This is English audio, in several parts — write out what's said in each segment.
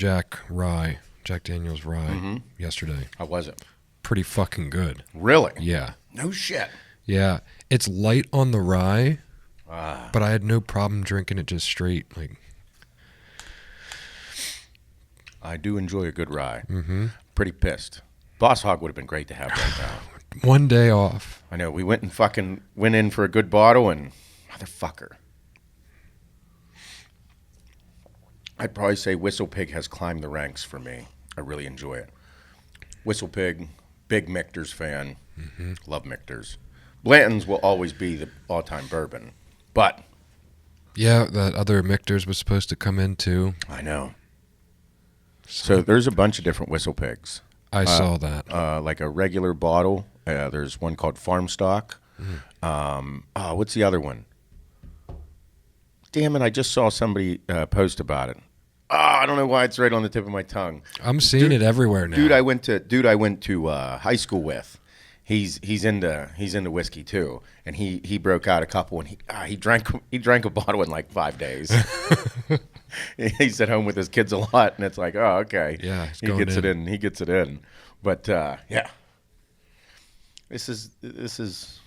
Jack Daniel's rye yesterday. How was it? Pretty fucking good. Really? Yeah. No shit. Yeah. It's light on the rye, but I had no problem drinking it just straight. Like, I do enjoy a good rye. Mm-hmm. Pretty pissed. Boss Hog would have been great to have right now. One day off. I know. We went in for a good bottle, and motherfucker. I'd probably say Whistle Pig has climbed the ranks for me. I really enjoy it. Whistle Pig, big Michter's fan. Mm-hmm. Love Michter's. Blanton's will always be the all-time bourbon, but... Yeah, that other Michter's was supposed to come in, too. I know. So there's a bunch of different Whistle Pigs. I saw that. Like a regular bottle. There's one called Farm Stock. What's the other one? Damn it, I just saw somebody post about it. I don't know why it's right on the tip of my tongue. I'm seeing it everywhere now. Dude, I went to high school with. He's into whiskey too, and he broke out a couple, and he drank a bottle in like 5 days. He's at home with his kids a lot, and it's like, oh, okay. Yeah, he gets it in. But yeah, this is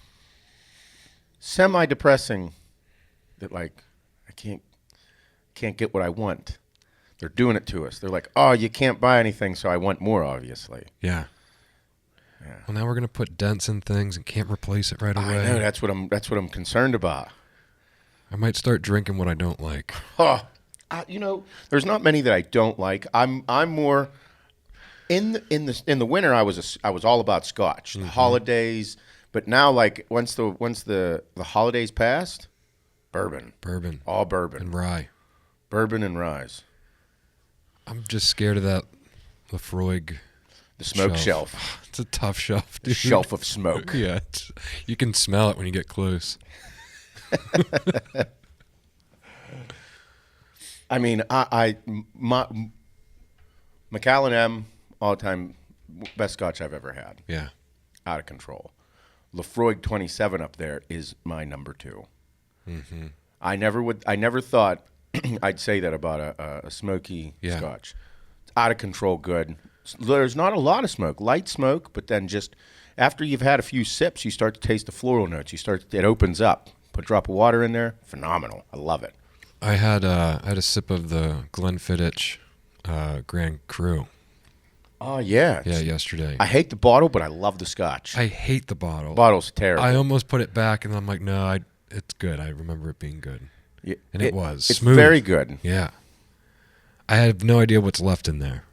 semi-depressing. That like I can't get what I want. They're doing it to us. They're like, oh, you can't buy anything, so I want more, obviously. Yeah. Well, now we're gonna put dents in things and can't replace it right away. I know. That's what I'm concerned about. I might start drinking what I don't like. Oh, there's not many that I don't like. I'm more in the winter. I was all about Scotch, the holidays. But now, like once the holidays passed, bourbon, all bourbon and rye, bourbon and rye. I'm just scared of that Lafroig. The smoke shelf. It's a tough shelf, dude. The shelf of smoke. Yeah, you can smell it when you get close. I mean, Macallan M, all-time best Scotch I've ever had. Yeah. Out of control. Lafroig 27 up there is my number 2. Mm-hmm. I never thought I'd say that about a smoky Scotch. It's out of control good. There's not a lot of smoke, light smoke, but then just after you've had a few sips, you start to taste the floral notes. It opens up. Put a drop of water in there. Phenomenal. I love it. I had a sip of the Glenfiddich Grand Cru. Oh, yeah. Yeah, yesterday. I hate the bottle, but I love the Scotch. I hate the bottle. The bottle's terrible. I almost put it back, and I'm like, no, it's good. I remember it being good. Yeah, and it was. It's smooth. Very good. Yeah. I have no idea what's left in there.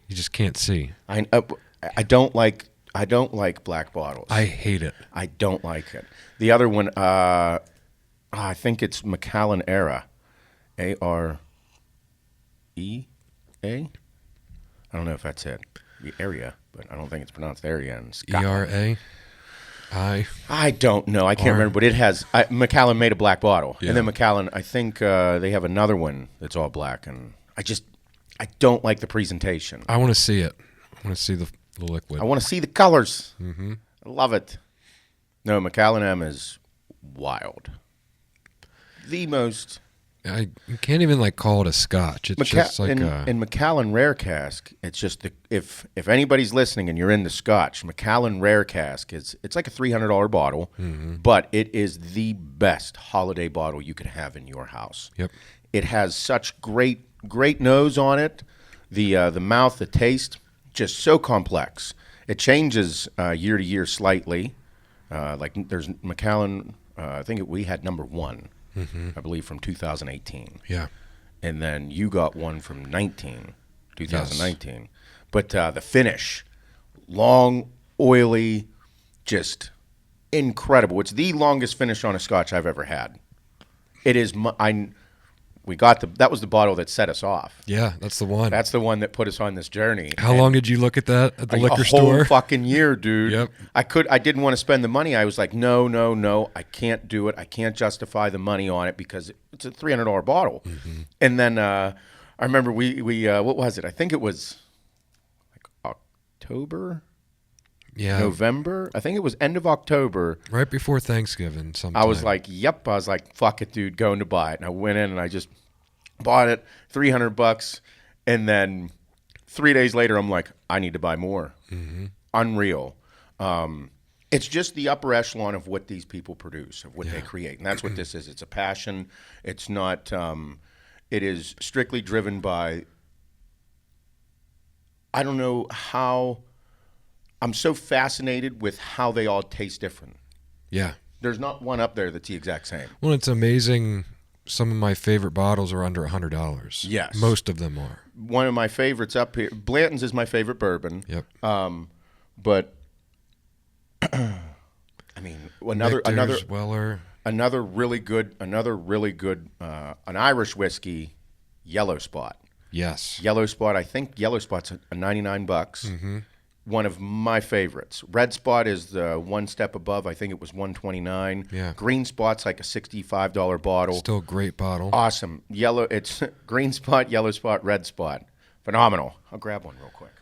You just can't see. I don't like black bottles. I hate it. I don't like it. The other one, I think it's Macallan Era, AREA. I don't know if that's it. The area, but I don't think it's pronounced area in Scotland. ERA. I don't know. I can't remember, but it has. Macallan made a black bottle, and then Macallan. I think they have another one that's all black, and I don't like the presentation. I want to see it. I want to see the liquid. I want to see the colors. Mm-hmm. I love it. No, Macallan M is wild. The most. You can't even call it a Scotch. It's just like in Macallan Rare Cask. It's just if anybody's listening and you're into Scotch, Macallan Rare Cask it's like a $300 bottle, but it is the best holiday bottle you could have in your house. Yep. It has such great nose on it. The mouth, the taste, just so complex. It changes year to year slightly. Like there's Macallan. I think we had number 1. I believe from 2018. Yeah. And then you got one from 2019. Yes. But the finish, long, oily, just incredible. It's the longest finish on a Scotch I've ever had. It is. That was the bottle that set us off. Yeah, that's the one. That's the one that put us on this journey. How long did you look at that at the liquor store? A whole fucking year, dude. Yep. I didn't want to spend the money. I was like, no, I can't do it. I can't justify the money on it because it's a $300 bottle. Mm-hmm. And then I remember we what was it? I think it was like October. Yeah. November. I think it was end of October. Right before Thanksgiving sometime. I was like, yep. I was like, fuck it, dude, going to buy it. And I went in and I just bought it, $300. And then 3 days later, I'm like, I need to buy more. Unreal. It's just the upper echelon of what these people produce, of what they create. And that's what this is. It's a passion. It's not, it is strictly driven by, I don't know how, I'm so fascinated with how they all taste different. Yeah. There's not one up there that's the exact same. Well, it's amazing. Some of my favorite bottles are under $100. Yes. Most of them are. One of my favorites up here, Blanton's is my favorite bourbon. Yep. But I mean, Victor's, Weller. another really good, an Irish whiskey, Yellow Spot. Yes. Yellow Spot. I think Yellow Spot's a $99. One of my favorites. Red Spot is the one step above. I think it was $129. Yeah. Green Spot's like a $65 bottle. Still a great bottle. Awesome. Yellow. It's Green Spot, Yellow Spot, Red Spot. Phenomenal. I'll grab one real quick.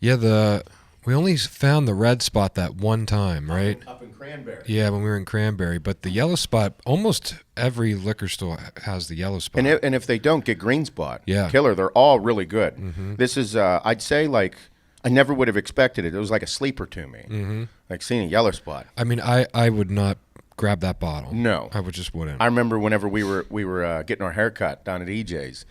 Yeah, we only found the Red Spot that one time, right? Up in Cranberry. Yeah, when we were in Cranberry. But the Yellow Spot, almost every liquor store has the Yellow Spot. And if they don't, get Green Spot. Yeah. Killer. They're all really good. This is, I'd say, like, I never would have expected it. It was like a sleeper to me. Like seeing a Yellow Spot. I mean, I would not grab that bottle. No. I just wouldn't. I remember whenever we were getting our haircut down at EJ's.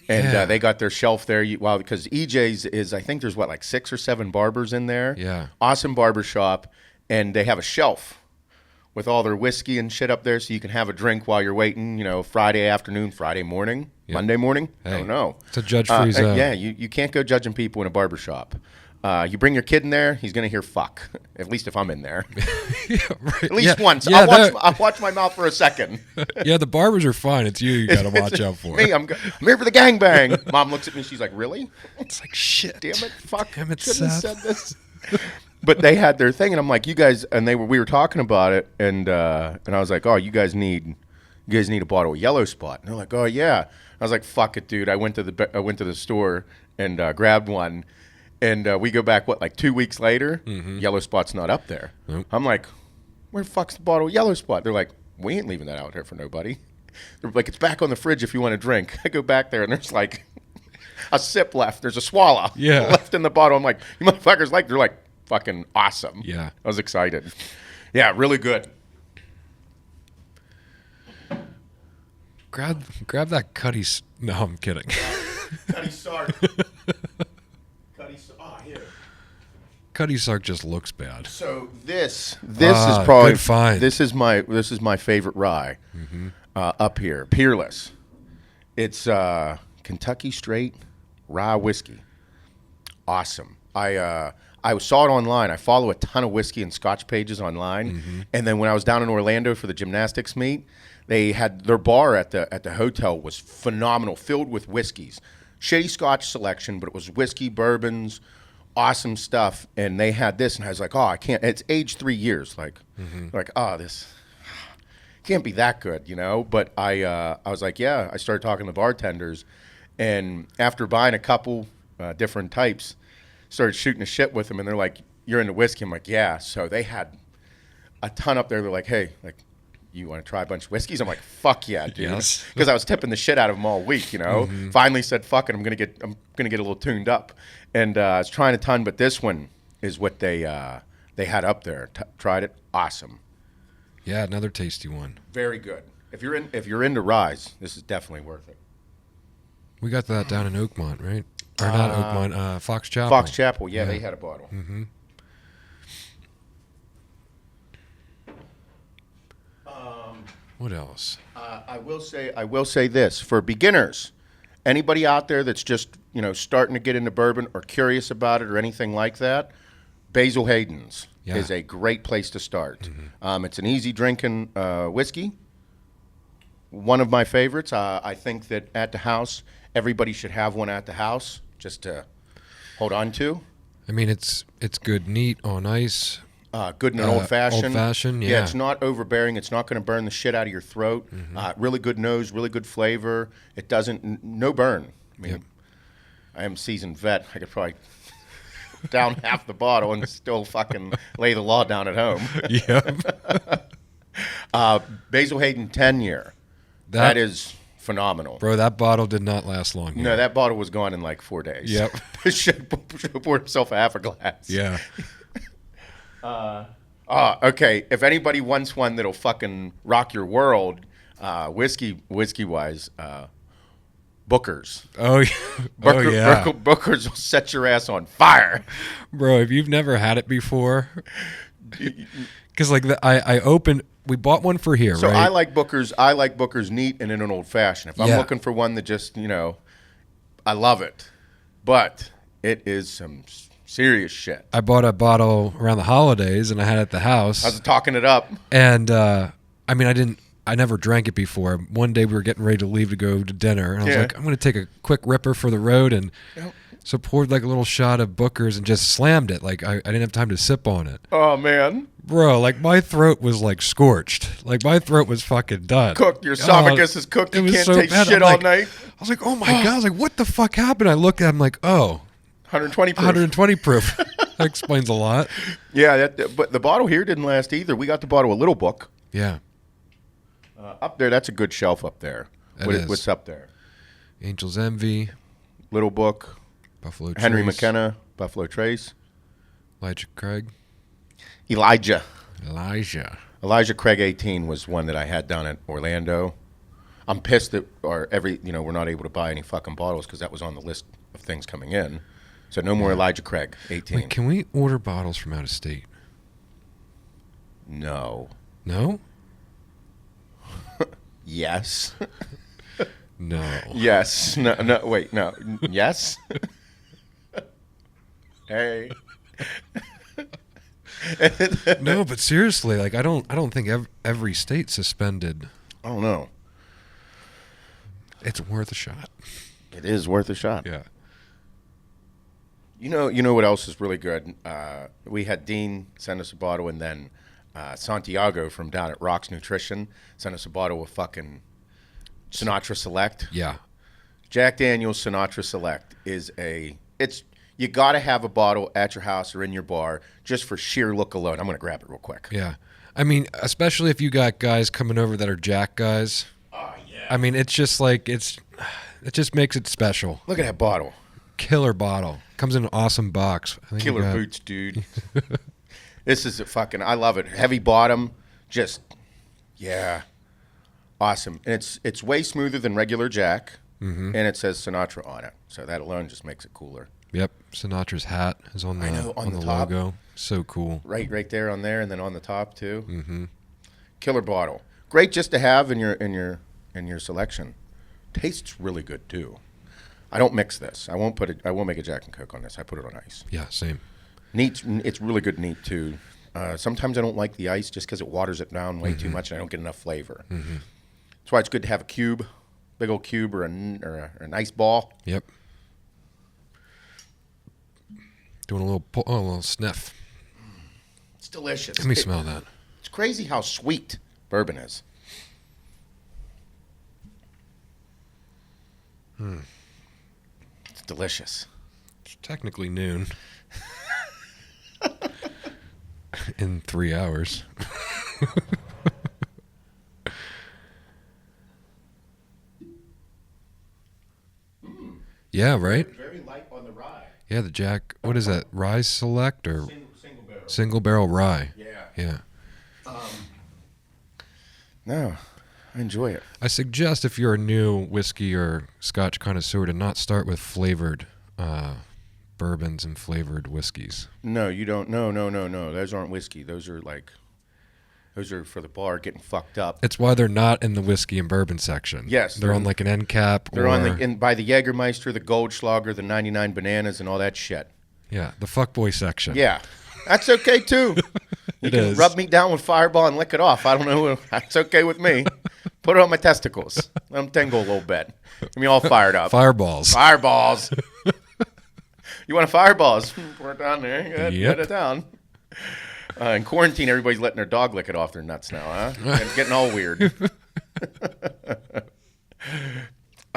And they got their shelf there. Because EJ's is, I think there's like 6 or 7 barbers in there. Yeah. Awesome barber shop. And they have a shelf with all their whiskey and shit up there so you can have a drink while you're waiting, Friday afternoon, Friday morning, Monday morning. Hey, I don't know. It's a judge-free zone. Yeah, you can't go judging people in a barber shop. You bring your kid in there, he's going to hear fuck. At least if I'm in there. Yeah, right. At least once. Yeah, I'll watch my mouth for a second. Yeah, the barbers are fine. It's you got to watch out for. Me, I'm here for the gangbang. Mom looks at me, she's like, really? It's like, shit. Damn it, fuck. Damn it, Shouldn't have Seth. said this. But they had their thing, and I'm like, you guys, and we were talking about it, and I was like, oh, you guys need a bottle of Yellow Spot. And they're like, oh yeah. I was like, fuck it, dude. I went to the store and grabbed one, and we go back like 2 weeks later. Yellow Spot's not up there. Nope. I'm like, where the fuck's the bottle of Yellow Spot? They're like, we ain't leaving that out here for nobody. They're like, it's back on the fridge if you want to drink. I go back there, and there's like a sip left. There's a swallow left in the bottle. I'm like, you motherfuckers they're like fucking awesome. Yeah. I was excited. Yeah, really good. Grab that Cuddy. No, I'm kidding. Cuddy Sark. Here. Cuddy Sark just looks bad. So this is probably good find. This is my favorite rye up here. Peerless. It's Kentucky straight rye whiskey. Awesome. I saw it online. I follow a ton of whiskey and Scotch pages online, and then when I was down in Orlando for the gymnastics meet, they had their bar at the hotel was phenomenal, filled with whiskeys. Shitty Scotch selection, but it was whiskey, bourbons, awesome stuff. And they had this, and I was like, oh, I can't. It's aged 3 years. Like, this can't be that good, But I was like, yeah. I started talking to bartenders, and after buying a couple different types, started shooting the shit with them, and they're like, you're into whiskey? I'm like, yeah. So they had a ton up there. They're like, hey, you want to try a bunch of whiskeys? I'm like, fuck yeah, dude. Yes. Because I was tipping the shit out of them all week, Finally said, fuck it, I'm gonna get a little tuned up, and I was trying a ton, but this one is what they had up there. Tried it, awesome. Yeah, another tasty one. Very good. If you're into ryes, this is definitely worth it. We got that down in Oakmont, right? Or not Oakmont, Fox Chapel. Fox Chapel, yeah, they had a bottle. What else? I will say this for beginners. Anybody out there that's just starting to get into bourbon or curious about it or anything like that, Basil Hayden's is a great place to start. It's an easy drinking whiskey. One of my favorites. I think that at the house, everybody should have one at the house just to hold on to. I mean, it's good, neat, on ice. Good in an old-fashioned. Old-fashioned, yeah. Yeah, it's not overbearing. It's not going to burn the shit out of your throat. Really good nose, really good flavor. It doesn't, no burn. I mean, I am a seasoned vet. I could probably down half the bottle and still fucking lay the law down at home. Yeah. Basil Hayden 10-year. That is phenomenal. Bro, that bottle did not last long. No, that bottle was gone in like 4 days. Yep. Should have poured himself half a glass. Yeah. Okay. If anybody wants one that'll fucking rock your world, whiskey wise, Booker's. Oh, yeah. Booker's will set your ass on fire. Bro, if you've never had it before, because like we bought one for here, so right? I like Booker's neat and in an old fashioned. If I'm looking for one that just, I love it, but it is some serious shit. I bought a bottle around the holidays and I had it at the house. I was talking it up. And, I never drank it before. One day we were getting ready to leave to go to dinner, and I was like, I'm going to take a quick ripper for the road, and so poured like a little shot of Booker's and just slammed it. Like I didn't have time to sip on it. Oh man, bro! Like my throat was like scorched. Like my throat was fucking done. Cooked. Your esophagus is cooked. You can't take shit all night. I was like, oh my god! I was like, what the fuck happened? I look at him like, 120 proof. 120 proof. That explains a lot. Yeah, but the bottle here didn't last either. We got the bottle a Little Book. Yeah. Up there, that's a good shelf up there. What's up there? Angel's Envy. Little Book. Buffalo Trace. Henry McKenna. Buffalo Trace. Elijah Craig. Elijah Craig 18 was one that I had down at Orlando. I'm pissed that we're not able to buy any fucking bottles because that was on the list of things coming in. So no more Elijah Craig 18. Wait, can we order bottles from out of state? No. No? Yes. No. Yes. No. Wait. No. Yes. Hey. No, but seriously, like I don't think every state suspended. I don't know. It's worth a shot. It is worth a shot. Yeah. You know what else is really good? We had Dean send us a bottle, and then Santiago from down at Rock's Nutrition sent us a bottle of fucking Sinatra Select. Yeah. Jack Daniel's Sinatra Select you got to have a bottle at your house or in your bar just for sheer look alone. I'm going to grab it real quick. Yeah. I mean, especially if you got guys coming over that are Jack guys. Oh, yeah. I mean, it's just like it just makes it special. Look at that bottle. Killer bottle. Comes in an awesome box. Killer boots, dude. This is I love it. Heavy bottom, just, yeah, awesome. And it's way smoother than regular Jack, and it says Sinatra on it. So that alone just makes it cooler. Yep, Sinatra's hat is on the logo. So cool. Right there on there, and then on the top too. Mm-hmm. Killer bottle. Great just to have in your selection. Tastes really good too. I don't mix this. I won't make a Jack and Coke on this. I put it on ice. Yeah, same. Neat. It's really good neat too. Sometimes I don't like the ice just because it waters it down way too much and I don't get enough flavor. Mm-hmm. That's why it's good to have a cube, big old cube or a nice ball. Yep. Doing a little sniff. It's delicious. Let me smell that. It's crazy how sweet bourbon is. It's delicious. It's technically noon. In 3 hours. Yeah, right? Very light on the rye. Yeah, the Jack, what is that? Rye Select or Single barrel. Single barrel rye? Yeah. No, I enjoy it. I suggest if you're a new whiskey or Scotch connoisseur to not start with flavored bourbons and flavored whiskeys. No, you don't. No. Those aren't whiskey. Those are for the bar getting fucked up. It's why they're not in the whiskey and bourbon section. Yes. They're on like an end cap. They're by the Jägermeister, the Goldschlager, the 99 Bananas, and all that shit. Yeah, the fuckboy section. Yeah. That's okay, too. You can rub me down with Fireball and lick it off. I don't know. That's okay with me. Put it on my testicles. Let them tingle a little bit. Get me all fired up. Fireballs. You want a fireballs? Pour it down there. Good. Yep. Put it down. In quarantine, everybody's letting their dog lick it off their nuts now, huh? It's getting all weird.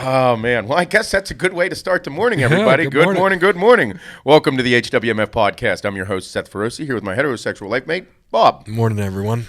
Oh, man. Well, I guess that's a good way to start the morning, everybody. Yeah, good morning. Welcome to the HWMF Podcast. I'm your host, Seth Feroce, here with my heterosexual life mate, Bob. Morning, everyone.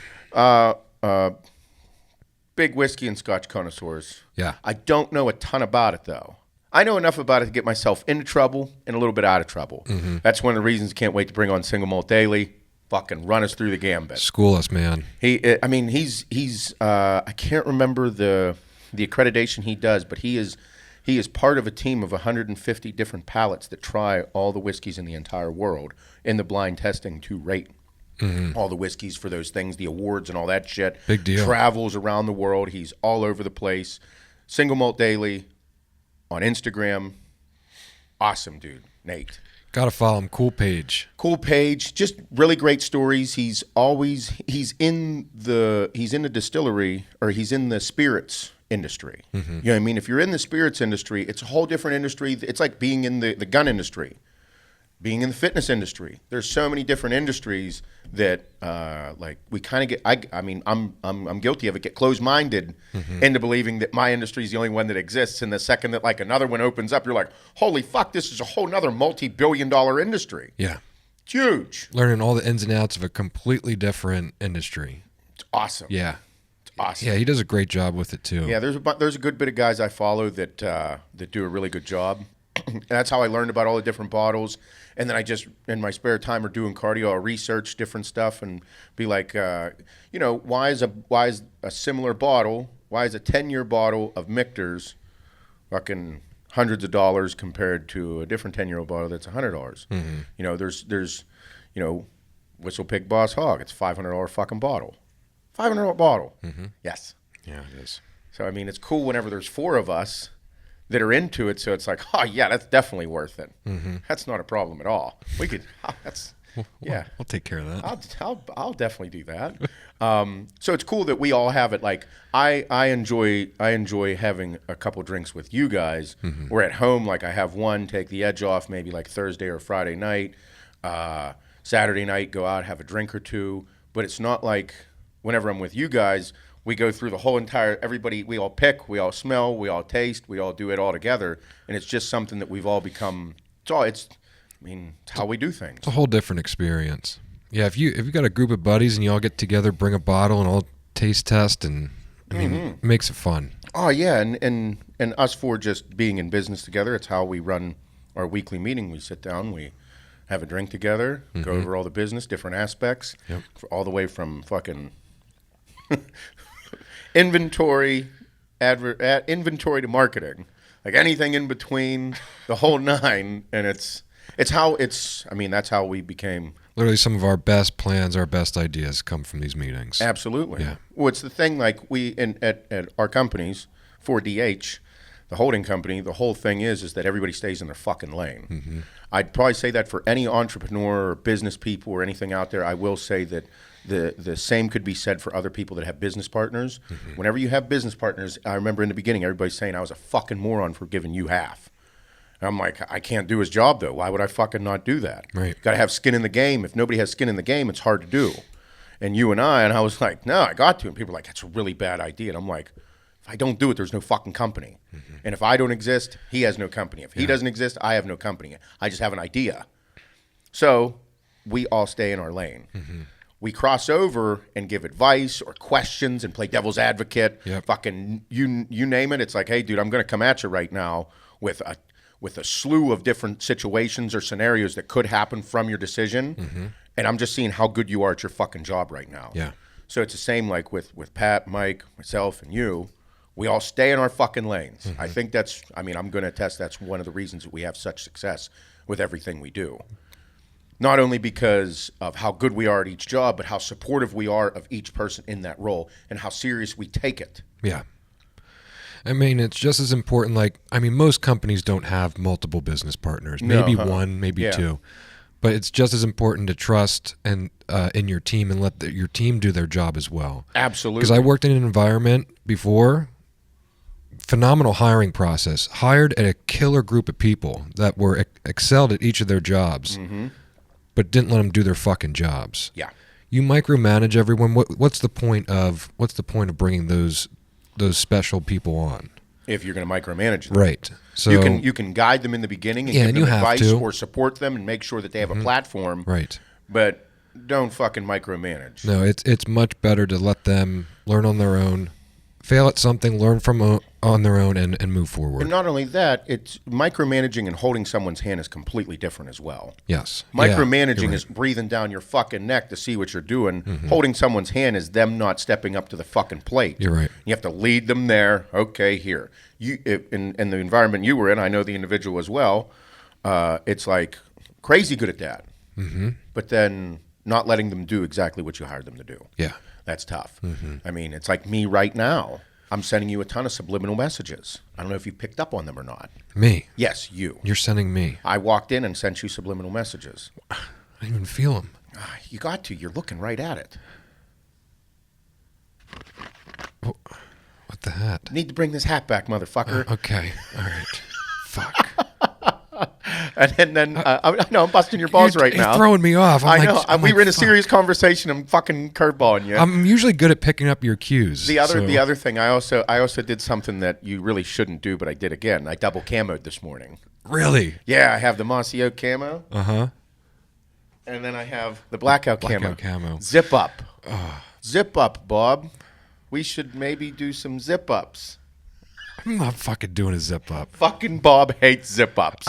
Big big whiskey and Scotch connoisseurs. Yeah. I don't know a ton about it, though. I know enough about it to get myself into trouble and a little bit out of trouble. Mm-hmm. That's one of the reasons I can't wait to bring on Single Malt Daily. Fucking run us through the gambit. School us, man. He's I can't remember the accreditation he does, but he is part of a team of 150 different palates that try all the whiskeys in the entire world in the blind testing to rate all the whiskeys for those things, the awards and all that shit. Big deal. Travels around the world. He's all over the place. Single Malt Daily on Instagram. Awesome, dude. Nate. Gotta follow him. Cool page. Just really great stories. He's in the distillery, or he's in the spirits industry. Mm-hmm. You know what I mean? If you're in the spirits industry, it's a whole different industry. It's like being in the gun industry, being in the fitness industry. There's so many different industries that like we kind of get. I'm guilty of it. Get closed-minded into believing that my industry is the only one that exists. And the second that like another one opens up, you're like, holy fuck, this is a whole nother multi-billion-dollar industry. Yeah, it's huge. Learning all the ins and outs of a completely different industry. It's awesome. Yeah. Awesome. Yeah, he does a great job with it too. Yeah, there's a good bit of guys I follow that do a really good job. And that's how I learned about all the different bottles. And then I just, in my spare time or doing cardio, I'll research different stuff and be like, why is a similar bottle, why is a 10-year bottle of Michter's fucking hundreds of dollars compared to a different 10-year-old bottle that's $100? Mm-hmm. There's Whistle Pig Boss Hog. It's $500 fucking bottle. $500 bottle. Mm-hmm. Yes. Yeah, it is. So, I mean, it's cool whenever there's four of us that are into it, so it's like, oh, yeah, that's definitely worth it. Mm-hmm. That's not a problem at all. We could, We'll take care of that. I'll definitely do that. So it's cool that we all have it. Like, I enjoy having a couple drinks with you guys. Mm-hmm. We're at home, like I have one, take the edge off, maybe like Thursday or Friday night. Saturday night, go out, have a drink or two. But it's not like whenever I'm with you guys, we go through the whole everybody, we all pick, we all smell, we all taste, we all do it all together. And it's just something that we've all become, it's how we do things. It's a whole different experience. Yeah, if you got a group of buddies and you all get together, bring a bottle and all taste test, and it makes it fun. Oh, yeah, and us four just being in business together, it's how we run our weekly meeting. We sit down, we have a drink together, go over all the business, different aspects, all the way from fucking inventory to marketing, like anything in between, the whole nine. And that's how we became. Literally, some of our best plans, our best ideas come from these meetings. Absolutely. Yeah. Well, it's the thing, like at our companies, 4DH, the holding company, the whole thing is that everybody stays in their fucking lane. Mm-hmm. I'd probably say that for any entrepreneur or business people or anything out there. I will say that the same could be said for other people that have business partners. Mm-hmm. Whenever you have business partners, I remember in the beginning, everybody's saying I was a fucking moron for giving you half. And I'm like, I can't do his job, though. Why would I fucking not do that? Right. Got to have skin in the game. If nobody has skin in the game, it's hard to do. And I was like, no, I got to. And people are like, that's a really bad idea. And I'm like, if I don't do it, there's no fucking company. Mm-hmm. And if I don't exist, he has no company. If he doesn't exist, I have no company. I just have an idea. So we all stay in our lane. Mm-hmm. We cross over and give advice or questions and play devil's advocate. Yep. Fucking you name it. It's like, hey, dude, I'm going to come at you right now with a slew of different situations or scenarios that could happen from your decision. Mm-hmm. And I'm just seeing how good you are at your fucking job right now. Yeah. So it's the same like with Pat, Mike, myself, and you. We all stay in our fucking lanes. Mm-hmm. I think I'm going to attest that's one of the reasons that we have such success with everything we do. Not only because of how good we are at each job, but how supportive we are of each person in that role and how serious we take it. Yeah. It's just as important. Most companies don't have multiple business partners. Maybe one, maybe two. But it's just as important to trust and in your team and let your team do their job as well. Absolutely. Because I worked in an environment before, phenomenal hiring process, hired a killer group of people that were excelled at each of their jobs, but didn't let them do their fucking jobs. Yeah. You micromanage everyone. What's the point of bringing those special people on? If you're going to micromanage them. Right. So you can guide them in the beginning and give them advice or support them and make sure that they have a platform. Right. But don't fucking micromanage. No, it's much better to let them learn on their own, fail at something, learn from on their own, and move forward. And not only that, it's micromanaging and holding someone's hand is completely different as well. Yes. Micromanaging is breathing down your fucking neck to see what you're doing. Holding someone's hand is them not stepping up to the fucking plate. You're right. You have to lead them there. Okay, here. In the environment you were in, I know the individual as well, it's like crazy good at that. But then not letting them do exactly what you hired them to do. Yeah. That's tough. I mean, it's like me right now. I'm sending you a ton of subliminal messages. I don't know if you picked up on them or not. Me? Yes, you. You're sending me. I walked in and sent you subliminal messages. I didn't even feel them. You got to. You're looking right at it. What the hat? Need to bring this hat back, motherfucker. Okay. All right. Fuck. And then I know I'm busting your balls right now. You're throwing me off. I know. We were in a serious conversation. I'm fucking curveballing you. I'm usually good at picking up your cues. The other thing, I also did something that you really shouldn't do, but I did again. I double camoed this morning. Really? Yeah, I have the Mossy Oak camo. And then I have the blackout camo. Zip up. Zip up, Bob. We should maybe do some zip ups. I'm not fucking doing a zip up. Fucking Bob hates zip ups.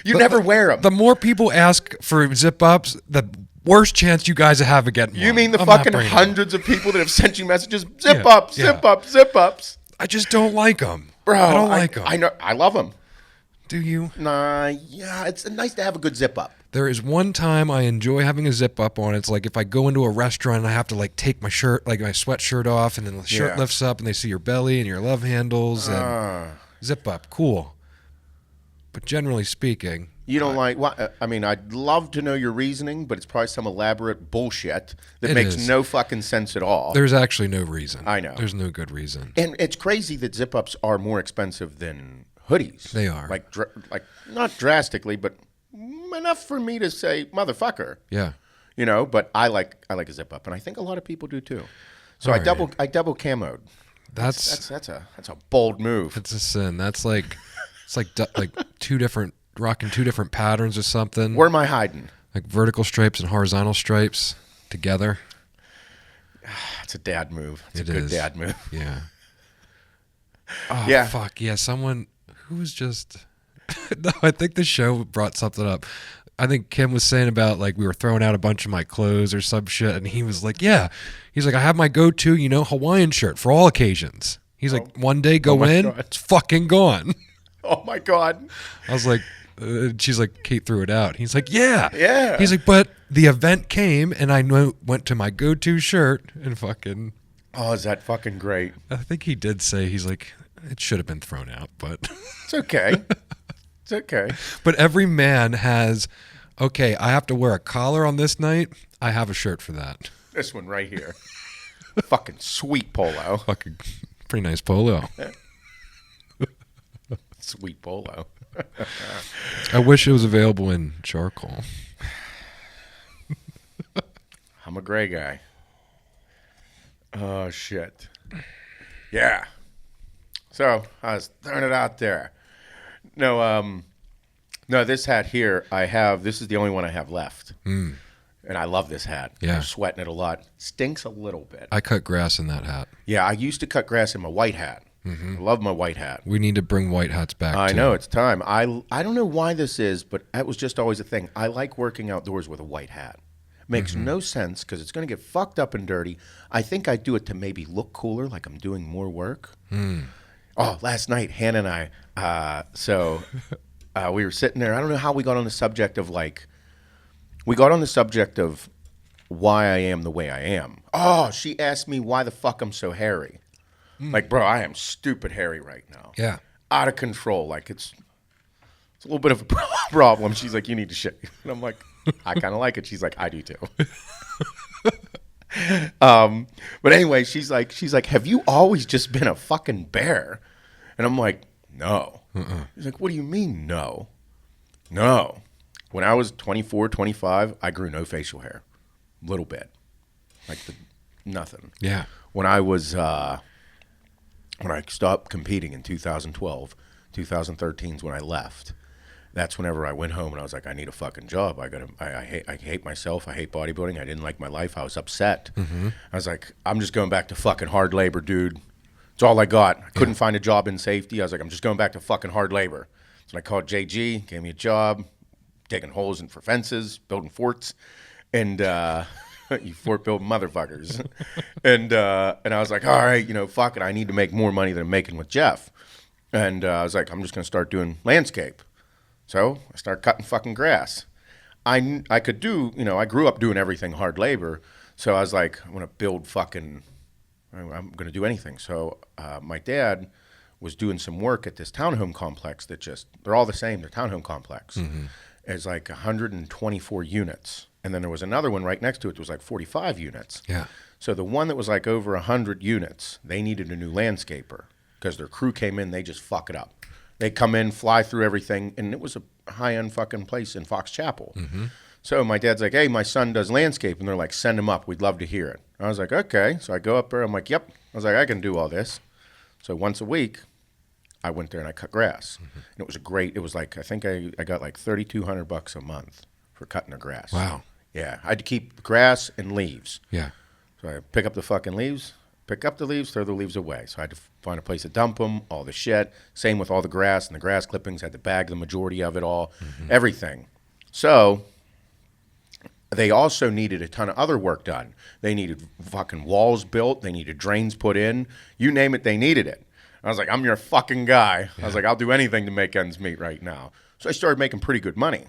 You never wear them. The more people ask for zip ups, the worse chance you guys have of getting You one. mean the fucking hundreds of people that have sent you messages? Zip Yeah, ups, zip ups, zip ups. I just don't like them. Bro, I don't like them. I know. I love them. Do you? Nah, yeah, it's nice to have a good zip up. There is one time I enjoy having a zip up on. It's like if I go into a restaurant and I have to like take my shirt, like my sweatshirt off, and then the shirt lifts up and they see your belly and your love handles and zip up. Cool. But generally speaking, you don't like what? I mean, I'd love to know your reasoning, but it's probably some elaborate bullshit that makes no fucking sense at all. There's actually no reason. I know. There's no good reason. And it's crazy that zip ups are more expensive than hoodies. They are. Like not drastically, but enough for me to say motherfucker. Yeah. You know, but I like a zip up, and I think a lot of people do too. So I double camoed. That's a bold move. It's a sin. That's like it's like rocking two different patterns or something. Where am I hiding? Like vertical stripes and horizontal stripes together. It's a dad move. It's a good dad move. Yeah. Oh, yeah. Fuck yeah! Someone who was just no. I think the show brought something up. I think Kim was saying about like we were throwing out a bunch of my clothes or some shit, and he was like, "Yeah." He's like, "I have my go-to, Hawaiian shirt for all occasions." He's like, "One day go in, God. It's fucking gone." Oh my God! I was like, she's like, Kate threw it out. He's like, yeah. He's like, but the event came, and I went to my go-to shirt and fucking. Oh, is that fucking great? I think he did say he's like, it should have been thrown out, but it's okay. It's okay. But every man has, okay, I have to wear a collar on this night. I have a shirt for that. This one right here. Fucking sweet polo. Fucking pretty nice polo. Sweet polo. I wish it was available in charcoal. I'm a gray guy. Oh, shit. Yeah. So I was throwing it out there. No, this hat here this is the only one I have left. And I love this hat. Yeah. I'm sweating it a lot. Stinks a little bit. I cut grass in that hat. Yeah, I used to cut grass in my white hat. I love my white hat. We need to bring white hats back. I know, it's time. I don't know why this is, but that was just always a thing. I like working outdoors with a white hat. Makes no sense because it's going to get fucked up and dirty. I think I do it to maybe look cooler, like I'm doing more work. Oh, last night, Hannah and I, we were sitting there. I don't know how we got on the subject of why I am the way I am. Oh, she asked me why the fuck I'm so hairy. Like, bro, I am stupid hairy right now. Yeah. Out of control. Like, it's a little bit of a problem. She's like, you need to shave. And I'm like, I kind of like it. She's like, I do too. But anyway, she's like, have you always just been a fucking bear? And I'm like, no. She's like, what do you mean, no? No. When I was 24, 25, I grew no facial hair. Little bit. Like nothing. Yeah. When I stopped competing in 2012, 2013 is when I left. That's whenever I went home and I was like, I need a fucking job. I hate myself. I hate bodybuilding. I didn't like my life. I was upset. I was like, I'm just going back to fucking hard labor, dude. It's all I got. I couldn't find a job in safety. I was like, I'm just going back to fucking hard labor. So I called JG, gave me a job, digging holes for fences, building forts, and you fort building motherfuckers. and I was like, all right, fuck it. I need to make more money than I'm making with Jeff. And I was like, I'm just going to start doing landscape. So I started cutting fucking grass. I could do, I grew up doing everything hard labor. So I was like, I'm going to build I'm going to do anything. So my dad was doing some work at this townhome complex they're all the same. They're townhome complex. Mm-hmm. It's like 124 units. And then there was another one right next to it that was like 45 units. Yeah. So the one that was like over 100 units, they needed a new landscaper because their crew came in, they just fuck it up. They come in, fly through everything, and it was a high-end fucking place in Fox Chapel. Mm-hmm. So my dad's like, hey, my son does landscape. And they're like, send him up. We'd love to hear it. I was like, okay. So I go up there. I'm like, yep. I was like, I can do all this. So once a week, I went there and I cut grass. Mm-hmm. And it was like, I think I got like $3,200 a month for cutting the grass. Wow. Yeah. I had to keep grass and leaves. Yeah. So I pick up the fucking leaves, throw the leaves away. So I had to find a place to dump them, all the shit. Same with all the grass and the grass clippings. I had to bag the majority of it all, everything. So they also needed a ton of other work done. They needed fucking walls built. They needed drains put in. You name it, they needed it. I was like, I'm your fucking guy. Yeah. I was like, I'll do anything to make ends meet right now. So I started making pretty good money.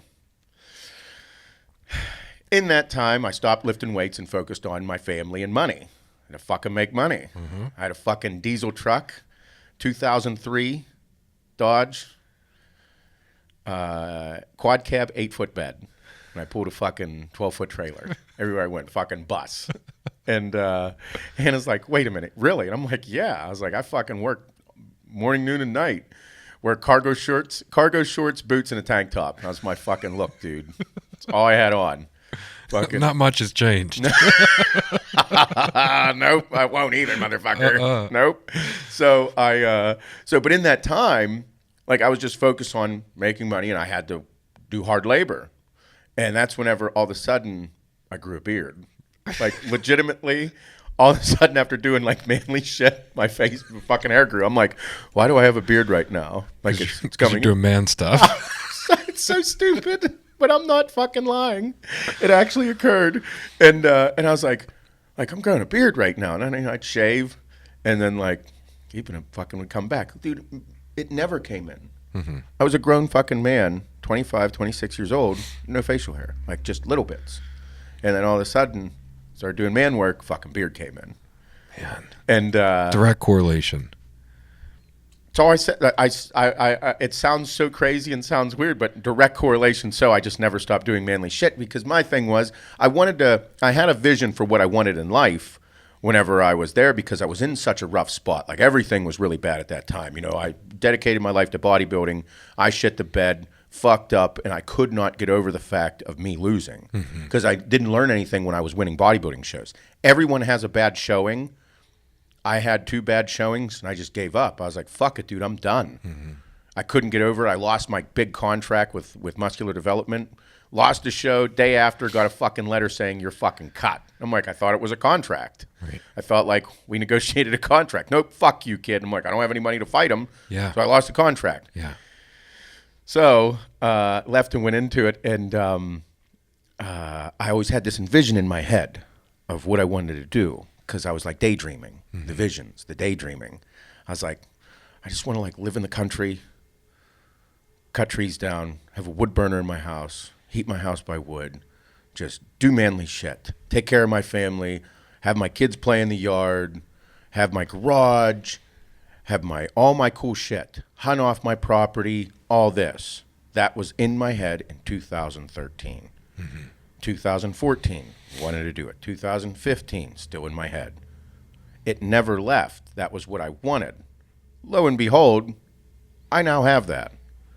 In that time, I stopped lifting weights and focused on my family and money. I had to fucking make money. Mm-hmm. I had a fucking diesel truck, 2003 Dodge, quad cab, 8-foot bed. And I pulled a fucking 12-foot trailer. Everywhere I went, fucking bus. And Hannah's like, wait a minute, really? And I'm like, yeah. I was like, I fucking work morning, noon, and night. Wear cargo shorts, boots, and a tank top. That was my fucking look, dude. That's all I had on. Fucking. Not much has changed. Nope, I won't either, motherfucker. Nope. So but in that time, like I was just focused on making money, and I had to do hard labor. And that's whenever all of a sudden I grew a beard. Like legitimately, all of a sudden after doing like manly shit, my fucking hair grew. I'm like, why do I have a beard right now? Like it's coming. You're doing man stuff. It's so stupid, but I'm not fucking lying. It actually occurred. And I was like I'm growing a beard right now. And then I'd shave and then like keeping it fucking would come back. Dude, it never came in. Mm-hmm. I was a grown fucking man, 25, 26 years old, no facial hair, like just little bits. And then all of a sudden, started doing man work, fucking beard came in. Man. And direct correlation. So I said, it sounds so crazy and sounds weird, but direct correlation. So I just never stopped doing manly shit because my thing was I had a vision for what I wanted in life whenever I was there because I was in such a rough spot. Like everything was really bad at that time. I dedicated my life to bodybuilding. I shit the bed, fucked up, and I could not get over the fact of me losing because I didn't learn anything when I was winning bodybuilding shows. Everyone has a bad showing. I had 2 bad showings, and I just gave up. I was like, fuck it, dude, I'm done. Mm-hmm. I couldn't get over it. I lost my big contract with Muscular Development. Lost the show. Day after, got a fucking letter saying you're fucking cut. I'm like, I thought it was a contract. Right. I thought like we negotiated a contract. Nope, fuck you, kid. I'm like, I don't have any money to fight him. Yeah. So I lost the contract. Yeah. So left and went into it, and I always had this vision in my head of what I wanted to do because I was like daydreaming, the visions, the daydreaming. I was like, I just want to like live in the country, cut trees down, have a wood burner in my house, heat my house by wood, just do manly shit, take care of my family, have my kids play in the yard, have my garage, have all my cool shit, hunt off my property, all this. That was in my head in 2013. 2014, wanted to do it. 2015, still in my head. It never left. That was what I wanted. Lo and behold, I now have that.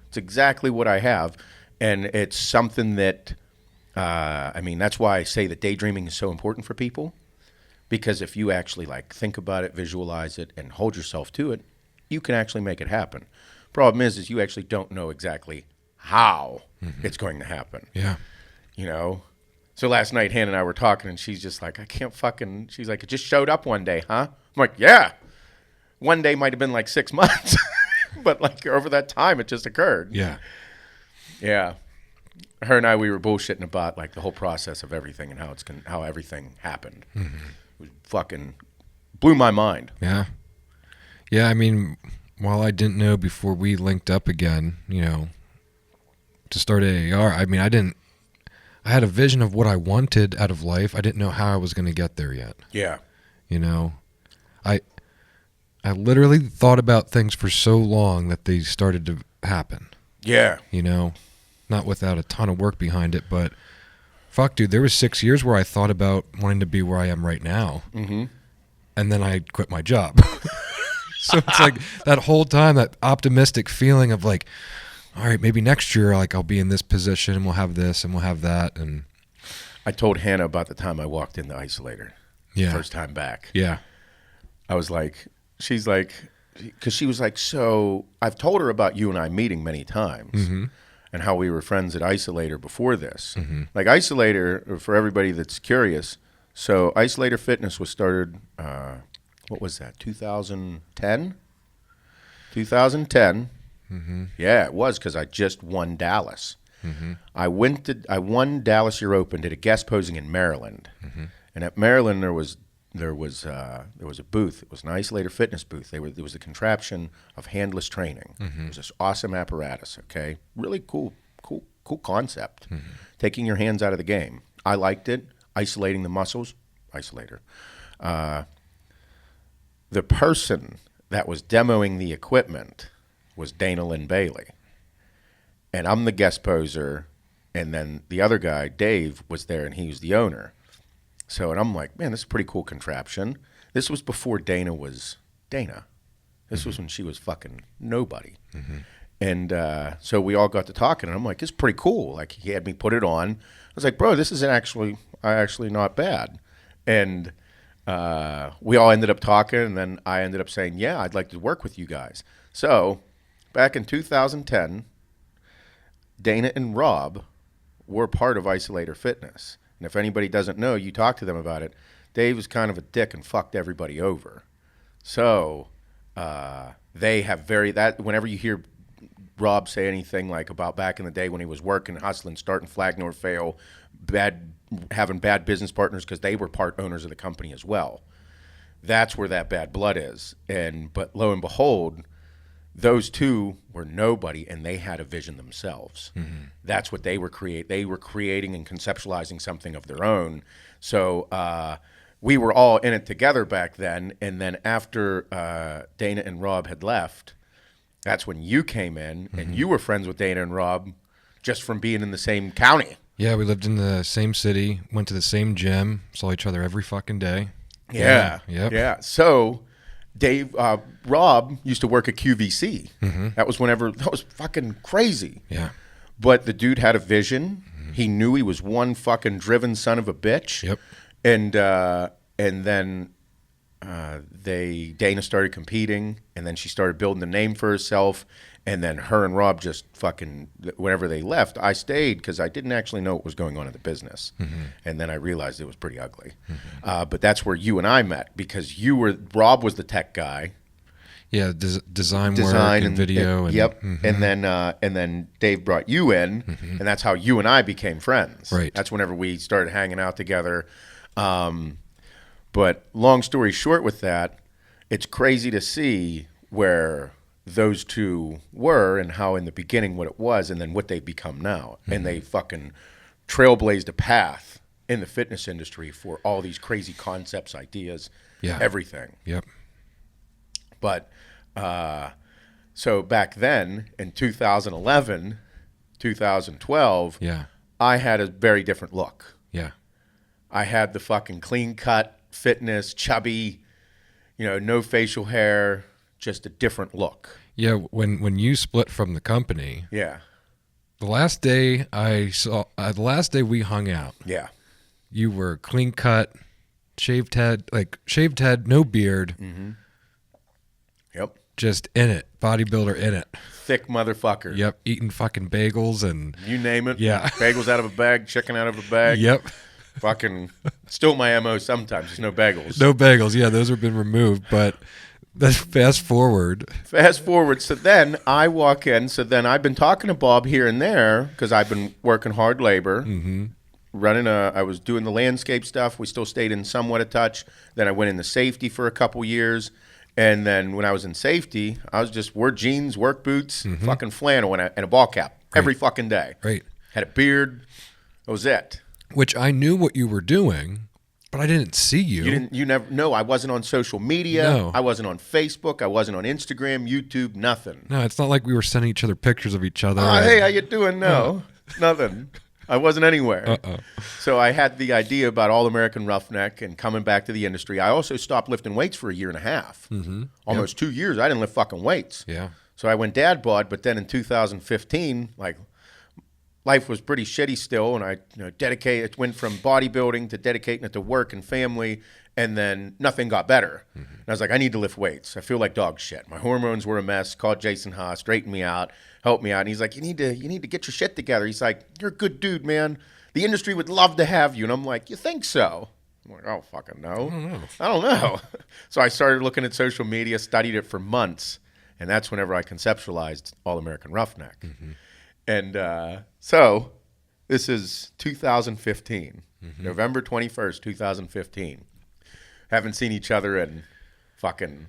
It's exactly what I have. And it's something that, that's why I say that daydreaming is so important for people. Because if you actually like think about it, visualize it, and hold yourself to it, you can actually make it happen. Problem is you actually don't know exactly how it's going to happen. Yeah. So last night, Hannah and I were talking, and she's just like, she's like, it just showed up one day, huh? I'm like, yeah. one day might have been like 6 months, but like over that time, it just occurred. Yeah. Yeah. Her and I, we were bullshitting about like the whole process of everything and how everything happened. Mm-hmm. It was fucking blew my mind. Yeah. Yeah, I mean, while I didn't know before we linked up again, to start AAR, I mean, I had a vision of what I wanted out of life. I didn't know how I was going to get there yet. Yeah. I literally thought about things for so long that they started to happen. Yeah. Not without a ton of work behind it, but fuck, dude, there was 6 years where I thought about wanting to be where I am right now. Mm-hmm. And then I quit my job. So it's like that whole time, that optimistic feeling of like, all right, maybe next year, like I'll be in this position and we'll have this and we'll have that. And I told Hannah about the time I walked in the Isolator. Yeah. First time back. Yeah. I was like, she's like, because she was like, so I've told her about you and I meeting many times. Mm-hmm. And how we were friends at Isolator before this. Mm-hmm. Like Isolator, for everybody that's curious, so Isolator Fitness was started, what was that, 2010? 2010. Mm-hmm. Yeah, it was, because I just won Dallas. Mm-hmm. I won Dallas Year Open, did a guest posing in Maryland. Mm-hmm. And at Maryland, there was a booth. It was an Isolator Fitness booth. It was the contraption of handless training. Mm-hmm. It was this awesome apparatus. Okay, really cool concept. Mm-hmm. Taking your hands out of the game. I liked it. Isolating the muscles. Isolator. The person that was demoing the equipment was Dana Lynn Bailey, and I'm the guest poser, and then the other guy, Dave, was there, and he was the owner. So, and I'm like, man, this is a pretty cool contraption. This was before Dana was Dana. This mm-hmm. was when she was fucking nobody. Mm-hmm. And so we all got to talking, and I'm like, it's pretty cool. Like, he had me put it on. I was like, bro, this isn't actually not bad. And we all ended up talking, and then I ended up saying, yeah, I'd like to work with you guys. So back in 2010, Dana and Rob were part of Isolator Fitness. And if anybody doesn't know, you talk to them about it. Dave was kind of a dick and fucked everybody over. So they have whenever you hear Rob say anything like about back in the day when he was working, hustling, starting Flag Nor Fail, having bad business partners, because they were part owners of the company as well. That's where that bad blood is. But lo and behold, those two were nobody, and they had a vision themselves. Mm-hmm. That's what they were They were creating and conceptualizing something of their own. So we were all in it together back then. And then after Dana and Rob had left, that's when you came in, mm-hmm. and you were friends with Dana and Rob just from being in the same county. Yeah, we lived in the same city, went to the same gym, saw each other every fucking day. Yeah. Yep. Yeah. So Rob used to work at QVC. Mm-hmm. That was fucking crazy. Yeah. But the dude had a vision. Mm-hmm. He knew he was one fucking driven son of a bitch. Yep. And then Dana started competing, and then she started building the name for herself. And then her and Rob just fucking, whenever they left, I stayed because I didn't actually know what was going on in the business. Mm-hmm. And then I realized it was pretty ugly. Mm-hmm. But that's where you and I met, because Rob was the tech guy. Yeah, design work and video. Yep. Mm-hmm. And then Dave brought you in, mm-hmm. and that's how you and I became friends. Right. That's whenever we started hanging out together. But long story short with that, it's crazy to see where those two were and how in the beginning what it was and then what they've become now. Mm-hmm. And they fucking trailblazed a path in the fitness industry for all these crazy concepts, ideas, everything. Yep. But so back then in 2011, 2012, I had a very different look. Yeah. I had the fucking clean cut, fitness, chubby, no facial hair, just a different look. Yeah, when you split from the company. Yeah. The last day we hung out. Yeah. You were clean cut, shaved head, no beard. Mm-hmm. Yep. Just in it, bodybuilder in it. Thick motherfucker. Yep, eating fucking bagels and you name it. Yeah. Bagels out of a bag, chicken out of a bag. Yep. Fucking still my MO sometimes. There's no bagels. No bagels. Yeah, those have been removed, but That's fast forward. So then I walk in. So then I've been talking to Bob here and there because I've been working hard labor. Mm-hmm. I was doing the landscape stuff. We still stayed in somewhat a touch. Then I went into safety for a couple years. And then when I was in safety, I was just wore jeans, work boots, fucking flannel, and a ball cap every fucking day. Right. Had a beard. That was it. Which I knew what you were doing, but I didn't see you. You never. No, I wasn't on social media. No. I wasn't on Facebook. I wasn't on Instagram, YouTube, nothing. No, it's not like we were sending each other pictures of each other. Hey, how you doing? No, nothing. I wasn't anywhere. So I had the idea about All-American Roughneck and coming back to the industry. I also stopped lifting weights for a year and a half. Almost 2 years, I didn't lift fucking weights. Yeah. So I went dad bod, but then in 2015, like, life was pretty shitty still, and I it went from bodybuilding to dedicating it to work and family, and then nothing got better. And I was like, I need to lift weights. I feel like dog shit. My hormones were a mess. Called Jason Haas, straightened me out, helped me out. And he's like, you need to get your shit together. He's like, you're a good dude, man. The industry would love to have you. And I'm like, you think so? I'm like, oh, fucking no. I don't know. So I started looking at social media, studied it for months, and that's whenever I conceptualized All-American Roughneck. And so this is 2015, November 21st, 2015. Haven't seen each other in fucking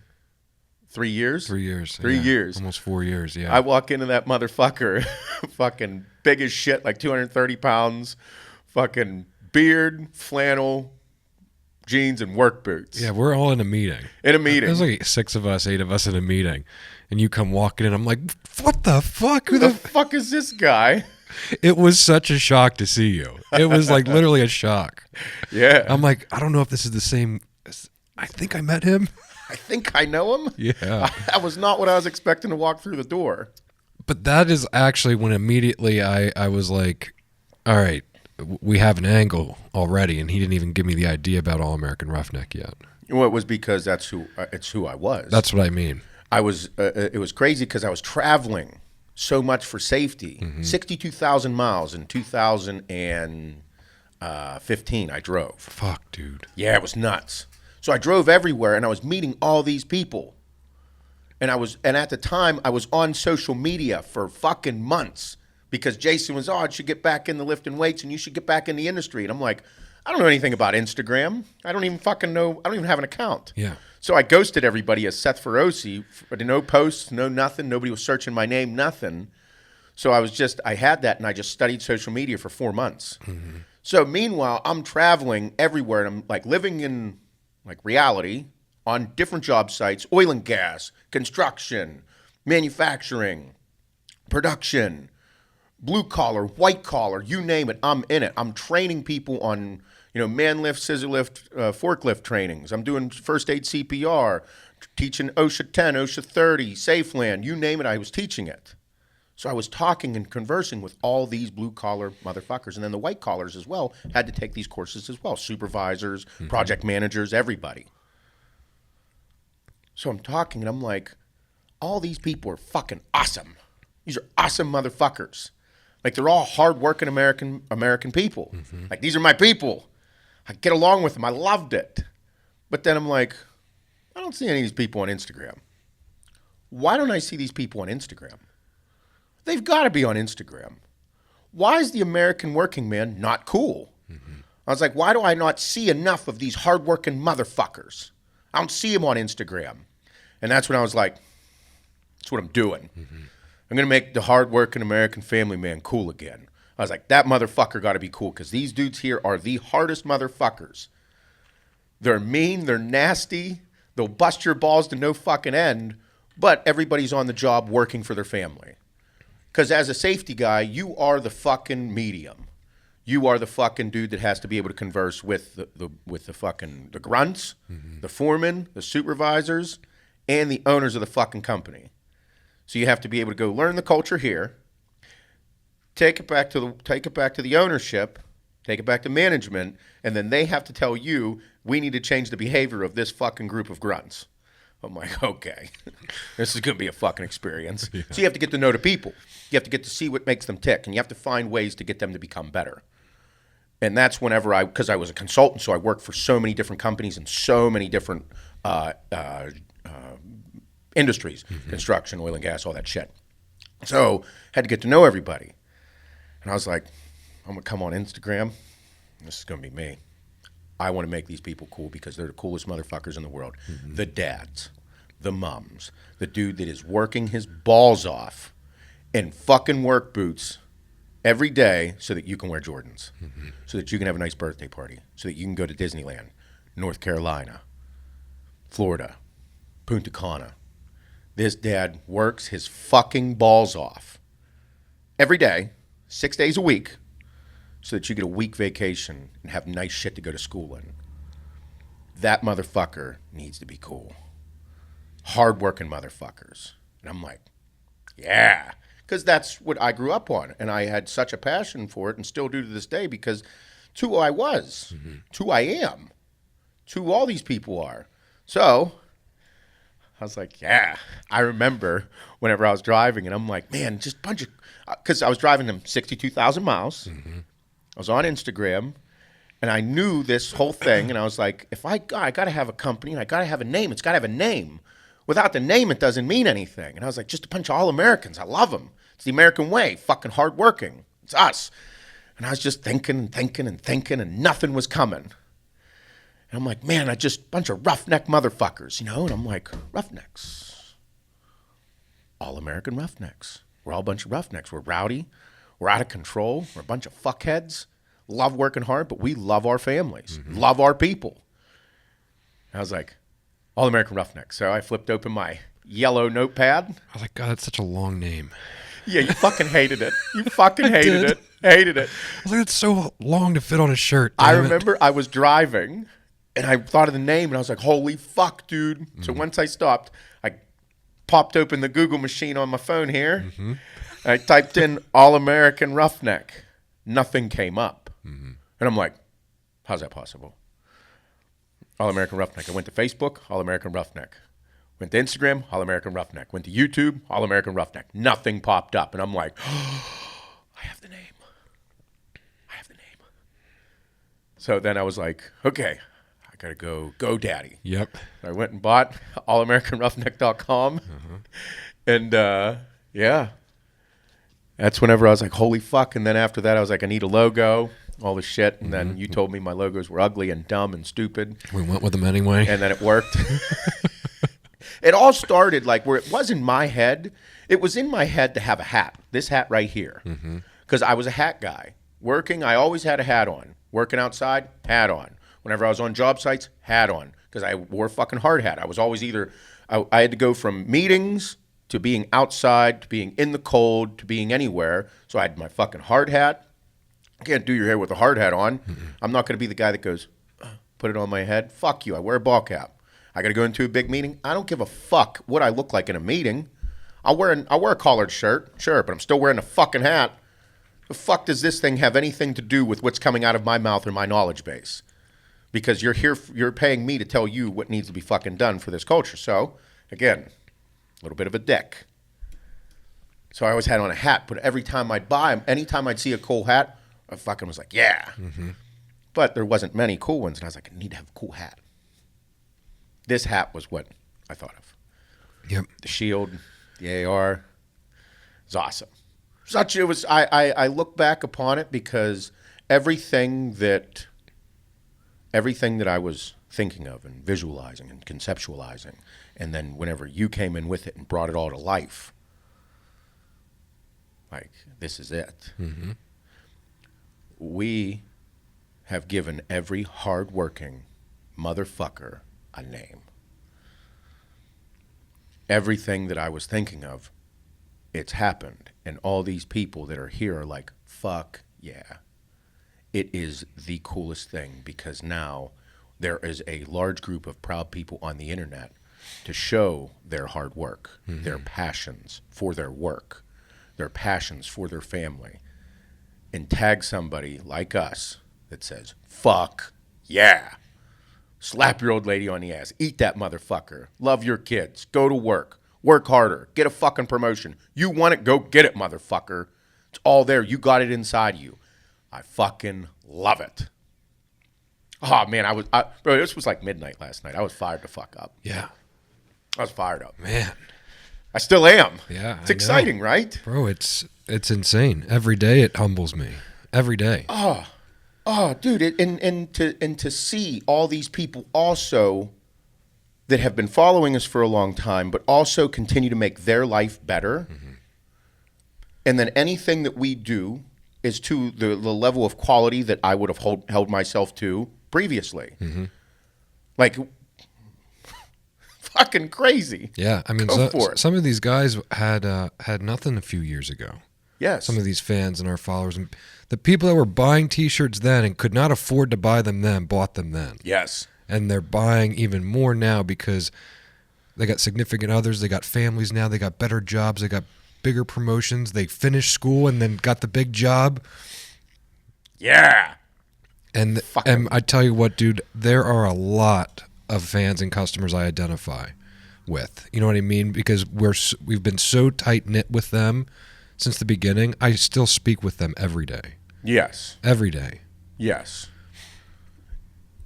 3 years? 3 years. 3 years. Almost 4 years, yeah. I walk into that motherfucker, fucking big as shit, like 230 pounds, fucking beard, flannel, jeans, and work boots. Yeah, we're all in a meeting. There's like 6 of us, 8 of us in a meeting. And you come walking in, I'm like, what the fuck? Who the fuck is this guy? It was such a shock to see you. It was like literally a shock. Yeah. I'm like, I don't know if this is the same. I think I met him. I think I know him. Yeah. That was not what I was expecting to walk through the door. But that is actually when immediately I was like, all right, we have an angle already. And he didn't even give me the idea about All-American Roughneck yet. Well, it was because it's who I was. That's what I mean. It was crazy because I was traveling so much for safety. 62,000 miles in 2015 I drove. Fuck, dude. Yeah, it was nuts. So I drove everywhere and I was meeting all these people. And at the time I was on social media for fucking months because Jason was, I should get back into lifting weights and you should get back in the industry. And I'm like, I don't know anything about Instagram. I don't even fucking know. I don't even have an account. Yeah. So I ghosted everybody as Seth Feroce. No posts, no nothing. Nobody was searching my name, nothing. So I had that and I just studied social media for 4 months. So meanwhile, I'm traveling everywhere and I'm like living in like reality on different job sites, oil and gas, construction, manufacturing, production, blue collar, white collar, you name it, I'm in it. I'm training people on, man lift, scissor lift, forklift trainings. I'm doing first aid CPR, teaching OSHA 10, OSHA 30, Safeland, you name it, I was teaching it. So I was talking and conversing with all these blue collar motherfuckers. And then the white collars as well had to take these courses as well. Supervisors, project managers, everybody. So I'm talking and I'm like, all these people are fucking awesome. These are awesome motherfuckers. Like they're all hardworking American people. Like these are my people. I get along with them. I loved it. But then I'm like, I don't see any of these people on Instagram. Why don't I see these people on Instagram? They've got to be on Instagram. Why is the American working man not cool? I was like, why do I not see enough of these hardworking motherfuckers? I don't see them on Instagram. And that's when I was like, that's what I'm doing. I'm going to make the hardworking American family man cool again. I was like, that motherfucker got to be cool because these dudes here are the hardest motherfuckers. They're mean, they're nasty, they'll bust your balls to no fucking end, but everybody's on the job working for their family. Because as a safety guy, you are the fucking medium. You are the fucking dude that has to be able to converse with the grunts, the foremen, the supervisors, and the owners of the fucking company. So you have to be able to go learn the culture here, take it back to the ownership, take it back to management, and then they have to tell you, we need to change the behavior of this fucking group of grunts. I'm like, okay, this is going to be a fucking experience. Yeah. So you have to get to know the people. You have to get to see what makes them tick, and you have to find ways to get them to become better. And that's whenever because I was a consultant, so I worked for so many different companies and so many different industries, construction, oil and gas, all that shit. So had to get to know everybody. And I was like, I'm going to come on Instagram. This is going to be me. I want to make these people cool because they're the coolest motherfuckers in the world. The dads, the moms, the dude that is working his balls off in fucking work boots every day so that you can wear Jordans, so that you can have a nice birthday party, so that you can go to Disneyland, North Carolina, Florida, Punta Cana. This dad works his fucking balls off every day, 6 days a week, so that you get a week vacation and have nice shit to go to school in. That motherfucker needs to be cool. Hard-working motherfuckers. And I'm like, yeah. Because that's what I grew up on. And I had such a passion for it and still do to this day because it's who I was, it's who I am, it's who all these people are. So I was like, yeah. I remember whenever I was driving and I'm like, man, just a bunch of, because I was driving them 62,000 miles. I was on Instagram, and I knew this whole thing, and I was like, if I got to have a company, and I got to have a name. It's got to have a name. Without the name, it doesn't mean anything. And I was like, just a bunch of all-Americans. I love them. It's the American way, fucking hardworking. It's us. And I was just thinking and thinking and thinking, and nothing was coming. And I'm like, man, I just a bunch of roughneck motherfuckers, you know? And I'm like, Roughnecks. All-American Roughnecks. We're all a bunch of roughnecks. We're rowdy. We're out of control. We're a bunch of fuckheads. Love working hard, but we love our families. Love our people. I was like, All-American Roughnecks. So I flipped open my yellow notepad. I was like, God, that's such a long name. Yeah, you fucking hated it. You fucking hated it. Hated it. I was like, it's so long to fit on a shirt. I remember I was driving, and I thought of the name, and I was like, holy fuck, dude. So once I stopped, I popped open the Google machine on my phone here. I typed in All-American Roughneck. Nothing came up. And I'm like, how's that possible? All-American Roughneck. I went to Facebook, All-American Roughneck. Went to Instagram, All-American Roughneck. Went to YouTube, All-American Roughneck. Nothing popped up. And I'm like, oh, I have the name. I have the name. So then I was like, okay, I got to go GoDaddy. Yep. So I went and bought allamericanroughneck.com. And yeah. That's whenever I was like, holy fuck. And then after that, I was like, I need a logo, all this shit. And then you told me my logos were ugly and dumb and stupid. We went with them anyway. And then it worked. It all started like where it was in my head. It was in my head to have a hat, this hat right here. Because I was a hat guy. Working, I always had a hat on. Working outside, hat on. Whenever I was on job sites, hat on. Because I wore a fucking hard hat. I was always either, I had to go from meetings to being outside, to being in the cold, to being anywhere. So I had my fucking hard hat. I can't do your hair with a hard hat on. I'm not going to be the guy that goes, put it on my head. Fuck you. I wear a ball cap. I got to go into a big meeting. I don't give a fuck what I look like in a meeting. I'll wear a collared shirt, sure, but I'm still wearing a fucking hat. The fuck does this thing have anything to do with what's coming out of my mouth or my knowledge base? Because you're here, you're paying me to tell you what needs to be fucking done for this culture. So, again, a little bit of a dick. So I always had on a hat, but every time I'd buy them, anytime I'd see a cool hat, I fucking was like, yeah. But there wasn't many cool ones, and I was like, I need to have a cool hat. This hat was what I thought of. Yep. The shield, the AR. It was awesome. I look back upon it because everything that I was thinking of and visualizing and conceptualizing, and then whenever you came in with it and brought it all to life, like, this is it. We have given every hardworking motherfucker a name. Everything that I was thinking of, it's happened. And all these people that are here are like, fuck yeah. It is the coolest thing because now there is a large group of proud people on the internet to show their hard work, their passions for their work, their passions for their family, and tag somebody like us that says, fuck yeah. Slap your old lady on the ass. Eat that motherfucker. Love your kids. Go to work. Work harder. Get a fucking promotion. You want it, go get it, motherfucker. It's all there. You got it inside you. I fucking love it. Oh, man, bro, this was like midnight last night. I was fired the fuck up. Yeah. I was fired up. Man. I still am. Yeah. It's exciting, right? Bro, it's insane. Every day it humbles me. Every day. Oh, dude, and to see all these people also that have been following us for a long time, but also continue to make their life better. Mm-hmm. And then anything that we do is to the level of quality that I would have held myself to previously. Mm-hmm. Like, fucking crazy. Yeah, I mean, some of these guys had nothing a few years ago. Yes. Some of these fans and our followers, and the people that were buying T-shirts then and could not afford to buy them then, bought them then. Yes. And they're buying even more now because they got significant others, they got families now, they got better jobs, they got bigger promotions, they finished school and then got the big job. Yeah. And I tell you what, dude, there are a lot of fans and customers I identify with. You know what I mean? Because we've been so tight-knit with them since the beginning. I still speak with them every day. Yes. Every day. Yes.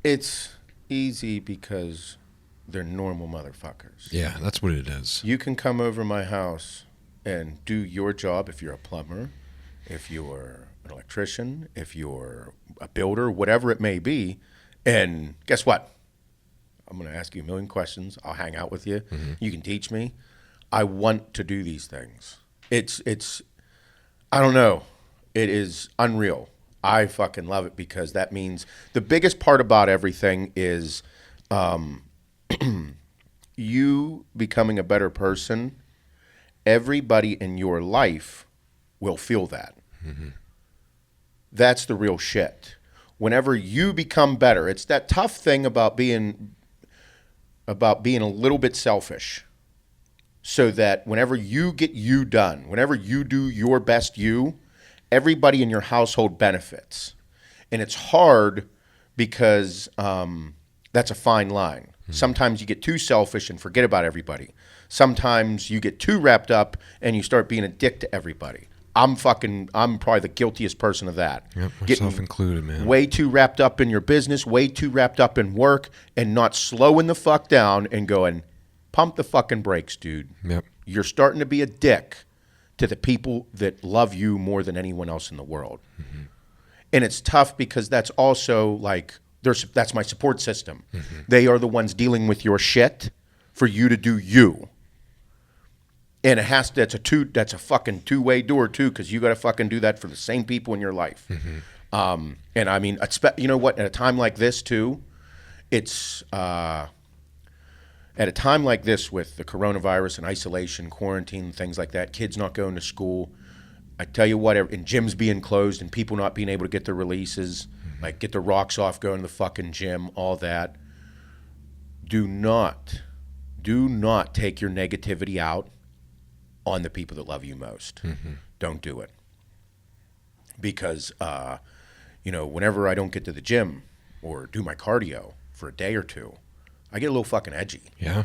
It's easy because they're normal motherfuckers. Yeah, that's what it is. You can come over my house and do your job if you're a plumber, if you're an electrician, if you're a builder, whatever it may be, and guess what? I'm going to ask you a million questions. I'll hang out with you. Mm-hmm. You can teach me. I want to do these things. It's I don't know. It is unreal. I fucking love it because that means the biggest part about everything is you becoming a better person. Everybody in your life will feel that. Mm-hmm. That's the real shit. Whenever you become better, it's that tough thing about being a little bit selfish. So that whenever you get you done, whenever you do your best you, everybody in your household benefits. And it's hard because that's a fine line. Mm-hmm. Sometimes you get too selfish and forget about everybody. Sometimes you get too wrapped up and you start being a dick to everybody. I'm probably the guiltiest person of that. Yep, myself included, man. Way too wrapped up in your business, way too wrapped up in work, and not slowing the fuck down and going, pump the fucking brakes, dude. Yep. You're starting to be a dick to the people that love you more than anyone else in the world. Mm-hmm. And it's tough because that's also like, that's my support system. Mm-hmm. They are the ones dealing with your shit for you to do you. And that's a fucking two-way door too, because you got to fucking do that for the same people in your life. Mm-hmm. And I mean, you know what? At a time like this too, it's at a time like this with the coronavirus and isolation, quarantine, things like that, kids not going to school. I tell you what, and gyms being closed and people not being able to get their releases, mm-hmm. like get their rocks off, going to the fucking gym, all that. Do not take your negativity out on the people that love you most. Mm-hmm. Don't do it. Because, whenever I don't get to the gym or do my cardio for a day or two, I get a little fucking edgy. Yeah.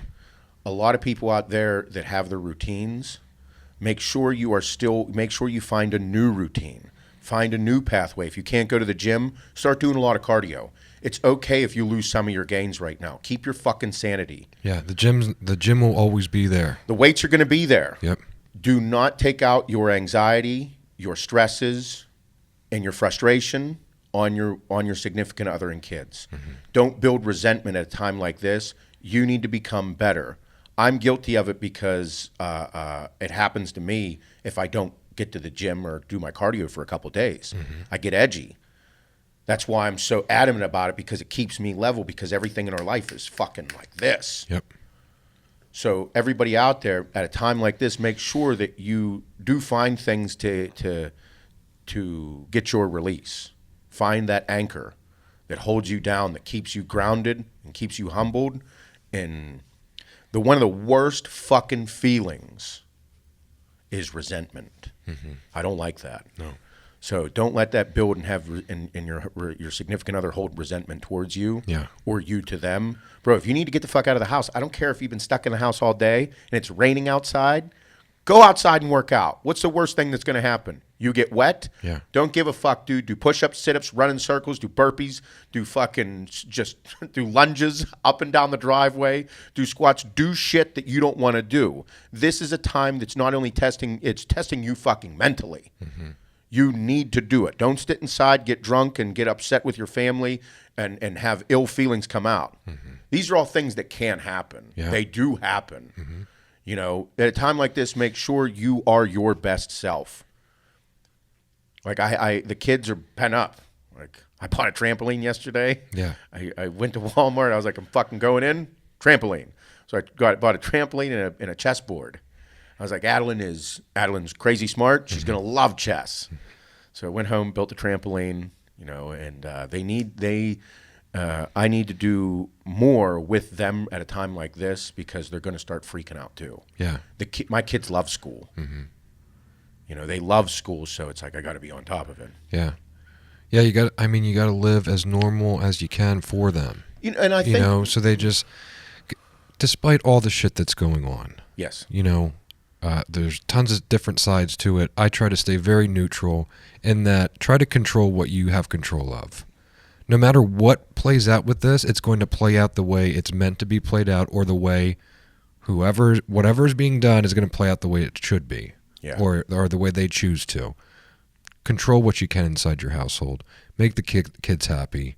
A lot of people out there that have their routines, make sure you find a new routine. Find a new pathway. If you can't go to the gym, start doing a lot of cardio. It's okay if you lose some of your gains right now. Keep your fucking sanity. Yeah, the gym will always be there. The weights are going to be there. Yep. Do not take out your anxiety, your stresses, and your frustration on your significant other and kids. Mm-hmm. Don't build resentment at a time like this. You need to become better. I'm guilty of it because it happens to me if I don't get to the gym or do my cardio for a couple of days. Mm-hmm. I get edgy. That's why I'm so adamant about it, because it keeps me level, because everything in our life is fucking like this. Yep. So everybody out there at a time like this, make sure that you do find things to get your release. Find that anchor that holds you down, that keeps you grounded and keeps you humbled. And one of the worst fucking feelings is resentment. Mm-hmm. I don't like that. No. So don't let that build and have your significant other hold resentment towards you, yeah, or you to them. Bro, if you need to get the fuck out of the house, I don't care if you've been stuck in the house all day and it's raining outside, go outside and work out. What's the worst thing that's going to happen? You get wet, Yeah. don't give a fuck, dude. Do push-ups, sit-ups, run in circles, do burpees, do fucking just do lunges up and down the driveway, do squats, do shit that you don't want to do. This is a time that's not only testing, it's testing you fucking mentally. Mm-hmm. You need to do it. Don't sit inside, get drunk, and get upset with your family and have ill feelings come out. Mm-hmm. These are all things that can happen. Yeah. They do happen. Mm-hmm. You know, at a time like this, make sure you are your best self. Like the kids are pent up. Like I bought a trampoline yesterday. Yeah. I went to Walmart. I was like, I'm fucking going in. Trampoline. So I bought a trampoline and a chessboard. I was like, Adeline's crazy smart. She's gonna love chess. So I went home, built the trampoline. You know, and I need to do more with them at a time like this because they're going to start freaking out too. Yeah. My kids love school. Mm-hmm. You know, they love school, so it's like I got to be on top of it. Yeah. Yeah, you got to live as normal as you can for them. You know, and I think so they just, despite all the shit that's going on. Yes. You know, there's tons of different sides to it. I try to stay very neutral in that try to control what you have control of. No matter what plays out with this, it's going to play out the way it's meant to be played out, or the way whatever is being done is going to play out the way it should be. Yeah. Or the way they choose to. Control what you can inside your household. Make the kids happy.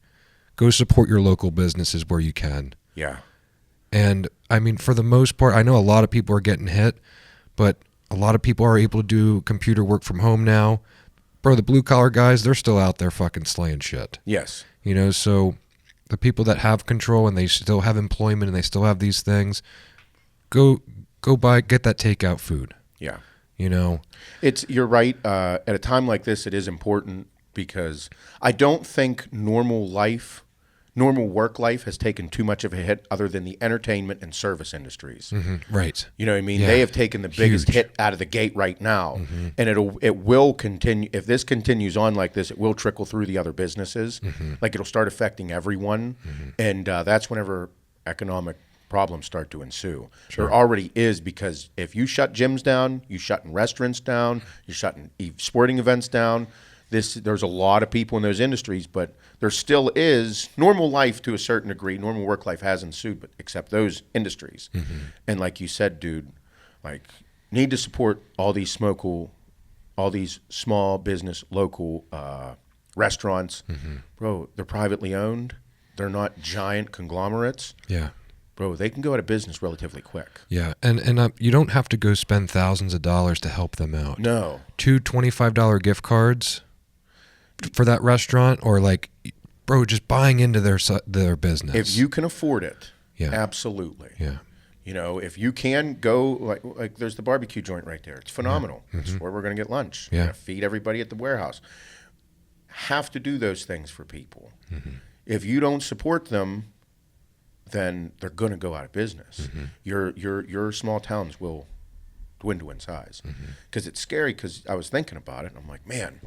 Go support your local businesses where you can. Yeah. And, I mean, for the most part, I know a lot of people are getting hit, but a lot of people are able to do computer work from home now. Bro, the blue-collar guys, they're still out there fucking slaying shit. Yes. You know, so the people that have control and they still have employment and they still have these things, go get that takeout food. Yeah. You know, you're right. At a time like this, it is important because I don't think normal work life has taken too much of a hit other than the entertainment and service industries. Mm-hmm. Right. You know what I mean? Yeah. They have taken the biggest hit out of the gate right now. Mm-hmm. And it will continue. If this continues on like this, it will trickle through the other businesses. Mm-hmm. Like it'll start affecting everyone. Mm-hmm. And that's whenever economic problems start to ensue. Sure. There already is, because if you shut gyms down, you shutting restaurants down, you're shutting sporting events down. There's a lot of people in those industries, but there still is normal life to a certain degree. Normal work life has ensued, but except those industries. Mm-hmm. And like you said, dude, like need to support all these small business, local restaurants. Mm-hmm. Bro, they're privately owned. They're not giant conglomerates. Yeah. Bro, they can go out of business relatively quick. Yeah, and you don't have to go spend thousands of dollars to help them out. No. 2 $25 gift cards for that restaurant, or like, bro, just buying into their business. If you can afford it, yeah, absolutely. Yeah. You know, if you can go, like there's the barbecue joint right there. It's phenomenal. Yeah. Mm-hmm. That's where we're going to get lunch. Yeah. We're going to feed everybody at the warehouse. Have to do those things for people. Mm-hmm. If you don't support them, then they're going to go out of business. Mm-hmm. Your small towns will dwindle in size. Because it's scary, because I was thinking about it, and I'm like, man,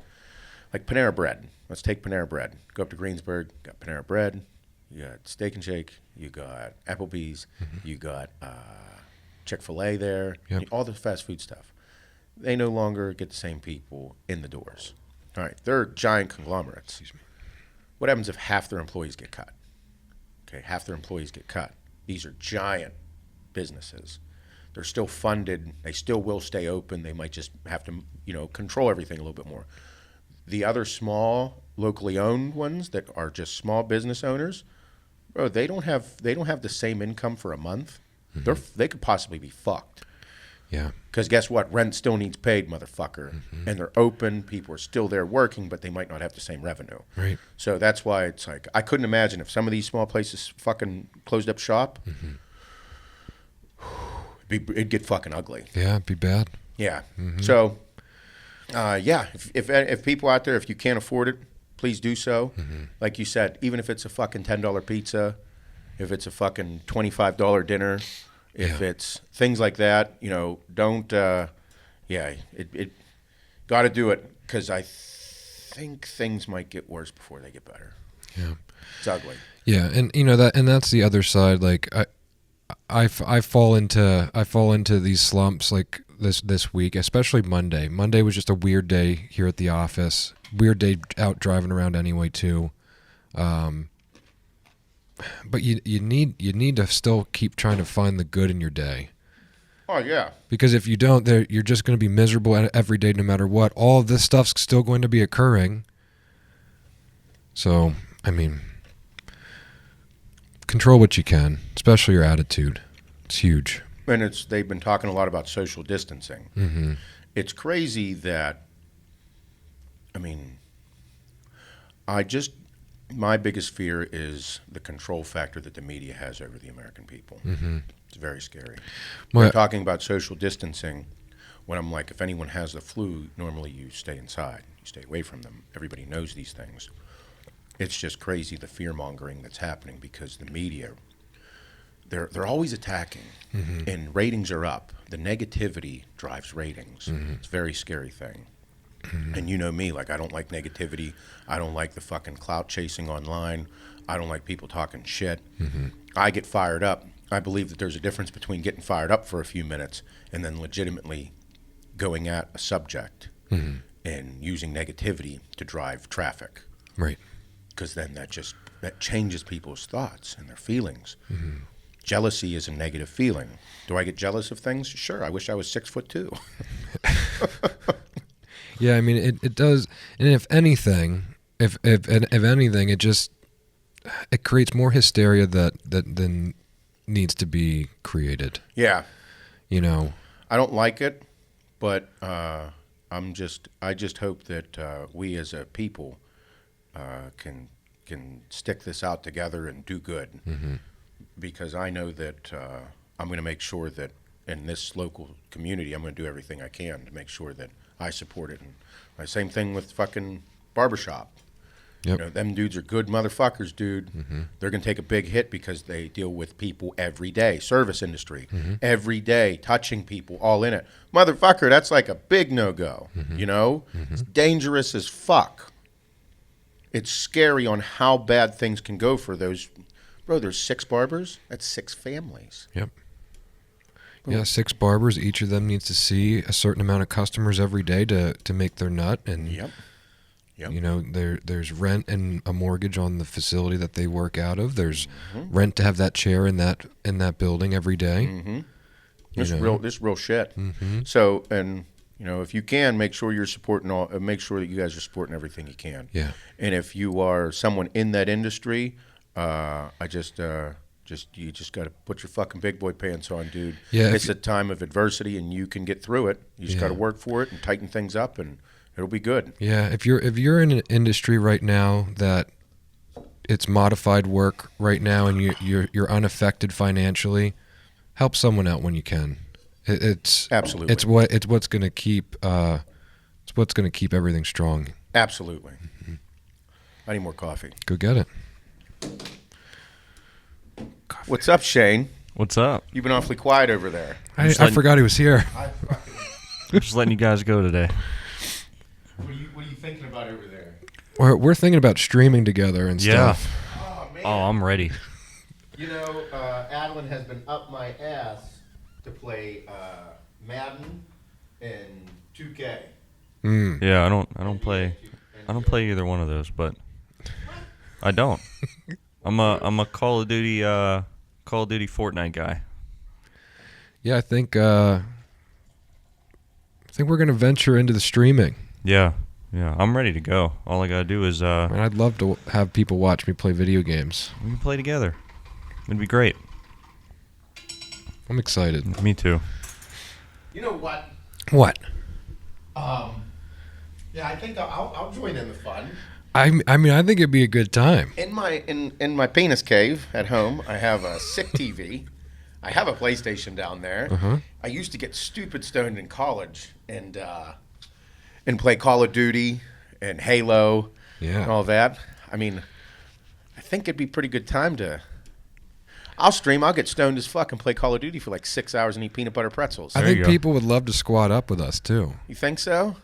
like Panera Bread. Let's take Panera Bread. Go up to Greensburg, got Panera Bread, you got Steak and Shake, you got Applebee's, you got Chick-fil-A there, all the fast food stuff. They no longer get the same people in the doors. All right, they're giant conglomerates. Excuse me. What happens if half their employees get cut? Okay, half their employees get cut. These are giant businesses. They're still funded. They still will stay open. They might just have to, control everything a little bit more. The other small, locally owned ones that are just small business owners, bro, they don't have the same income for a month. Mm-hmm. They could possibly be fucked. Yeah. Because guess what? Rent still needs paid, motherfucker. Mm-hmm. And they're open. People are still there working, but they might not have the same revenue. Right. So that's why it's like, I couldn't imagine if some of these small places fucking closed up shop, it'd get fucking ugly. Yeah, it'd be bad. Yeah. Mm-hmm. So, if people out there, if you can't afford it, please do so. Mm-hmm. Like you said, even if it's a fucking $10 pizza, if it's a fucking $25 dinner, if it's things like that, don't, it got to do it, because I think things might get worse before they get better. Yeah. It's ugly. Yeah, and that's the other side. Like I fall into these slumps. Like this week, especially Monday. Monday was just a weird day here at the office. Weird day out driving around anyway too. But you need to still keep trying to find the good in your day. Oh yeah. Because if you don't, you're just going to be miserable every day, no matter what. All of this stuff's still going to be occurring. So, I mean, control what you can, especially your attitude. It's huge. And they've been talking a lot about social distancing. Mm-hmm. It's crazy that, I mean, my biggest fear is the control factor that the media has over the American people. Mm-hmm. It's very scary. Well, We're talking about social distancing when I'm like, if anyone has the flu, normally you stay inside. You stay away from them. Everybody knows these things. It's just crazy, the fear-mongering that's happening because the media, they're always attacking, mm-hmm. and ratings are up. The negativity drives ratings. Mm-hmm. It's a very scary thing. Mm-hmm. And you know me, like, I don't like negativity. I don't like the fucking clout chasing online. I don't like people talking shit. Mm-hmm. I get fired up. I believe that there's a difference between getting fired up for a few minutes and then legitimately going at a subject mm-hmm. and using negativity to drive traffic. Right. Because then that changes people's thoughts and their feelings. Mm-hmm. Jealousy is a negative feeling. Do I get jealous of things? Sure. I wish I was 6'2". Yeah, I mean it does, and if anything, if anything, it creates more hysteria than needs to be created. Yeah. You know. I don't like it, but I just hope that we as a people can stick this out together and do good. Mm-hmm. Because I know that I'm going to make sure that in this local community, I'm going to do everything I can to make sure that I support it. And my same thing with fucking barbershop. Yep. You know, them dudes are good motherfuckers, dude. Mm-hmm. They're going to take a big hit because they deal with people every day. Service industry, mm-hmm. every day, touching people, all in it. Motherfucker, that's like a big no-go, mm-hmm. you know? Mm-hmm. It's dangerous as fuck. It's scary on how bad things can go for those. Bro, there's 6 barbers. That's 6 families. Yep. Yeah, 6 barbers. Each of them needs to see a certain amount of customers every day to make their nut. And Yep. you know, there's rent and a mortgage on the facility that they work out of. There's mm-hmm. rent to have that chair in that building every day. Mm-hmm. This real shit. Mm-hmm. So, and you know, if you can, make sure you're supporting make sure that you guys are supporting everything you can. Yeah. And if you are someone in that industry, you just got to put your fucking big boy pants on, dude. Yeah, It's a time of adversity, and you can get through it. You just got to work for it and tighten things up, and it'll be good. Yeah, if you're in an industry right now that it's modified work right now, and you're unaffected financially, help someone out when you can. It's absolutely it's what's going to keep everything strong. Absolutely. Mm-hmm. I need more coffee. Go get it. Coffee. What's up, Shane? What's up? You've been awfully quiet over there. I forgot he was here. I'm just letting you guys go today. What are you thinking about over there? We're thinking about streaming together and stuff. Oh, man. Oh, I'm ready. You know, Adeline has been up my ass to play Madden and 2K. Mm. Yeah, I don't play either one of those, but I don't. I'm a Call of Duty Fortnite guy. Yeah, I think we're gonna venture into the streaming. Yeah, I'm ready to go. All I gotta do is And I'd love to have people watch me play video games. we can play together. It'd be great. I'm excited. Me too. You know what? What? Yeah, I think I'll join in the fun. I mean, I think it'd be a good time. In my penis cave at home, I have a sick TV. I have a PlayStation down there. Uh-huh. I used to get stupid stoned in college and play Call of Duty and Halo and all that. I mean, I think it'd be a pretty good time to. I'll stream. I'll get stoned as fuck and play Call of Duty for like 6 hours and eat peanut butter pretzels. I think people would love to squat up with us too. You think so?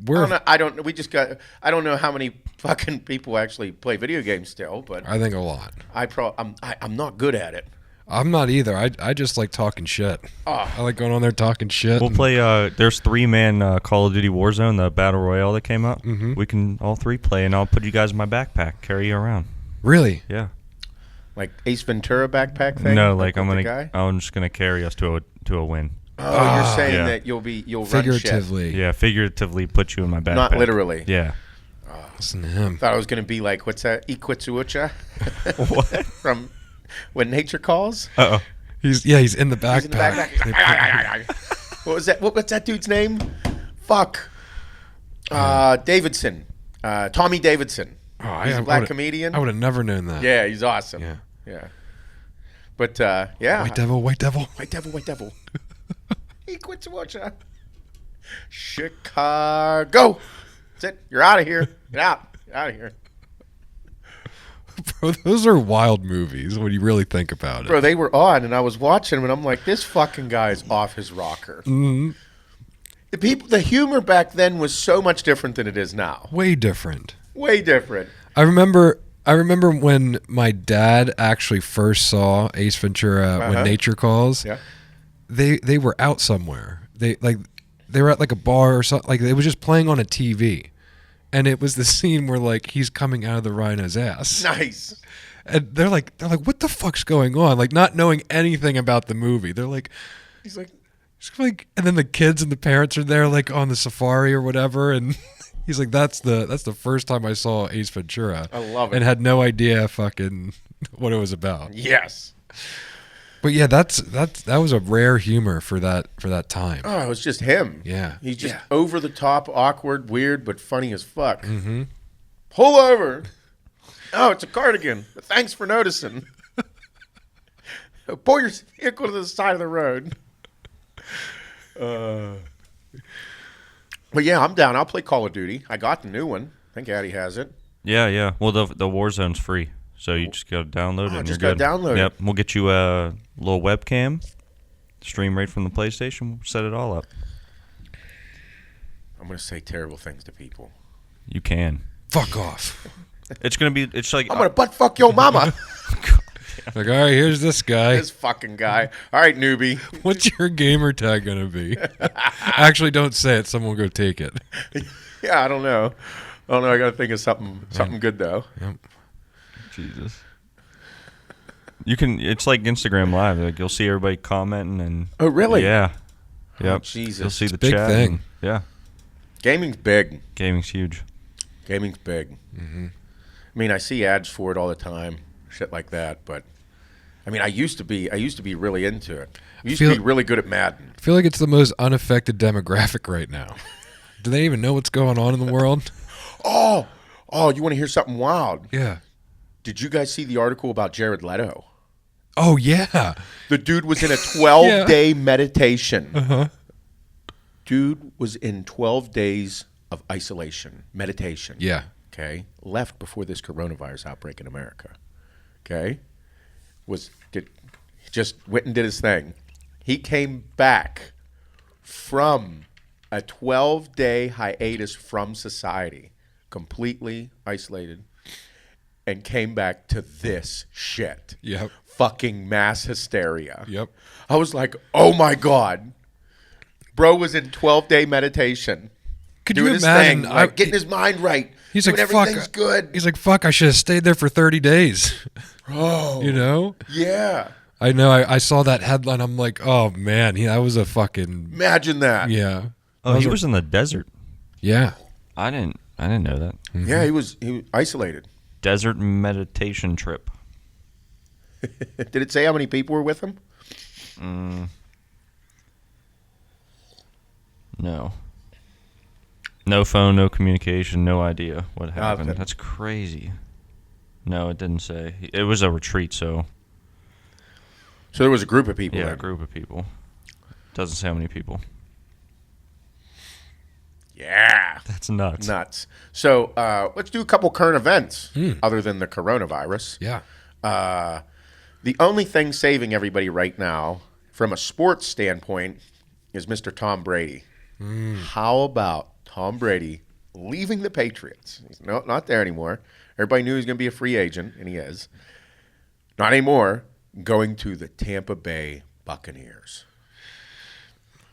I don't know how many fucking people actually play video games still, but I think a lot. I'm not good at it. I'm not either. I just like talking shit. I like going on there talking shit. We'll play. There's 3-man Call of Duty Warzone, the battle royale that came out. Mm-hmm. We can all 3 play, and I'll put you guys in my backpack, carry you around. Really? Yeah. Like Ace Ventura backpack thing? No, I'm just gonna carry us to a win. Oh, you're saying yeah. that you'll run shit. Figuratively. Yeah, figuratively put you in my backpack. Not literally. Yeah. Listen to him. Thought I was going to be like, what's that? Iquitsuucha? What? From When Nature Calls? Uh-oh. He's in the backpack. He's in the backpack. What was that? What's that dude's name? Fuck. Davidson. Tommy Davidson. Oh, He's a black comedian. I would have never known that. Yeah, he's awesome. Yeah. But, yeah. White devil. White devil. Iquitsuucha. Chicago. That's it. You're out of here. Get out. Get out of here. Bro, those are wild movies when you really think about it. Bro, they were on, and I was watching them, and I'm like, this fucking guy is off his rocker. Mm-hmm. The humor back then was so much different than it is now. Way different. Way different. I remember when my dad actually first saw Ace Ventura When Nature Calls. Yeah. They were out somewhere. They were at like a bar or something. Like it was just playing on a TV. And it was the scene where like he's coming out of the rhino's ass. Nice. And they're like, what the fuck's going on? Like not knowing anything about the movie. They're like, He's like, and then the kids and the parents are there like on the safari or whatever, and he's like, that's the first time I saw Ace Ventura. I love it. And had no idea fucking what it was about. yes. But yeah, that was a rare humor for that time. Oh, it was just him. Yeah. He's just over the top, awkward, weird, but funny as fuck. Mm-hmm. Pull over. Oh, it's a cardigan. Thanks for noticing. Pull your vehicle to the side of the road. But yeah, I'm down. I'll play Call of Duty. I got the new one. I think Addy has it. Yeah. Well, the Warzone's free, so you just got to download it. And just you're got to good. download it. Yep. We'll get you a little webcam, stream right from the PlayStation. We'll set it all up. I'm going to say terrible things to people. You can. Fuck off. It's gonna be. It's like I'm going to butt fuck your mama. Like, all right, here's this guy. This fucking guy. All right, newbie. What's your gamer tag gonna be? Actually, don't say it. Someone will go take it. Yeah, I don't know. I got to think of something good though. Yep. Jesus. You can. It's like Instagram Live. Like you'll see everybody commenting and. Oh, really? Yeah. Oh, Yep. Jesus. You'll see the big chat. thing. And, yeah. Gaming's big. Gaming's huge. Gaming's big. Mm-hmm. I mean, I see ads for it all the time, shit like that. But I mean, I used to be really into it. I used to be really good at Madden. I feel like it's the most unaffected demographic right now. Do they even know what's going on in the world? Oh, you want to hear something wild? Yeah. Did you guys see the article about Jared Leto? Oh yeah. The dude was in a 12-day meditation. Uh-huh. Dude was in 12 days of isolation, meditation. Yeah. Okay. Left before this coronavirus outbreak in America. Okay. Just went and did his thing. He came back from a 12-day hiatus from society, completely isolated, and came back to this shit. Yep. Fucking mass hysteria. Yep. I was like, oh my God. Bro was in 12-day meditation. Could doing you his imagine? thing, like, getting his mind right. He's doing like, everything's fuck. good. He's like, fuck, I should have stayed there for 30 days. Oh. You know? Yeah. I know. I saw that headline. I'm like, oh, man. That was a fucking... Imagine that. Yeah. Oh, he was in the desert. Yeah. I didn't know that. Mm-hmm. Yeah, he was isolated. Desert meditation trip. Did it say how many people were with him? No. No phone, no communication, no idea what happened. Okay. That's crazy. No, it didn't say. It was a retreat, so. So there was a group of people Yeah, there. a group of people. Doesn't say how many people. Yeah. That's nuts. Nuts. So let's do a couple current events other than the coronavirus. Yeah. The only thing saving everybody right now from a sports standpoint is Mr. Tom Brady. How about Tom Brady leaving the Patriots? He's not there anymore. Everybody knew he was going to be a free agent, and he is. Not anymore. going to the Tampa Bay Buccaneers.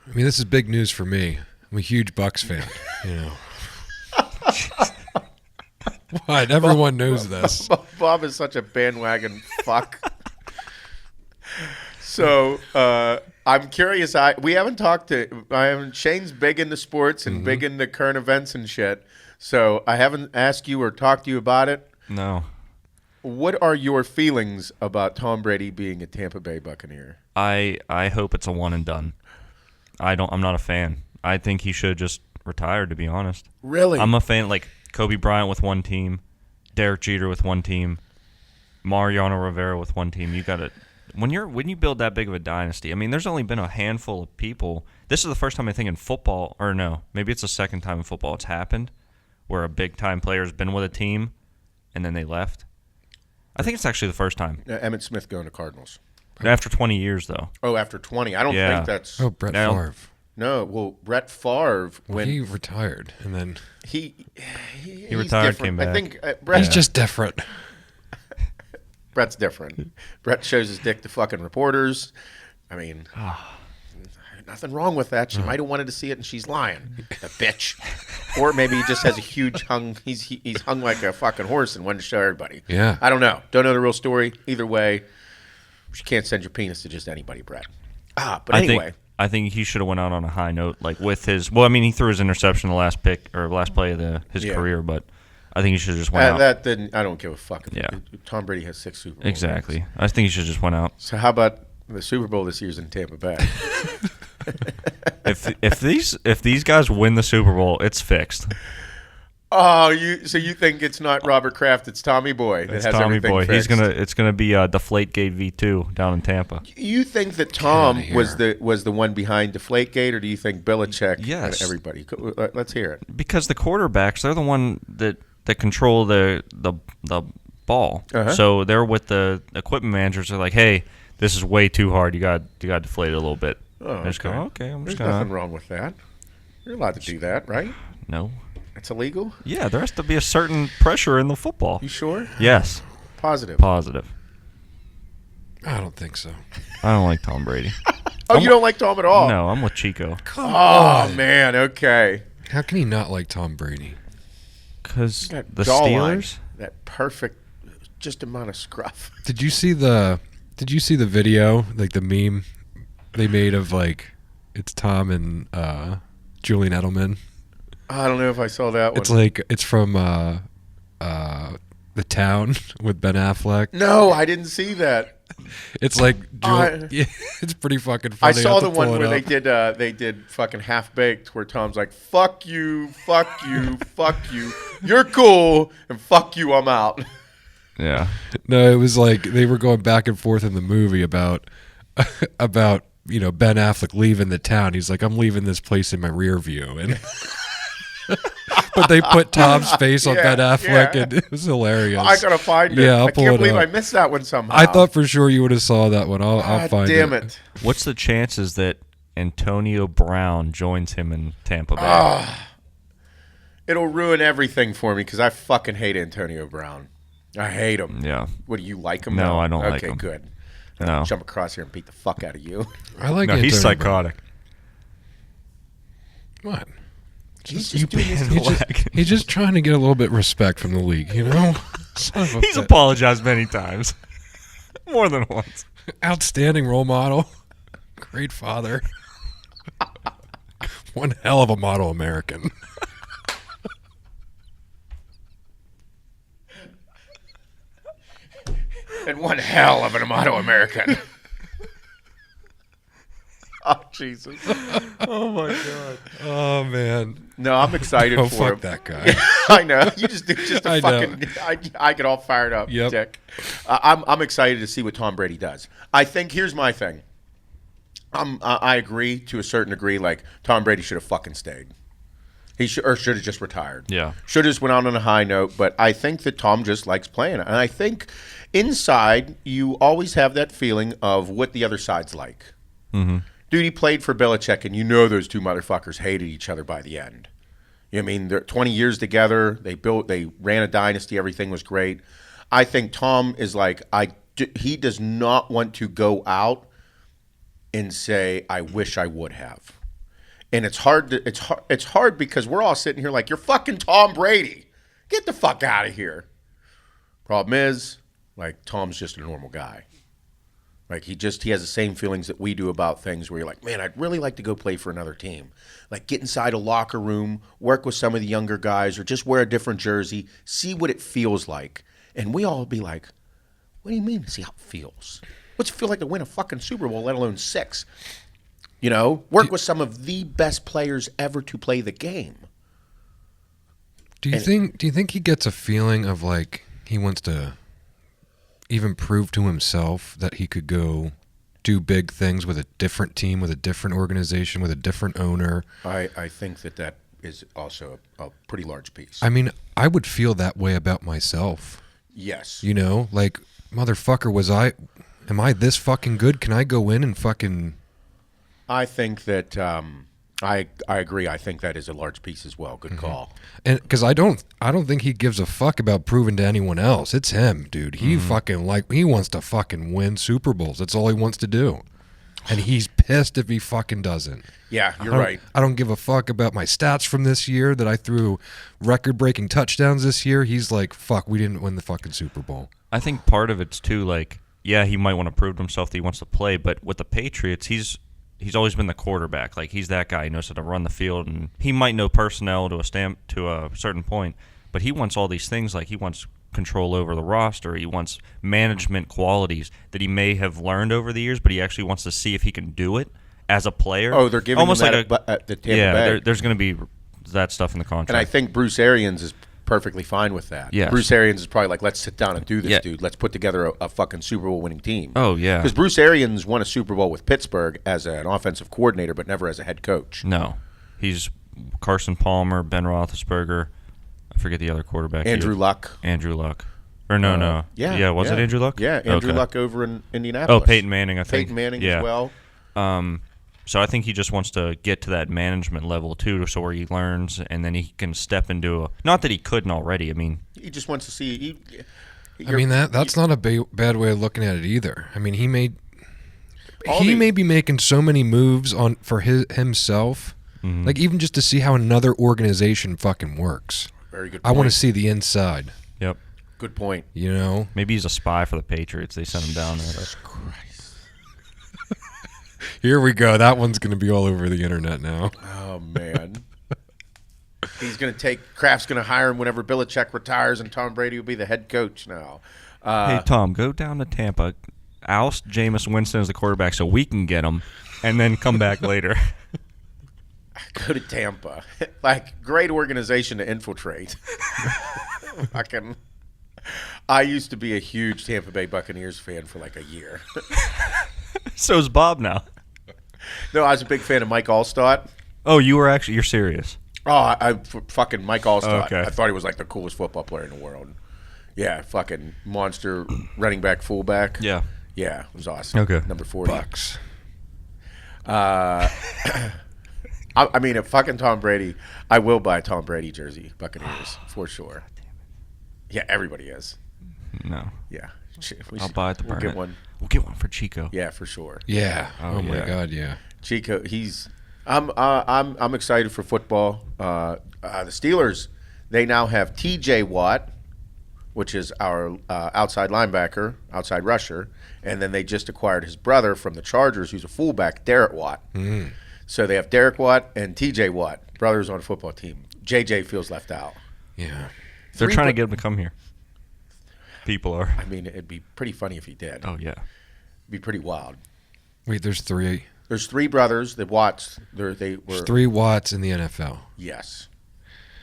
I mean, this is big news for me. I'm a huge Bucs fan. You know. What? Everyone knows this. Bob is such a bandwagon fuck. So I'm curious. We haven't talked to. Shane's big into sports and big into current events and shit. So I haven't asked you or talked to you about it. No. What are your feelings about Tom Brady being a Tampa Bay Buccaneer? I hope it's a one and done. I'm not a fan. I think he should have just retired, to be honest. Really? I'm a fan like Kobe Bryant with one team, Derek Jeter with one team, Mariano Rivera with one team. You got to when you build that big of a dynasty. I mean, there's only been a handful of people. This is the first time I think in football, or no, maybe it's the second time in football it's happened, where a big time player's been with a team, and then they left. I think it's actually the first time. Emmitt Smith going to Cardinals. After 20 years, though. Oh, after 20. I don't think that's... Oh, Brett Favre. No, well, Brett Favre... when he retired, and then... He retired, different. came back. I think Brett... He's just different. Brett's different. Brett shows his dick to fucking reporters. I mean... nothing wrong with that. She might have wanted to see it, and she's lying. The bitch. Or maybe he just has a huge hung... He's hung like a fucking horse and wanted to show everybody. Yeah. I don't know. Don't know the real story. Either way, you can't send your penis to just anybody, Brett. But anyway... I think he should have went out on a high note, like with his. Well, I mean, he threw his interception the last pick or last play of his career, but I think he should have just went out. That didn't. I don't give a fuck. Yeah. Tom Brady has 6 Super Bowls. Exactly. I think he should have just went out. So how about the Super Bowl this year's in Tampa Bay? If these guys win the Super Bowl, it's fixed. Oh, so you think it's not Robert Kraft? It's Tommy Boy. It's Tommy Boy. Fixed. It's gonna be Deflategate V2 down in Tampa. You think that Tom was the one behind Deflategate, or do you think Belichick? Yes. And everybody. Let's hear it. Because the quarterbacks, they're the one that control the ball. Uh-huh. So they're with the equipment managers. They're like, hey, this is way too hard. You got to deflate it a little bit. Oh, I just go, okay. There's nothing wrong with that. You're allowed to do that, right? No. It's illegal? Yeah, there has to be a certain pressure in the football. You sure? Yes. Positive. I don't think so. I don't like Tom Brady. You don't like Tom at all? No, I'm with Chico. Come on. Man, okay. How can he not like Tom Brady? Because That the jawline, Steelers? that perfect, just amount of scruff. Did you see the video, like the meme they made of like it's Tom and Julian Edelman? I don't know if I saw that one. It's from The Town with Ben Affleck. No, I didn't see that. It's like it's pretty fucking funny. I saw the one where they did fucking Half Baked, where Tom's like, "Fuck you, fuck you, fuck you. You're cool, and fuck you, I'm out." Yeah. No, it was like they were going back and forth in the movie about Ben Affleck leaving the town. He's like, "I'm leaving this place in my rear view," and. But they put Tom's face on Ben Affleck, and it was hilarious. I gotta find it. Yeah, I can't believe I missed that one somehow. I thought for sure you would have saw that one. I'll find it. Damn it! What's the chances that Antonio Brown joins him in Tampa Bay? It'll ruin everything for me because I fucking hate Antonio Brown. I hate him. Yeah. What, do you like him? No, I don't like him. Okay, good. No. I'll jump across here and beat the fuck out of you. I like. No, Antonio he's psychotic. Brown. What? He's He's just trying to get a little bit of respect from the league, you know? He's apologized many times. More than once. Outstanding role model. Great father. One hell of a model American. And one hell of an Amato American. Oh, Jesus. Oh, my God. Oh, man. No, I'm excited for fuck him. that guy. I know. You just a I fucking... I get all fired up, Yep. Dick. I'm excited to see what Tom Brady does. I think, here's my thing. I agree to a certain degree, like, Tom Brady should have fucking stayed. He should have just retired. Yeah. Should have just went out on a high note, but I think that Tom just likes playing. And I think inside, you always have that feeling of what the other side's like. Mm-hmm. Dude, he played for Belichick, and you know those two motherfuckers hated each other by the end. You know what I mean? They're 20 years together. They ran a dynasty. Everything was great. I think Tom is like, I he does not want to go out and say, I wish I would have. And it's hard because we're all sitting here like, you're fucking Tom Brady. Get the fuck out of here. Problem is, like, Tom's just a normal guy. Like, he has the same feelings that we do about things where you're like, man, I'd really like to go play for another team. Like, get inside a locker room, work with some of the younger guys, or just wear a different jersey, see what it feels like. And we all be like, what do you mean see how it feels? What's it feel like to win a fucking Super Bowl, let alone 6? You know, work with some of the best players ever to play the game. Do you think he gets a feeling of like he wants to even prove to himself that he could go do big things with a different team, with a different organization, with a different owner? I think that is also a pretty large piece. I mean, I would feel that way about myself. Yes. You know, like, motherfucker, am I this fucking good? Can I go in and fucking... I think that I agree. I think that is a large piece as well. Good call. And because I don't think he gives a fuck about proving to anyone else. It's him, dude. He he wants to fucking win Super Bowls. That's all he wants to do. And he's pissed if he fucking doesn't. Yeah, you're right. I don't give a fuck about my stats from this year that I threw record-breaking touchdowns this year. He's like, fuck, we didn't win the fucking Super Bowl. I think part of it's too, like, yeah, he might want to prove to himself that he wants to play, but with the Patriots, he's always been the quarterback. Like, he's that guy. He knows how to run the field, and he might know personnel to a certain point, but he wants all these things. Like, he wants control over the roster. He wants management qualities that he may have learned over the years, but he actually wants to see if he can do it as a player. Oh, they're giving almost him like that at the Tampa Bay. There's going to be that stuff in the contract. And I think Bruce Arians is perfectly fine with that. Yes. Bruce Arians is probably like, let's sit down and do this, dude. Let's put together a fucking Super Bowl winning team. Oh, yeah. Because Bruce Arians won a Super Bowl with Pittsburgh as an offensive coordinator, but never as a head coach. No. He's Carson Palmer, Ben Roethlisberger. I forget the other quarterback. Andrew Luck. Or no. Yeah. Was it Andrew Luck? Yeah, Andrew Luck over in Indianapolis. Oh, Peyton Manning, I think. Peyton Manning as well. So I think he just wants to get to that management level, too, so where he learns, and then he can step into not that he couldn't already. I mean, he just wants to see. That's not a bad way of looking at it either. I mean, he may be making so many moves for himself, like even just to see how another organization fucking works. Very good point. I want to see the inside. Yep. Good point. You know? Maybe he's a spy for the Patriots. They sent him down there. Jesus Christ. Here we go. That one's going to be all over the internet now. Oh, man. He's going to Kraft's going to hire him whenever Belichick retires, and Tom Brady will be the head coach now. Hey, Tom, go down to Tampa, oust Jameis Winston as the quarterback so we can get him, and then come back later. Go to Tampa. Like, great organization to infiltrate. I used to be a huge Tampa Bay Buccaneers fan for like a year. So is Bob now. No, I was a big fan of Mike Allstott. Oh, you're serious? Oh, fucking Mike Allstott. Okay. I thought he was like the coolest football player in the world. Yeah, fucking monster running back, fullback. Yeah. Yeah, it was awesome. Okay. Number 40. Bucks. I mean, if fucking Tom Brady, I will buy a Tom Brady jersey, Buccaneers, for sure. Yeah, everybody is. No. Yeah. I'll buy it. We'll get one. We'll get one for Chico. Yeah, for sure. Yeah. Oh my yeah. God, yeah. Chico, I'm excited for football. The Steelers, they now have T.J. Watt, which is our outside linebacker, outside rusher, and then they just acquired his brother from the Chargers, who's a fullback, Derek Watt. So they have Derek Watt and T.J. Watt, brothers on a football team. J.J. feels left out. Yeah. They're trying to get him to come here. People are. I mean, it'd be pretty funny if he did. Oh, yeah. It'd be pretty wild. Wait, there's three. There's three brothers. The Watts. There's 3 Watts in the NFL. Yes.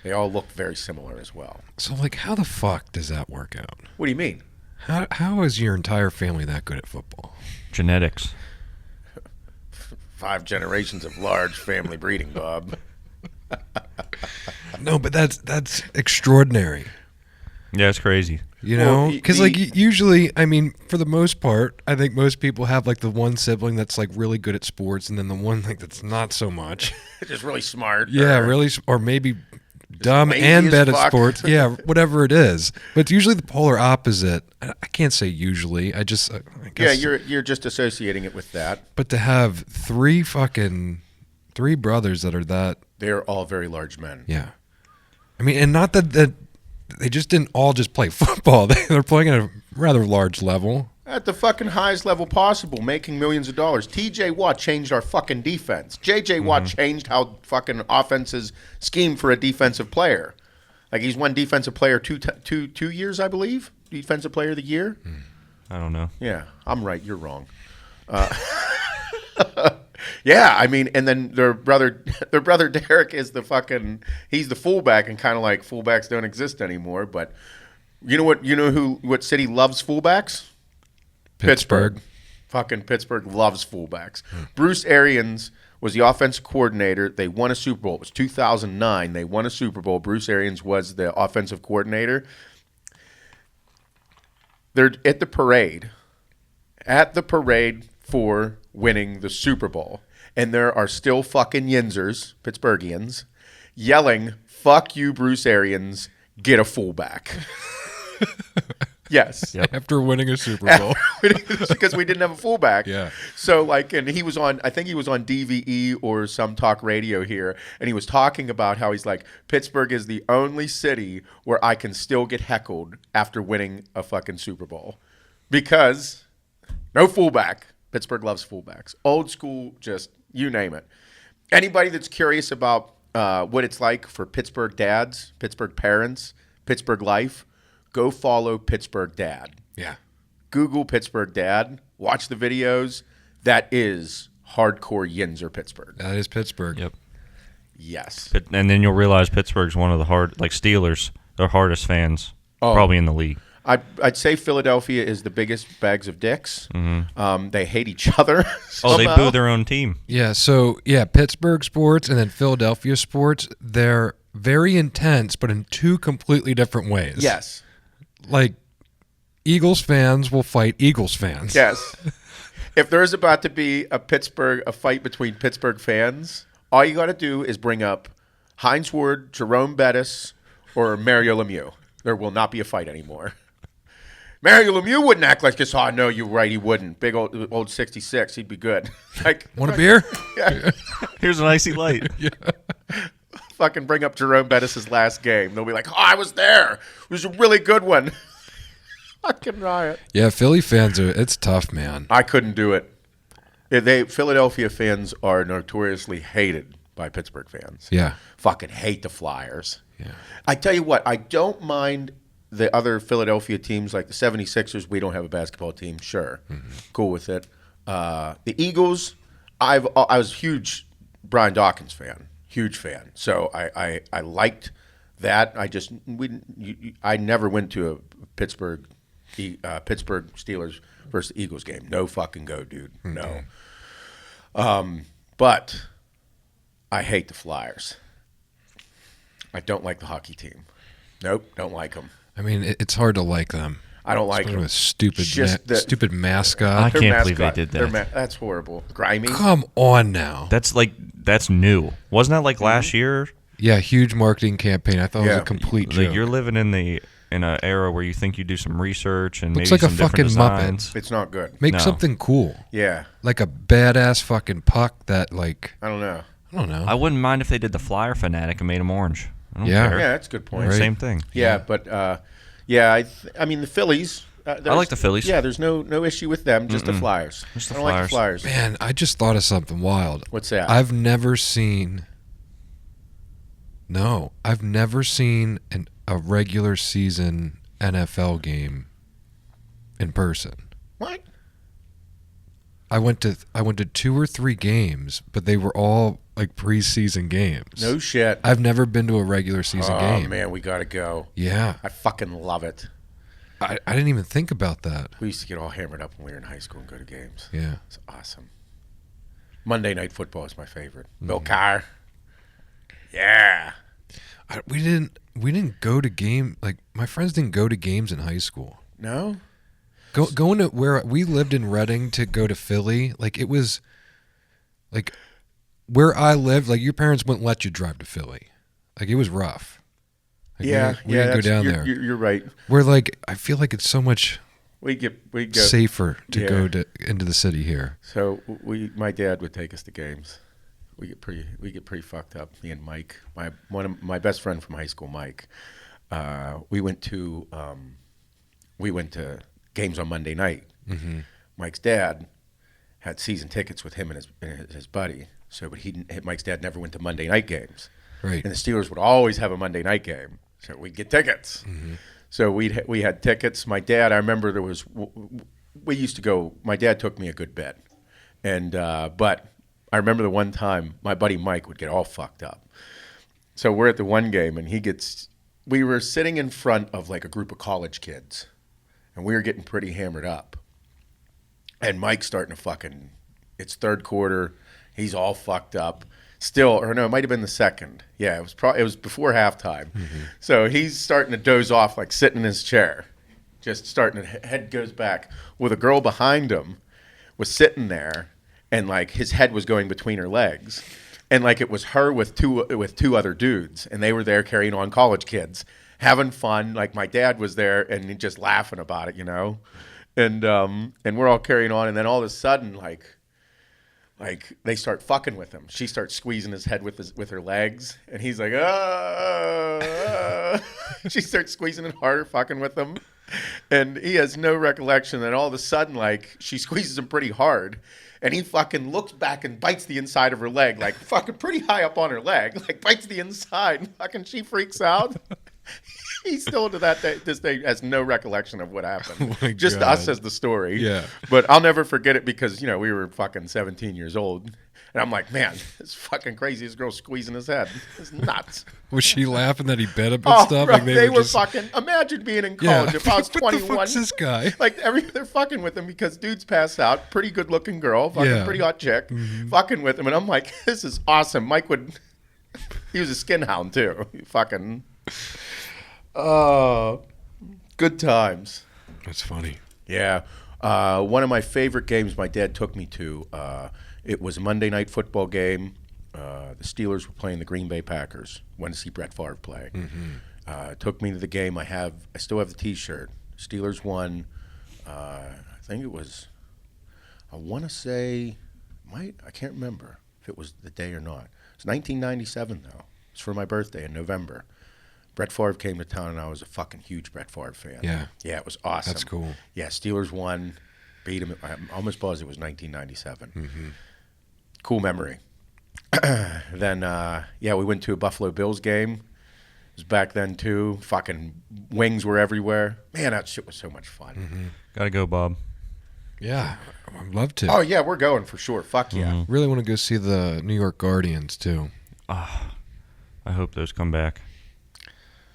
They all look very similar as well. So, like, how the fuck does that work out? What do you mean? How is your entire family that good at football? Genetics. 5 generations of large family breeding, Bob. No, but that's extraordinary. Yeah, it's crazy. You know, because usually, I mean, for the most part, I think most people have like the one sibling that's like really good at sports, and then the one like that's not so much. Just really smart. Yeah, really, or maybe dumb lazy and as bad at fuck. sports. Yeah, whatever it is. But it's usually the polar opposite. I can't say usually. I guess. Yeah, you're just associating it with that. But to have three brothers that are that. They're all very large men. Yeah. I mean, and not that they just didn't all just play football. They're playing at a rather large level. At the fucking highest level possible, making millions of dollars. T.J. Watt changed our fucking defense. J.J. Watt changed how fucking offenses scheme for a defensive player. Like, he's won defensive player two years, I believe. Defensive player of the year. I don't know. Yeah, I'm right. You're wrong. Yeah, I mean, and then their brother Derek is he's the fullback, and kind of like fullbacks don't exist anymore. But you know what city loves fullbacks? Pittsburgh. Fucking Pittsburgh loves fullbacks. Bruce Arians was the offensive coordinator. They won a Super Bowl. It was 2009. They won a Super Bowl. Bruce Arians was the offensive coordinator. They're at the parade for winning the Super Bowl. And there are still fucking Yinzers, Pittsburghians, yelling, "Fuck you, Bruce Arians, get a fullback." Yes. Yep. After winning a Super Bowl. Because we didn't have a fullback. Yeah. So, like, and he was on, I think he was on DVE or some talk radio here, and he was talking about how he's like, Pittsburgh is the only city where I can still get heckled after winning a fucking Super Bowl. Because no fullback. Pittsburgh loves fullbacks. Old school, just you name it. Anybody that's curious about what it's like for Pittsburgh dads, Pittsburgh parents, Pittsburgh life, go follow Pittsburgh Dad. Yeah. Google Pittsburgh Dad. Watch the videos. That is hardcore Yinzer Pittsburgh. That is Pittsburgh. Yep. Yes. And then you'll realize Pittsburgh's one of the Steelers, their hardest fans, probably in the league. I'd say Philadelphia is the biggest bags of dicks. Mm-hmm. They hate each other. Oh, they boo their own team. Yeah. So Pittsburgh sports and then Philadelphia sports, they're very intense, but in two completely different ways. Yes. Like, Eagles fans will fight Eagles fans. Yes. If there's about to be a fight between Pittsburgh fans, all you got to do is bring up Heinz Ward, Jerome Bettis, or Mario Lemieux. There will not be a fight anymore. Mario Lemieux wouldn't act like this. Oh, no, you're right. He wouldn't. Big old 66. He'd be good. Like, want a beer? Yeah. Here's an icy light. Yeah. Fucking bring up Jerome Bettis' last game. They'll be like, "Oh, I was there. It was a really good one." Fucking riot. Yeah, Philly fans it's tough, man. I couldn't do it. Philadelphia fans are notoriously hated by Pittsburgh fans. Yeah. Fucking hate the Flyers. Yeah. I tell you what, I don't mind the other Philadelphia teams like the 76ers. We don't have a basketball team. Sure. Mm-hmm. Cool with it. The Eagles, I was a huge Brian Dawkins fan. Huge fan. So I liked that. I never went to a Pittsburgh Steelers versus Eagles game. No fucking go, dude. No. But I hate the Flyers. I don't like the hockey team. Nope, don't like them. I mean, it's hard to like them. I don't like them. A stupid mascot. I can't believe they did that. That's horrible. Grimy. Come on now. That's new. Wasn't that like last year? Yeah, huge marketing campaign. I thought it was a complete joke. Like, you're living in an era where you think you do some research and looks maybe like some a fucking different designs. Muppet. It's not good. Make something cool. Yeah. Like a badass fucking puck that, like, I don't know. I wouldn't mind if they did the Flyer Fanatic and made them orange. I don't care. Yeah, that's a good point. Right. Same thing. Yeah, but I mean the Phillies. I like the Phillies. Yeah, there's no issue with them. Just the Flyers. Just the I don't like the Flyers. Man, I just thought of something wild. What's that? I've never seen a regular season NFL game in person. What? I went to 2 or 3 games, but they were all like preseason games. No shit. I've never been to a regular season game. Oh man, we gotta go. Yeah. I fucking love it. I didn't even think about that. We used to get all hammered up when we were in high school and go to games. Yeah. It's awesome. Monday Night Football is my favorite. Bill Carr. Yeah. We didn't go to game, like, my friends didn't go to games in high school. No? Going to where we lived in Reading to go to Philly, like, it was like where I lived, like, your parents wouldn't let you drive to Philly. Like, it was rough. Like, Yeah, we didn't go down there. You're right. We're like, I feel like it's so much We go safer to go into the city here. So my dad would take us to games. We get pretty fucked up. Me and Mike, my best friend from high school, Mike. We went to games on Monday night. Mm-hmm. Mike's dad had season tickets with him and his buddy. So, but Mike's dad never went to Monday night games. Right. And the Steelers would always have a Monday night game, so we'd get tickets. Mm-hmm. So we had tickets. My dad, I remember we used to go. My dad took me a good bit, and but I remember the one time my buddy Mike would get all fucked up. So we're at the one game, and we were sitting in front of like a group of college kids, and we were getting pretty hammered up. And Mike's starting to it's third quarter. He's all fucked up. Still, or no, it might have been the second. Yeah, it was before halftime. Mm-hmm. So he's starting to doze off, like sitting in his chair, just starting to, head goes back. Well, the girl behind him was sitting there, and like his head was going between her legs, and like it was her with two other dudes, and they were there carrying on college kids, having fun. Like my dad was there and just laughing about it, and we're all carrying on, and then all of a sudden, like they start fucking with him. She starts squeezing his head with her legs, and he's like, She starts squeezing it harder, fucking with him, and he has no recollection. And all of a sudden, like she squeezes him pretty hard, and he fucking looks back and bites the inside of her leg, like fucking pretty high up on her leg, like bites the inside. And fucking she freaks out. He still to this day has no recollection of what happened. Oh, just us as the story. Yeah. But I'll never forget it because, we were fucking 17 years old. And I'm like, man, it's fucking crazy. This girl's squeezing his head. It's nuts. Was she laughing that he bit up and stuff? Bro, like they were fucking, imagine being in college. Yeah. If I was 21. What the fuck's this guy? Like, they're fucking with him because dude's passed out. Pretty good looking girl. Fucking pretty hot chick. Mm-hmm. Fucking with him. And I'm like, this is awesome. Mike he was a skin hound too. Fucking... Oh, good times. That's funny. Yeah. One of my favorite games my dad took me to, it was a Monday night football game. The Steelers were playing the Green Bay Packers. Went to see Brett Favre play. Mm-hmm. Took me to the game. I still have the T-shirt. Steelers won. I think it was, I want to say, I can't remember if it was the day or not. It's 1997, though. It's for my birthday in November. Brett Favre came to town, and I was a fucking huge Brett Favre fan. Yeah. Yeah, it was awesome. That's cool. Yeah, Steelers won, beat him. I'm almost positive it was 1997. Mm-hmm. Cool memory. Then, we went to a Buffalo Bills game. It was back then, too. Fucking wings were everywhere. Man, that shit was so much fun. Mm-hmm. Gotta go, Bob. Yeah, I'd love to. Oh, yeah, we're going for sure. Fuck yeah. Mm-hmm. Really want to go see the New York Guardians, too. I hope those come back.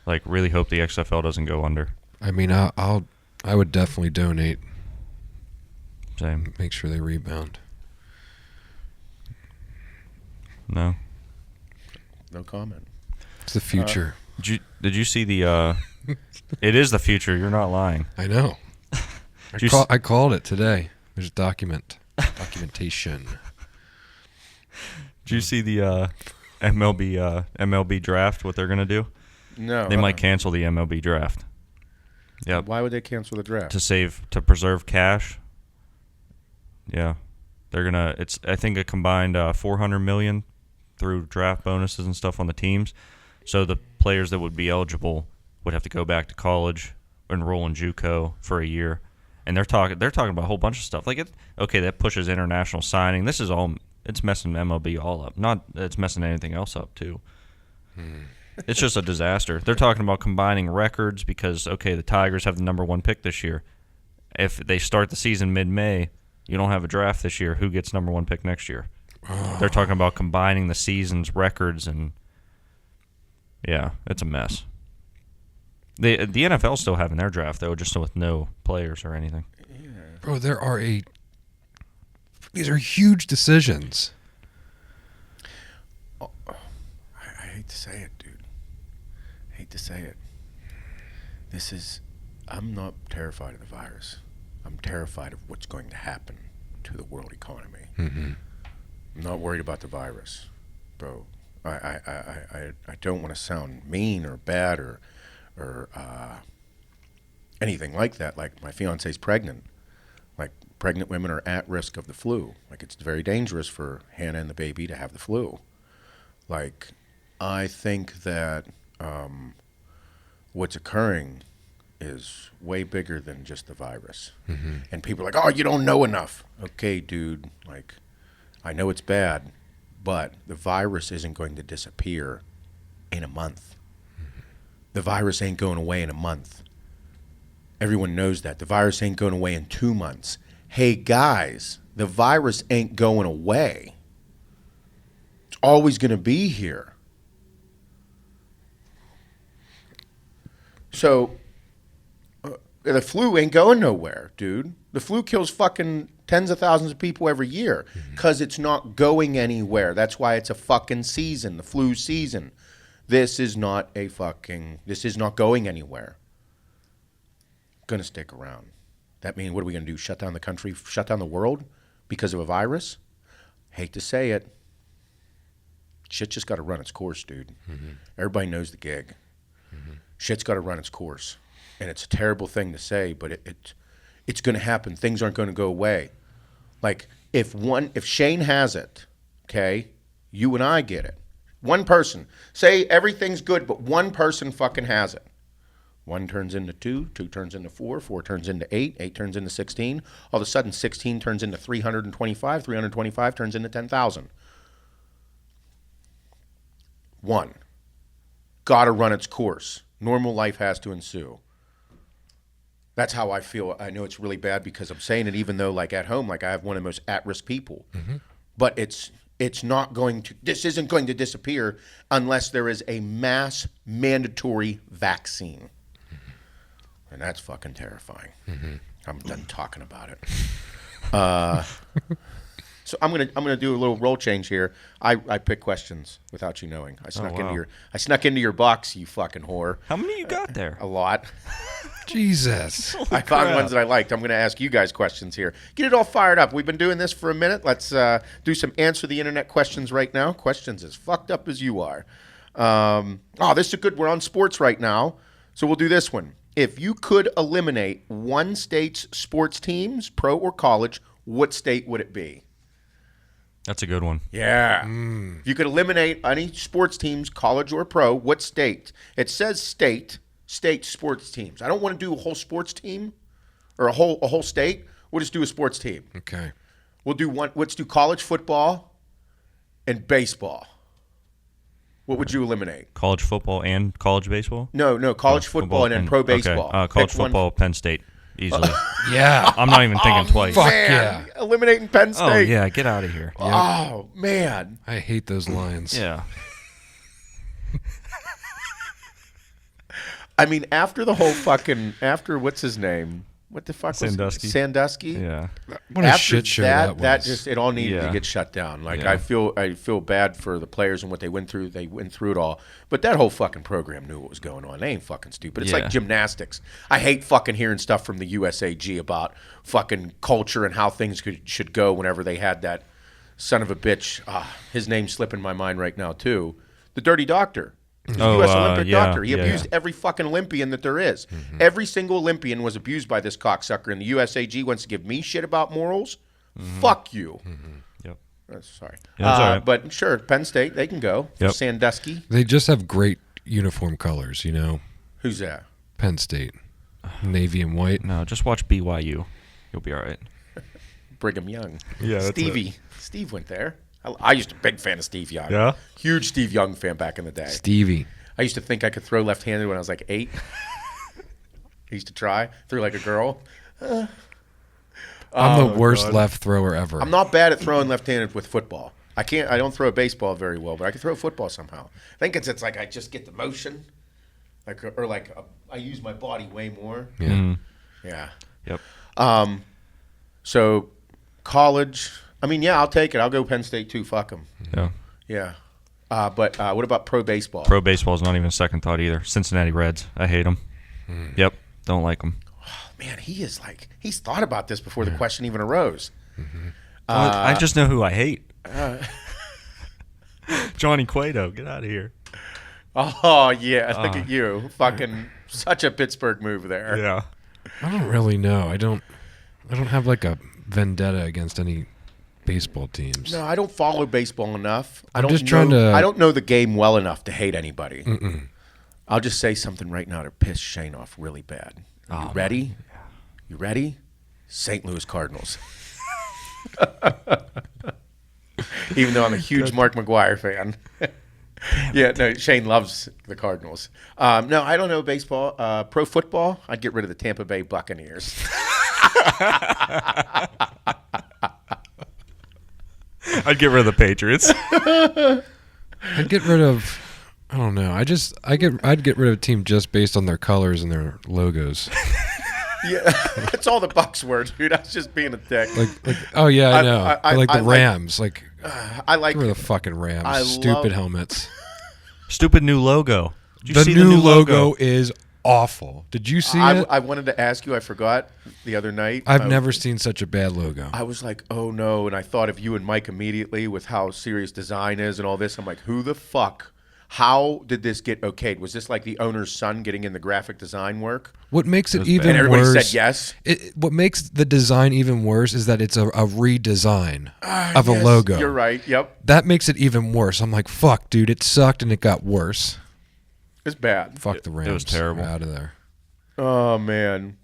Like, really hope the XFL doesn't go under. I mean, I would definitely donate. Same. Make sure they rebound. No. No comment. It's the future. Did you see the? It is the future. You're not lying. I know. I called it today. There's documentation. Did you see the MLB draft? What they're gonna do? No. They might cancel the MLB draft. Yeah. Why would they cancel the draft? To preserve cash. Yeah. They're gonna. I think a combined $400 million through draft bonuses and stuff on the teams. So the players that would be eligible would have to go back to college, enroll in JUCO for a year, and they're talking about a whole bunch of stuff. Like that pushes international signing. This is all. It's messing MLB all up. Not it's messing anything else up too. It's just a disaster. They're talking about combining records because, the Tigers have the number 1 pick this year. If they start the season mid-May, you don't have a draft this year. Who gets number 1 pick next year? Oh. They're talking about combining the season's records, and yeah, it's a mess. The NFL's still having their draft, though, just with no players or anything. Yeah. Bro, these are huge decisions. Oh, I hate to say it, dude. To say it. I'm not terrified of the virus. I'm terrified of what's going to happen to the world economy. Mm-hmm. I'm not worried about the virus, bro. I don't want to sound mean or bad or anything like that. Like, my fiance's pregnant. Like, pregnant women are at risk of the flu. Like, it's very dangerous for Hannah and the baby to have the flu. Like, I think that what's occurring is way bigger than just the virus. Mm-hmm. And people are like, oh, you don't know enough. Okay, dude, like, I know it's bad, but the virus isn't going to disappear in a month. Mm-hmm. The virus ain't going away in a month. Everyone knows that. The virus ain't going away in 2 months. Hey, guys, the virus ain't going away. It's always going to be here. So, the flu ain't going nowhere, dude. The flu kills fucking tens of thousands of people every year because it's not going anywhere. That's why it's a fucking season, the flu season. This is not going anywhere. Gonna stick around. That means, what are we gonna do? Shut down the country, shut down the world because of a virus? Hate to say it. Shit just gotta run its course, dude. Mm-hmm. Everybody knows the gig. Mm-hmm. Shit's gotta run its course. And it's a terrible thing to say, but it's gonna happen. Things aren't gonna go away. Like, if Shane has it, okay, you and I get it. One person. Say everything's good, but one person fucking has it. 1 turns into 2, 2 turns into 4, 4 turns into 8, 8 turns into 16. All of a sudden, 16 turns into 325, 325 turns into 10,000. 1. Gotta run its course. Normal life has to ensue. That's how I feel. I know it's really bad because I'm saying it, even though, like, at home, like, I have one of the most at-risk people. Mm-hmm. But this isn't going to disappear unless there is a mass mandatory vaccine. And that's fucking terrifying. Mm-hmm. I'm done talking about it. So I'm gonna do a little role change here. I pick questions without you knowing. I snuck into your box, you fucking whore. How many you got there? A lot. Jesus. I found ones that I liked. I'm gonna ask you guys questions here. Get it all fired up. We've been doing this for a minute. Let's do some answer the internet questions right now. Questions as fucked up as you are. This is a good. We're on sports right now, so we'll do this one. If you could eliminate one state's sports teams, pro or college, what state would it be? That's a good one. Yeah. If you could eliminate any sports teams, college or pro, what state? It says state sports teams. I don't want to do a whole sports team or a whole state. We'll just do a sports team. Okay. We'll do one. Let's do college football and baseball. What would you eliminate? College football and college baseball? No, college football and then pro baseball. Okay. College football, Penn State, easily. Yeah. I'm not even thinking twice. Fuck man. yeah. Eliminating Penn State. Oh, yeah, get out of here. Yep. Oh, man. I hate those lines. Yeah. I mean, after what's his name? What the fuck Sandusky. was it? Sandusky? Yeah. What a shit show that was. That just, it all needed to get shut down. Like, I feel bad for the players and what they went through. They went through it all. But that whole fucking program knew what was going on. They ain't fucking stupid. It's like gymnastics. I hate fucking hearing stuff from the USAG about fucking culture and how things should go whenever they had that son of a bitch. His name's slipping my mind right now, too. The Dirty Doctor. U.S. Olympic doctor. He abused every fucking Olympian that there is. Mm-hmm. Every single Olympian was abused by this cocksucker, and the USAG wants to give me shit about morals? Mm-hmm. Fuck you. Mm-hmm. Yep. Sorry. Yeah, all right. But sure, Penn State, they can go. Yep. Sandusky. They just have great uniform colors, you know. Who's that? Penn State. Navy and white. No, just watch BYU. You'll be all right. Brigham Young. Yeah, Stevie. Steve went there. I used to be a big fan of Steve Young. Yeah? Huge Steve Young fan back in the day. Stevie. I used to think I could throw left-handed when I was like 8. I used to try. Threw like a girl. I'm the worst left thrower ever. I'm not bad at throwing left-handed with football. I don't throw a baseball very well, but I can throw a football somehow. I think it's like I just get the motion. I use my body way more. Yeah. Mm-hmm. Yeah. Yep. So college... I mean, yeah, I'll take it. I'll go Penn State too. Fuck them. Yeah. Yeah. But what about pro baseball? Pro baseball is not even a second thought either. Cincinnati Reds. I hate them. Yep. Don't like them. Oh, man, he's thought about this before the question even arose. Mm-hmm. I just know who I hate. Johnny Cueto, get out of here. Oh, yeah. Look at you. Fucking such a Pittsburgh move there. Yeah. I don't really know. I don't have like a vendetta against any baseball teams. No, I don't follow baseball enough. I don't know the game well enough to hate anybody. I'll just say something right now to piss Shane off really bad. Are you ready? Yeah. You ready? St. Louis Cardinals. Even though I'm a huge Mark McGwire fan. Yeah, no, Shane loves the Cardinals. No, I don't know baseball. Pro football, I'd get rid of the Tampa Bay Buccaneers. I'd get rid of the Patriots. I'd get rid of, I don't know. I'd get rid of a team just based on their colors and their logos. Yeah, that's all the Bucks were, dude. I was just being a dick. Oh yeah, I know. I like the Rams. I like the fucking Rams. Stupid helmets. Stupid new logo. Did you the see new logo is awful. Did you see it? I wanted to ask you. I forgot the other night. I've never seen such a bad logo. I was like, oh no, and I thought of you and Mike immediately with how serious design is and all this. I'm like, who the fuck? How did this get okayed? Was this like the owner's son getting in the graphic design work? What makes it even and everybody worse? Said yes. What makes the design even worse is that it's a redesign of a logo. You're right. Yep. That makes it even worse. I'm like, fuck, dude. It sucked and it got worse. It's bad. Fuck the Rams. It was terrible. Out of there. Oh man.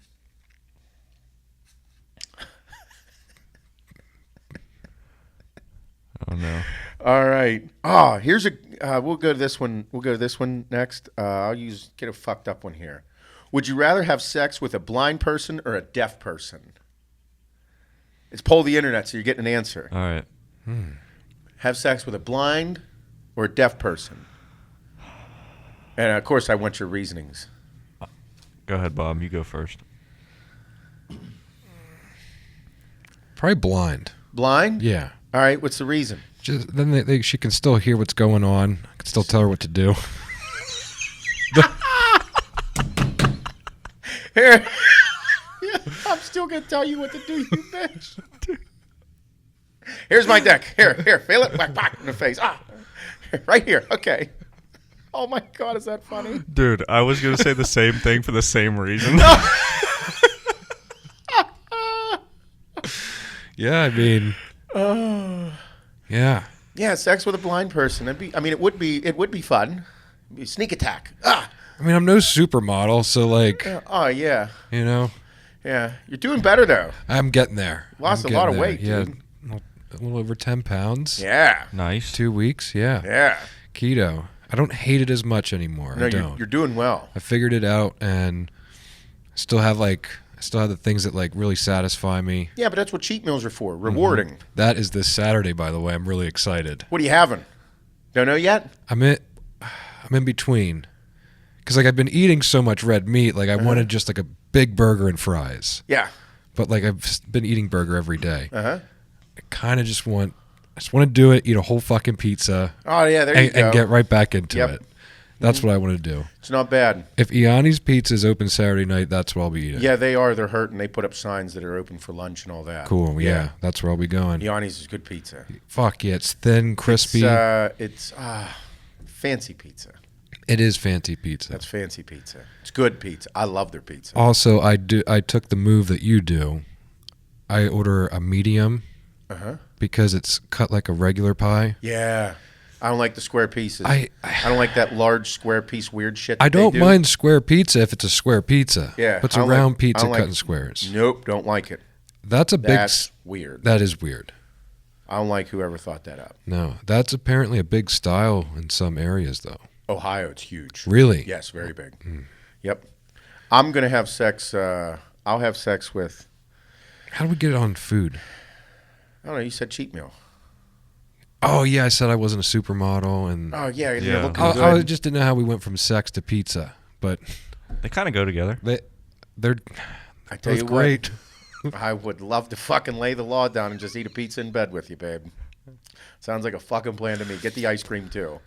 Oh no. All right. Here's a. We'll go to this one. We'll go to this one next. I'll get a fucked up one here. Would you rather have sex with a blind person or a deaf person? It's poll the internet, so you're getting an answer. All right. Have sex with a blind or a deaf person? And of course, I want your reasonings. Go ahead, Bob. You go first. Probably blind. Blind? Yeah. All right. What's the reason? Just then she can still hear what's going on. I can still tell her what to do. Here. Yeah, I'm still gonna tell you what to do, you bitch. Here's my deck. Here, feel it. Whack, whack in the face. Right here. Okay. Oh my God, is that funny? Dude, I was gonna say the same thing for the same reason. Yeah, I mean. Yeah. Yeah, sex with a blind person. It would be fun. It'd be a sneak attack. I mean, I'm no supermodel, so like. Oh yeah. You know. Yeah, you're doing better though. I'm getting there. Lost a lot of weight, yeah, dude. A little over 10 pounds. Yeah. Nice. 2 weeks. Yeah. Yeah. Keto. I don't hate it as much anymore. No, I don't. You're doing well. I figured it out, and still have the things that like really satisfy me. Yeah, but that's what cheat meals are for. Rewarding. Mm-hmm. That is this Saturday, by the way. I'm really excited. What are you having? Don't know yet? I'm in between. Because like I've been eating so much red meat, like I wanted just like a big burger and fries. Yeah. But like I've been eating burger every day. I kind of just want to do it, eat a whole fucking pizza. Oh yeah, there you go. And get right back into it. That's what I want to do. It's not bad. If Iani's Pizza is open Saturday night, that's where I'll be eating. Yeah, they are. They're hurting. They put up signs that are open for lunch and all that. Cool. Yeah, that's where I'll be going. Iani's is good pizza. Fuck yeah, it's thin, crispy. It's fancy pizza. It is fancy pizza. That's fancy pizza. It's good pizza. I love their pizza. Also, I took the move that you do. I order a medium because it's cut like a regular pie. Yeah. I don't like the square pieces. I don't like that large square piece weird shit. I don't mind square pizza if it's a square pizza. Yeah. But it's a round pizza cut in squares. Nope, don't like it. That's weird. That is weird. I don't like whoever thought that up. No, that's apparently a big style in some areas, though. Ohio, it's huge. Really? Yes, very big. Yep. I'm going to have sex. I'll have sex with. How do we get it on food? I don't know. You said cheat meal. Oh, yeah. I said I wasn't a supermodel. And oh, yeah. You're looking good. I just didn't know how we went from sex to pizza. But they kind of go together. They're I tell you great. What, I would love to fucking lay the law down and just eat a pizza in bed with you, babe. Sounds like a fucking plan to me. Get the ice cream, too.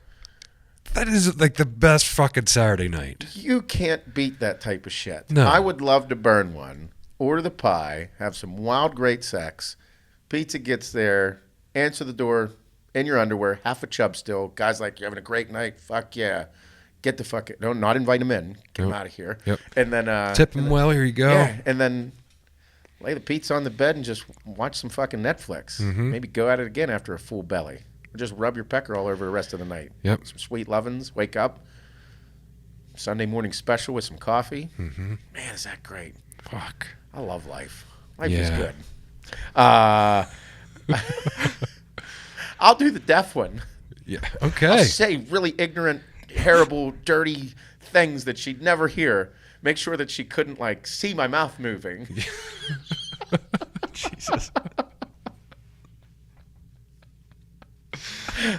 That is like the best fucking Saturday night. You can't beat that type of shit. No. I would love to burn one, order the pie, have some wild great sex. Pizza gets there, answer the door, in your underwear, half a chub still. Guys like, you're having a great night. Fuck yeah. Get the fuck... No, not invite him in. Get him out of here. Yep. And then... tip him well. Here you go. Yeah, and then lay the pizza on the bed and just watch some fucking Netflix. Maybe go at it again after a full belly. Or just rub your pecker all over the rest of the night. Yep. Some sweet lovin's. Wake up. Sunday morning special with some coffee. Man, is that great. Fuck. I love life. Life is good. I'll do the deaf one. Yeah. Okay. I'll say really ignorant, terrible, dirty things that she'd never hear. Make sure that she couldn't, like, see my mouth moving. Jesus.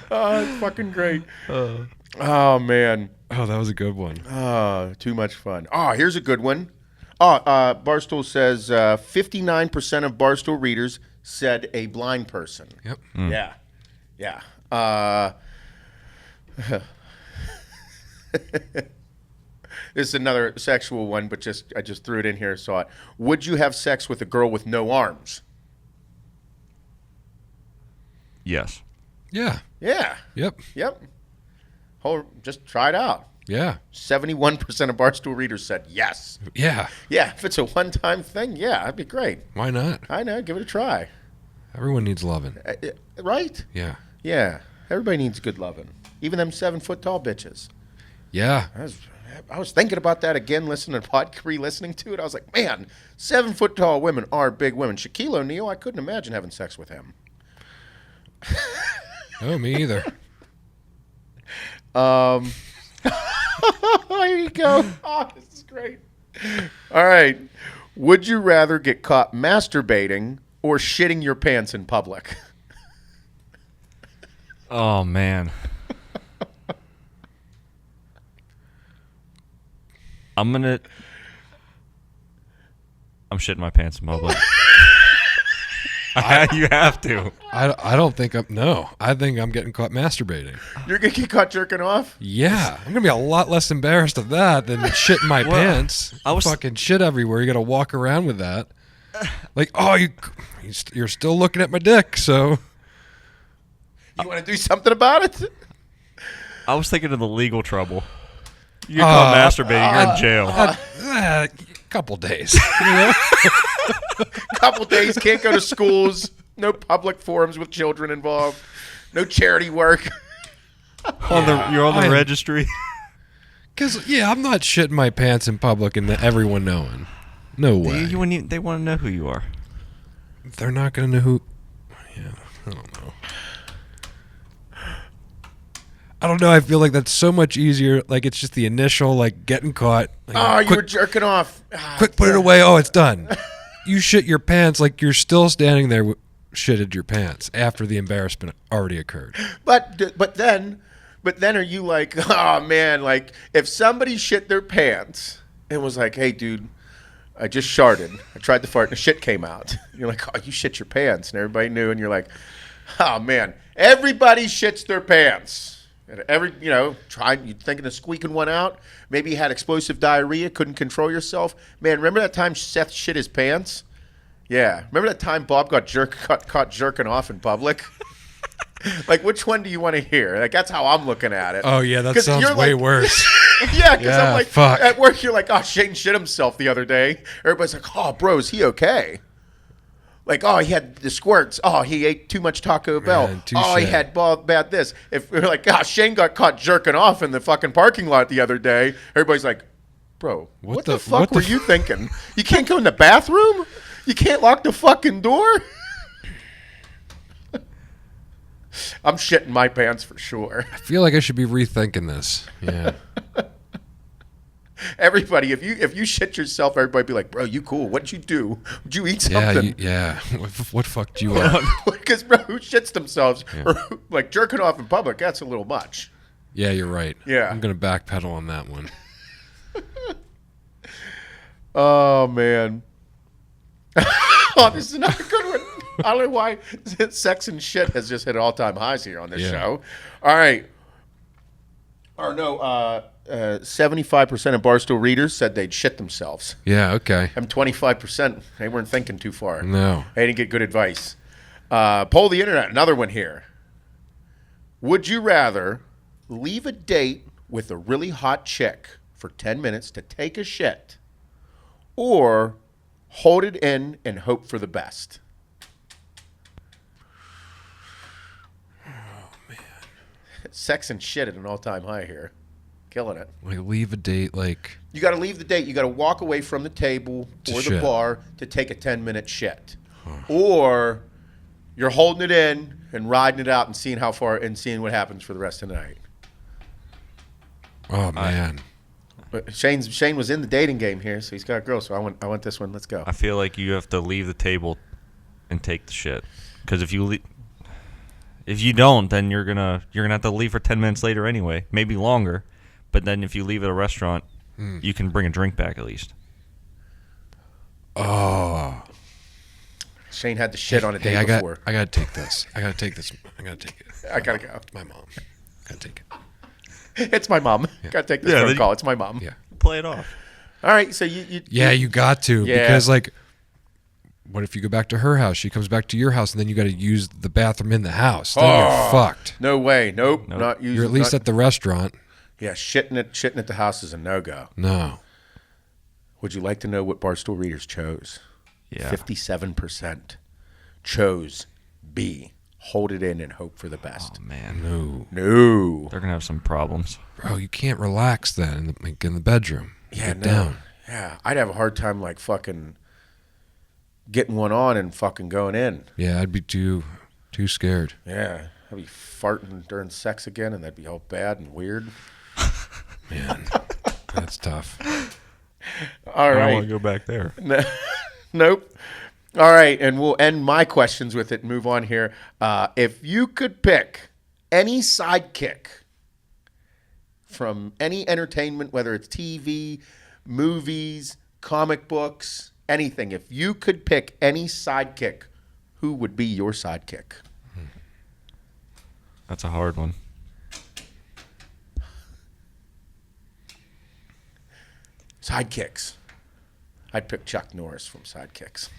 Oh, it's fucking great. Oh, man. Oh, that was a good one. Oh, too much fun. Oh, here's a good one. Oh, Barstool says 59% of Barstool readers said a blind person. Yep. Yeah. Yeah. This is another sexual one, but I just threw it in here, saw it. Would you have sex with a girl with no arms? Yes. Yeah. Yeah. Yep. Just try it out. Yeah. 71% of Barstool readers said yes. Yeah. Yeah, if it's a one-time thing, yeah, that'd be great. Why not? I know, give it a try. Everyone needs loving. Right? Yeah. Yeah, everybody needs good loving. Even them 7-foot-tall bitches. Yeah. I was thinking about that again, re-listening to it. I was like, man, 7-foot-tall women are big women. Shaquille O'Neal, I couldn't imagine having sex with him. Oh, me either. Here you go. Oh, this is great. All right. Would you rather get caught masturbating or shitting your pants in public? Oh, man. I'm shitting my pants in public. You have to. I don't think I think I'm getting caught masturbating. You're going to get caught jerking off? Yeah. I'm going to be a lot less embarrassed of that than shitting my pants. Fucking shit everywhere. You got to walk around with that. Like, oh, you're still looking at my dick, so. You want to do something about it? I was thinking of the legal trouble. You get caught masturbating, you're in jail. A couple days. You know? Couple days, can't go to schools, no public forums with children involved, no charity work. You're on the registry. Because, I'm not shitting my pants in public and everyone knowing. No way. They want to know who you are. They're not going to know who. Yeah, I don't know. I don't know. I feel like that's so much easier. Like, it's just the initial, like, getting caught. Like, you were jerking off. Quick, put it away. Oh, it's done. You shit your pants like you're still standing there shitted your pants after the embarrassment already occurred. But then are you like, oh, man, like, if somebody shit their pants and was like, hey, dude, I just sharted. I tried to fart and the shit came out. You're like, oh, you shit your pants. And everybody knew. And you're like, oh, man, everybody shits their pants. You're thinking of squeaking one out. Maybe you had explosive diarrhea, couldn't control yourself. Man, remember that time Seth shit his pants? Yeah. Remember that time Bob got caught jerking off in public? Like, which one do you want to hear? Like, that's how I'm looking at it. Oh, yeah, that sounds way worse. Yeah, because I'm like, fuck. At work, you're like, oh, Shane shit himself the other day. Everybody's like, oh, bro, is he okay? Like, oh, he had the squirts. Oh, he ate too much Taco Bell. Oh, he had bad this. If we're like, gosh, Shane got caught jerking off in the fucking parking lot the other day, everybody's like, bro, what the fuck were you thinking? You can't go in the bathroom? You can't lock the fucking door? I'm shitting my pants for sure. I feel like I should be rethinking this. Yeah. Everybody, if you shit yourself, everybody be like, bro, you cool. What'd you do? Did you eat something? Yeah. What fucked you up? Because, bro, who shits themselves or like jerking off in public, that's a little much. Yeah, you're right. Yeah. I'm going to backpedal on that one. Oh, man. Oh, this is another good one. I don't know why sex and shit has just hit all-time highs here on this show. All right. 75% of Barstool readers said they'd shit themselves. Yeah, okay. I'm 25%. They weren't thinking too far. No. They didn't get good advice. Poll the internet. Another one here. Would you rather leave a date with a really hot chick for 10 minutes to take a shit, or hold it in and hope for the best? Oh, man. Sex and shit at an all-time high here. Killing it. Like, leave a date, like... You got to leave the date. You got to walk away from the table or the shit. bar to take a 10-minute shit. Or you're holding it in and riding it out and seeing how far and seeing what happens for the rest of the night. Oh, man. But Shane was in the dating game here, so he's got a girl. So I want this one. Let's go. I feel like you have to leave the table and take the shit. Because if you don't, then you're gonna have to leave for 10 minutes later anyway, maybe longer. But then if you leave at a restaurant, you can bring a drink back at least. Oh. Shane had the shit on a date before. I gotta take this. I gotta take it. I gotta go. My mom. Gotta take it. It's my mom. Yeah. Gotta take this phone call. It's my mom. Yeah. Play it off. All right. So you got to. Yeah. Because, like, what if you go back to her house? She comes back to your house, and then you got to use the bathroom in the house. Then you're fucked. No way. Nope. Not using. You're at least at the restaurant. Yeah, shitting at the house is a no-go. No. Would you like to know what Barstool readers chose? Yeah. 57% chose B. Hold it in and hope for the best. Oh, man. No. They're going to have some problems. Bro, you can't relax then in the bedroom. Get down. Yeah, I'd have a hard time, like, fucking getting one on and fucking going in. Yeah, I'd be too scared. Yeah, I'd be farting during sex again, and that'd be all bad and weird. Man, that's tough. All right. I don't want to go back there. Nope. All right, and we'll end my questions with it and move on here. If you could pick any sidekick from any entertainment, whether it's TV, movies, comic books, anything, if you could pick any sidekick, who would be your sidekick? That's a hard one. Sidekicks. I'd pick Chuck Norris from Sidekicks.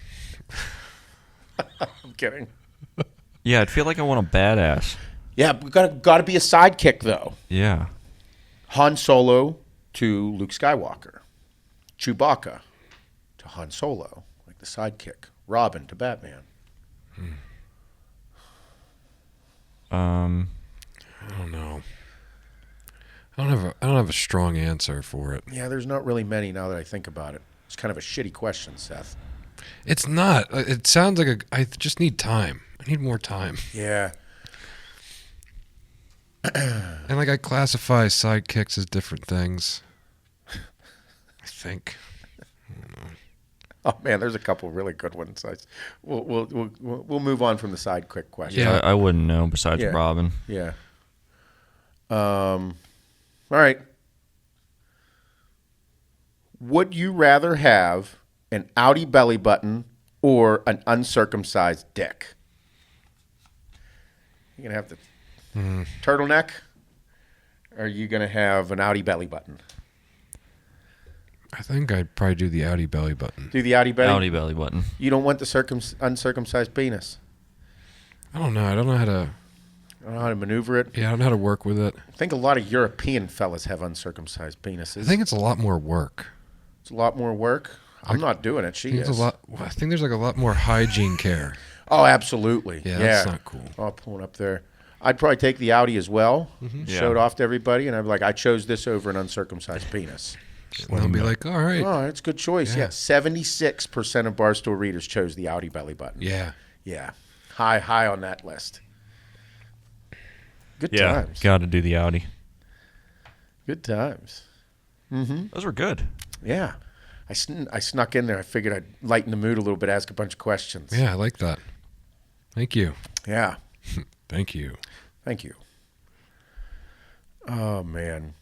I'm kidding. Yeah, I'd feel like I want a badass. Yeah, we got to be a sidekick though. Yeah. Han Solo to Luke Skywalker. Chewbacca to Han Solo, like the sidekick. Robin to Batman. I don't know. I don't have a strong answer for it. Yeah, there's not really many now that I think about it. It's kind of a shitty question, Seth. It's not. It sounds like I just need time. I need more time. Yeah. And like I classify sidekicks as different things. I think. Oh man, there's a couple really good ones. We'll move on from the sidekick question. Yeah. I wouldn't know besides Yeah. Robin. Yeah. All right. Would you rather have an outie belly button or an uncircumcised dick? You're going to have the turtleneck, or are you going to have an outie belly button? I think I'd probably do the outie belly button. Do the outie belly? Outie belly button. You don't want the uncircumcised penis? I don't know. I don't know how to. I don't know how to maneuver it. Yeah, I don't know how to work with it. I think a lot of European fellas have uncircumcised penises. I think it's a lot more work. It's a lot more work. I'm not doing it. She is. I think there's like a lot more hygiene care. Oh, absolutely. Yeah, that's not cool. I'll pull it up there. I'd probably take the Audi as well. Yeah. Show it off to everybody, and I'd be like, I chose this over an uncircumcised penis. And they'll be like, all right. Oh, it's a good choice. Yeah. 76% of Barstool readers chose the Audi belly button. Yeah. Yeah. High on that list. Good Yeah, times. got to do the Audi. Good times. Those were good. Yeah. I snuck in there. I figured I'd lighten the mood a little bit, ask a bunch of questions. Yeah, I like that. Thank you. Yeah. Thank you. Thank you. Oh, man.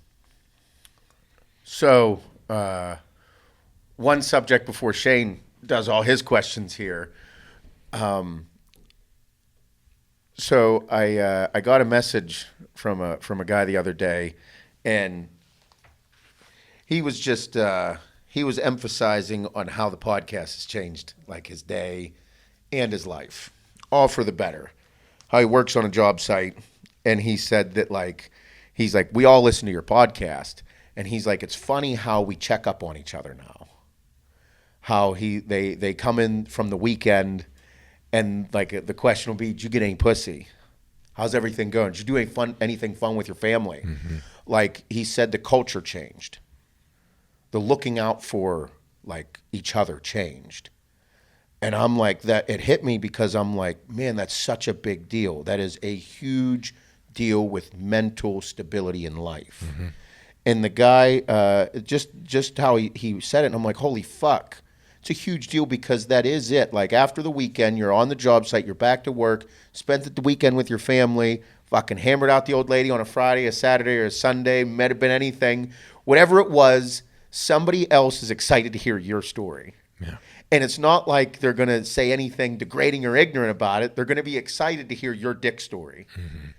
So, one subject before Shane does all his questions here. So I got a message from a guy the other day, and he was just he was emphasizing on how the podcast has changed, like his day and his life, all for the better. How he works on a job site, and he said that like, he's like, we all listen to your podcast, and he's like, it's funny how we check up on each other now. How they come in from the weekend, and like the question will be, did you get any pussy? How's everything going? Did you do anything fun with your family? Mm-hmm. Like he said, the culture changed. The looking out for like each other changed. And I'm like, that it hit me because I'm like, man, that's such a big deal. That is a huge deal with mental stability in life. Mm-hmm. And the guy, just how he said it, and I'm like, holy fuck. It's a huge deal because that is it. Like after the weekend, you're on the job site, you're back to work, spent the weekend with your family, fucking hammered out the old lady on a Friday, a Saturday, or a Sunday, might have been anything. Whatever it was, somebody else is excited to hear your story. Yeah. And it's not like they're going to say anything degrading or ignorant about it. They're going to be excited to hear your dick story. Mm-hmm.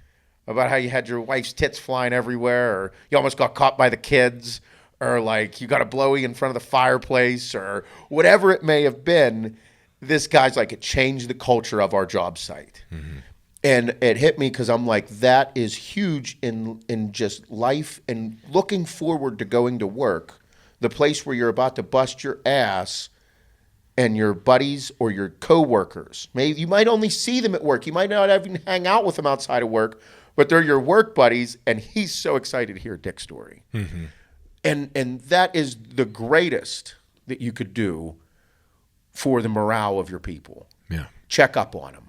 About how you had your wife's tits flying everywhere, or you almost got caught by the kids, or like you got a blowy in front of the fireplace, or whatever it may have been. This guy's like, it changed the culture of our job site. Mm-hmm. And it hit me because I'm like, that is huge in just life and looking forward to going to work, the place where you're about to bust your ass, and your buddies or your coworkers. Maybe you might only see them at work. You might not even hang out with them outside of work, but they're your work buddies, and he's so excited to hear Dick's story. Mm-hmm. And that is the greatest that you could do for the morale of your people. Yeah. Check up on them.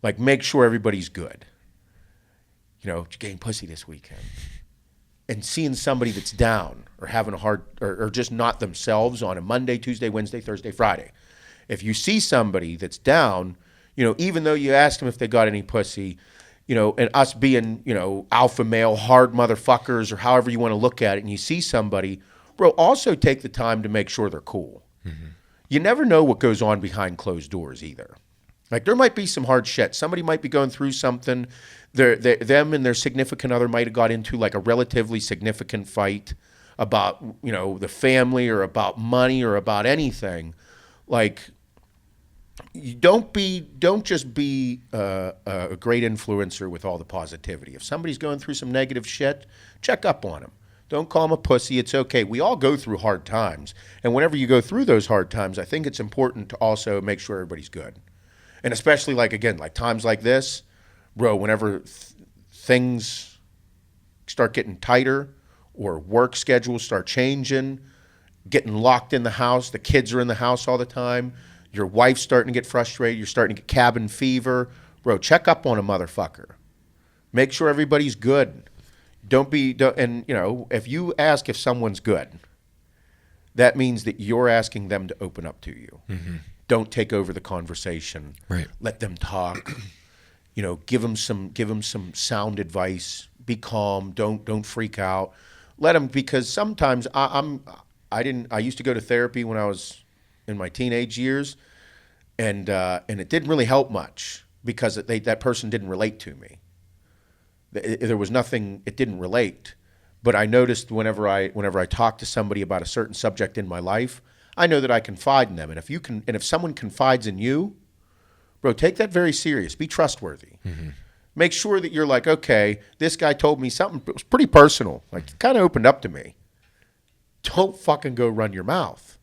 Like, make sure everybody's good. You know, did you gain pussy this weekend? And seeing somebody that's down or having a hard, or just not themselves on a Monday, Tuesday, Wednesday, Thursday, Friday. If you see somebody that's down, you know, even though you ask them if they got any pussy, you know, and us being, you know, alpha male, hard motherfuckers, or however you want to look at it, and you see somebody, bro, also take the time to make sure they're cool. Mm-hmm. You never know what goes on behind closed doors either. Like, there might be some hard shit. Somebody might be going through something. Them and their significant other might have got into like a relatively significant fight about, you know, the family or about money or about anything. Like, you don't just be a great influencer with all the positivity. If somebody's going through some negative shit, check up on them. Don't call them a pussy. It's okay. We all go through hard times. And whenever you go through those hard times, I think it's important to also make sure everybody's good. And especially, like, again, like times like this, bro, whenever things start getting tighter or work schedules start changing, getting locked in the house, the kids are in the house all the time, your wife's starting to get frustrated, you're starting to get cabin fever, bro, check up on a motherfucker. Make sure everybody's good. And, you know, if you ask if someone's good, that means that you're asking them to open up to you. Mm-hmm. Don't take over the conversation. Right. Let them talk. You know, give them some sound advice. Be calm. Don't freak out. Let them, because sometimes I used to go to therapy when I was in my teenage years, and it didn't really help much because that person didn't relate to me. There was nothing. It didn't relate. But I noticed whenever I talk to somebody about a certain subject in my life, I know that I confide in them. And if someone confides in you, bro, take that very serious. Be trustworthy. Mm-hmm. Make sure that you're like, okay, this guy told me something that was pretty personal. Like, he kind of opened up to me. Don't fucking go run your mouth.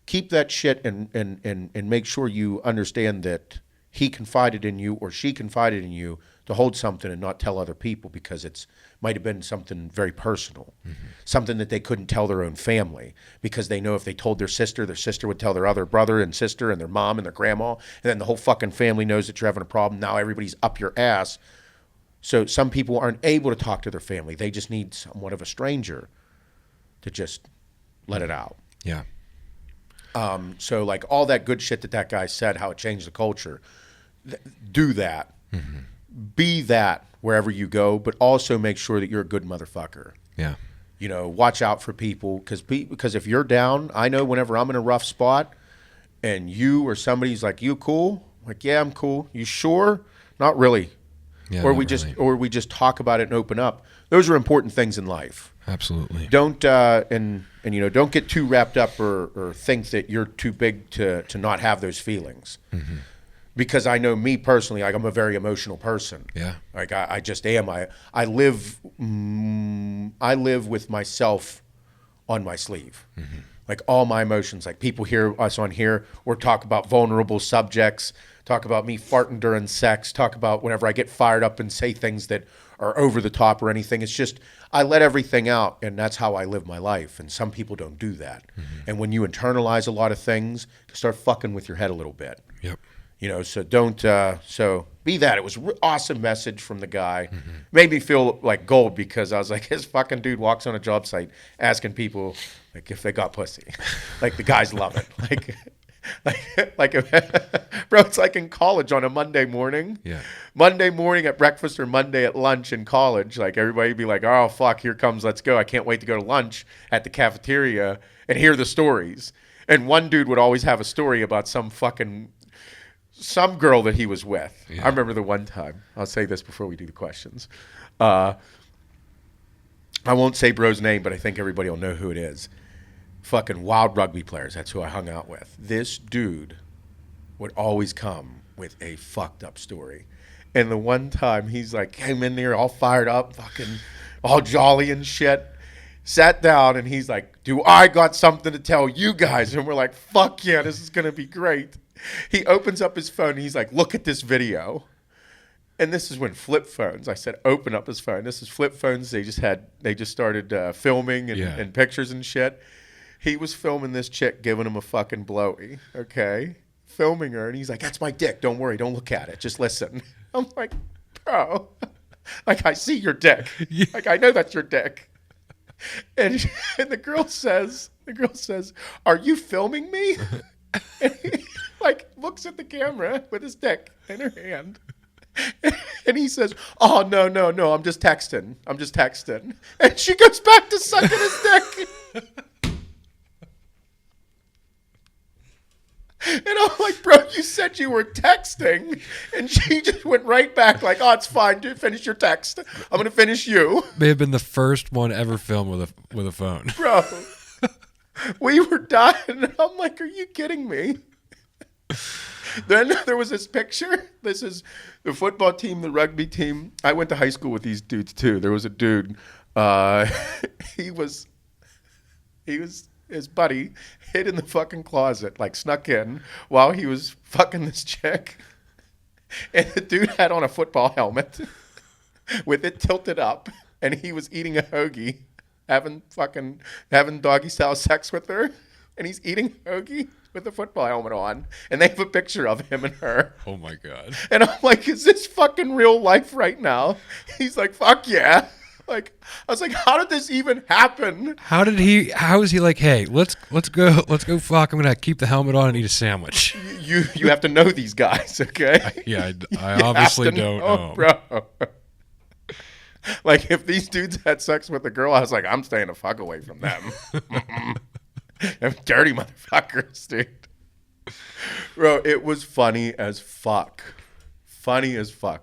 Keep that shit and make sure you understand that he confided in you or she confided in you to hold something and not tell other people because it's might have been something very personal, mm-hmm. something that they couldn't tell their own family because they know if they told their sister would tell their other brother and sister and their mom and their grandma, and then the whole fucking family knows that you're having a problem. Now everybody's up your ass. So some people aren't able to talk to their family. They just need somewhat of a stranger to just let it out. Yeah. So like all that good shit that guy said, how it changed the culture, do that. Mm-hmm. Be that wherever you go, but also make sure that you're a good motherfucker. Yeah. You know, watch out for people because if you're down, I know whenever I'm in a rough spot and you or somebody's like, you cool? I'm like, yeah, I'm cool. You sure? Not really. Yeah, or we just talk about it and open up. Those are important things in life. Absolutely. Don't and you know, don't get too wrapped up or think that you're too big to not have those feelings. Mm-hmm. because I know me personally, like I'm a very emotional person. Yeah. Like I just am. I live with myself on my sleeve. Mm-hmm. Like all my emotions. Like people hear us on here, or talk about vulnerable subjects, talk about me farting during sex, talk about whenever I get fired up and say things that are over the top or anything. It's just I let everything out, and that's how I live my life. And some people don't do that. Mm-hmm. And when you internalize a lot of things, you start fucking with your head a little bit. Yep. You know, so don't, so be that. It was an awesome message from the guy. Mm-hmm. Made me feel like gold, because I was like, this fucking dude walks on a job site asking people, like, if they got pussy. Like, the guys love it. Bro, it's like in college on a Monday morning. Yeah. Monday morning at breakfast or Monday at lunch in college, like, everybody would be like, oh, fuck, here comes, let's go. I can't wait to go to lunch at the cafeteria and hear the stories. And one dude would always have a story about some girl that he was with. Yeah. I remember the one time. I'll say this before we do the questions. I won't say bro's name, but I think everybody will know who it is. Fucking wild rugby players. That's who I hung out with. This dude would always come with a fucked up story. And the one time he's like, came in there all fired up, fucking all jolly and shit. Sat down and he's like, do I got something to tell you guys? And we're like, fuck yeah, this is going to be great. He opens up his phone and he's like, look at this video. And this is when flip phones, I said, open up his phone. This is flip phones. They just started filming and pictures and shit. He was filming this chick giving him a fucking blowy, okay? Filming her, and he's like, that's my dick. Don't worry. Don't look at it. Just listen. I'm like, bro, like, I see your dick. Yeah. Like, I know that's your dick. And the girl says, are you filming me? And he, like, looks at the camera with his dick in her hand. And he says, oh, no, I'm just texting. And she goes back to sucking his dick. And I'm like, bro, you said you were texting. And she just went right back like, oh, it's fine. Dude, finish your text. I'm going to finish you. May have been the first one ever filmed with a phone. Bro, we were dying. And I'm like, are you kidding me? Then there was this picture. This is the football team, the rugby team. I went to high school with these dudes, too. There was a dude. He was his buddy hid in the fucking closet, like snuck in while he was fucking this chick. And the dude had on a football helmet with it tilted up, and he was eating a hoagie, having doggy style sex with her, and he's eating hoagie with a football helmet on, and they have a picture of him and her. Oh my God. And I'm like, is this fucking real life right now? He's like, fuck yeah. Like, I was like, how did this even happen? How is he like, hey, let's go fuck, I'm gonna keep the helmet on and eat a sandwich. You have to know these guys, okay? I obviously don't know. Bro. Like, if these dudes had sex with a girl, I was like, I'm staying the fuck away from them. Them dirty motherfuckers, dude. Bro, it was funny as fuck.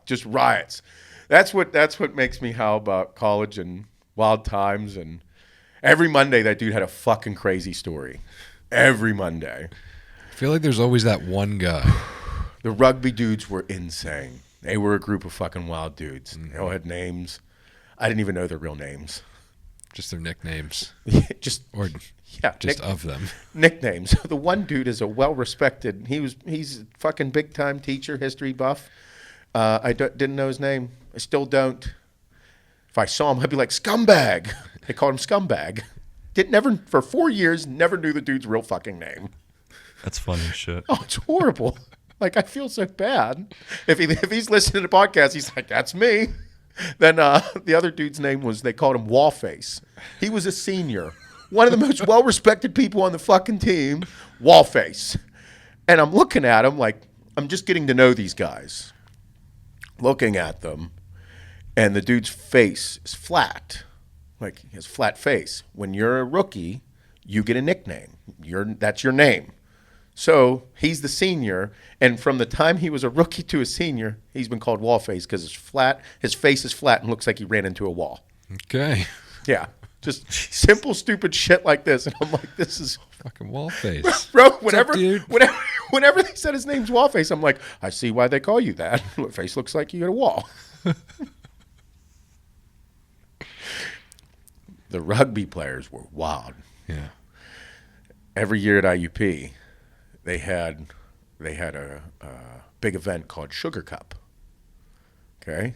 Just riots. That's what makes me howl about college and wild times. And every Monday, that dude had a fucking crazy story. Every Monday. I feel like there's always that one guy. The rugby dudes were insane. They were a group of fucking wild dudes. Mm-hmm. They all had names. I didn't even know their real names. Just their nicknames. Of them. Nicknames. The one dude is a well-respected. He's a fucking big-time teacher, history buff. I didn't know his name. I still don't. If I saw him, I'd be like, scumbag. They called him scumbag. For 4 years, never knew the dude's real fucking name. That's funny as shit. Oh, it's horrible. Like, I feel so bad. If he's listening to the podcast, he's like, that's me. Then the other dude's name they called him Wallface. He was a senior. One of the most well-respected people on the fucking team, Wallface. And I'm looking at him like, I'm just getting to know these guys. Looking at them. And the dude's face is flat. Like, he has a flat face. When you're a rookie, you get a nickname. That's your name. So he's the senior, and from the time he was a rookie to a senior, he's been called Wallface because his face is flat and looks like he ran into a wall. Okay. Yeah. Just simple, stupid shit like this. And I'm like, this is fucking Wallface. Bro, whenever they said his name's Wallface, I'm like, I see why they call you that. What face looks like you got a wall. The rugby players were wild. Yeah. Every year at IUP, they had a big event called Sugar Cup. Okay?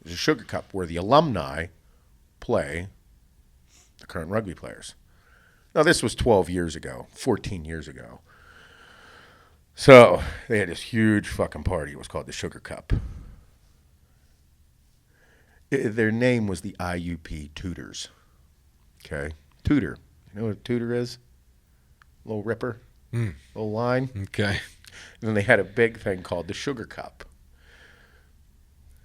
There's a Sugar Cup where the alumni play the current rugby players. Now, this was 14 years ago. So they had this huge fucking party. It was called the Sugar Cup. Their name was the IUP Tutors. Okay? Tutor. You know what a tutor is? Little ripper. Little line. Okay. And then they had a big thing called the Sugar Cup.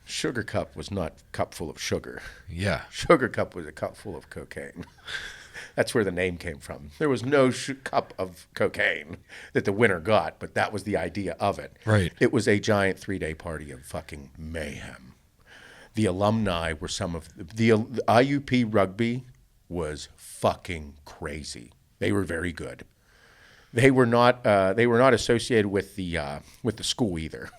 Sugar Cup was not a cup full of sugar. Yeah. Sugar Cup was a cup full of cocaine. That's where the name came from. There was no cup of cocaine that the winner got, but that was the idea of it. Right. It was a giant 3-day party of fucking mayhem. The alumni were some of the IUP rugby was fucking crazy. They were very good. They were not associated with the school either.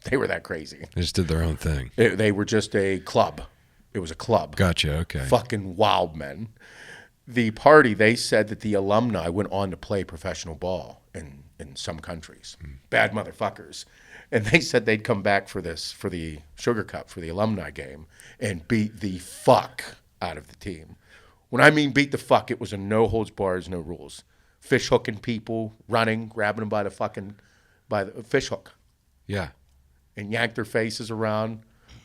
They were that crazy. They just did their own thing. They were just a club. It was a club. Gotcha, okay. Fucking wild men. The party, they said that the alumni went on to play professional ball in some countries. Bad motherfuckers. And they said they'd come back for the Sugar Cup, for the alumni game, and beat the fuck out of the team. When I mean beat the fuck, it was a no holds bars, no rules. Fish hooking people, running, grabbing them by the fish hook. Yeah. And yank their faces around,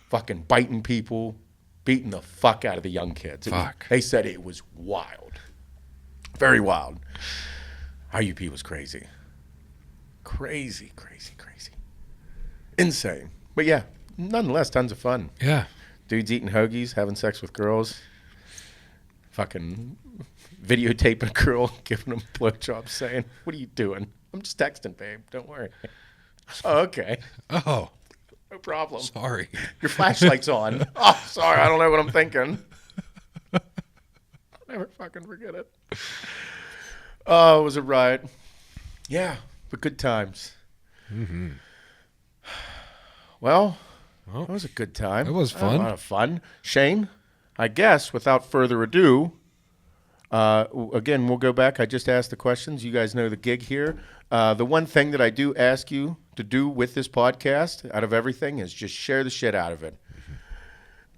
fucking biting people, beating the fuck out of the young kids. They said it was wild. Very wild. IUP was crazy. Crazy, crazy, crazy. Insane. But yeah, nonetheless, tons of fun. Yeah. Dudes eating hoagies, having sex with girls, fucking videotaping a girl, giving them blowjobs, saying, "What are you doing?" "I'm just texting, babe. Don't worry." "Oh, okay. Oh. No problem. Sorry. Your flashlight's on." "Oh, sorry. I don't know what I'm thinking." I'll never fucking forget it. Oh, it was a riot. Yeah, but good times. Mm-hmm. Well, it was a good time. It was fun. A lot of fun. Shane, I guess without further ado, again, we'll go back. I just asked the questions. You guys know the gig here. The one thing that I do ask you to do with this podcast, out of everything, is just share the shit out of it.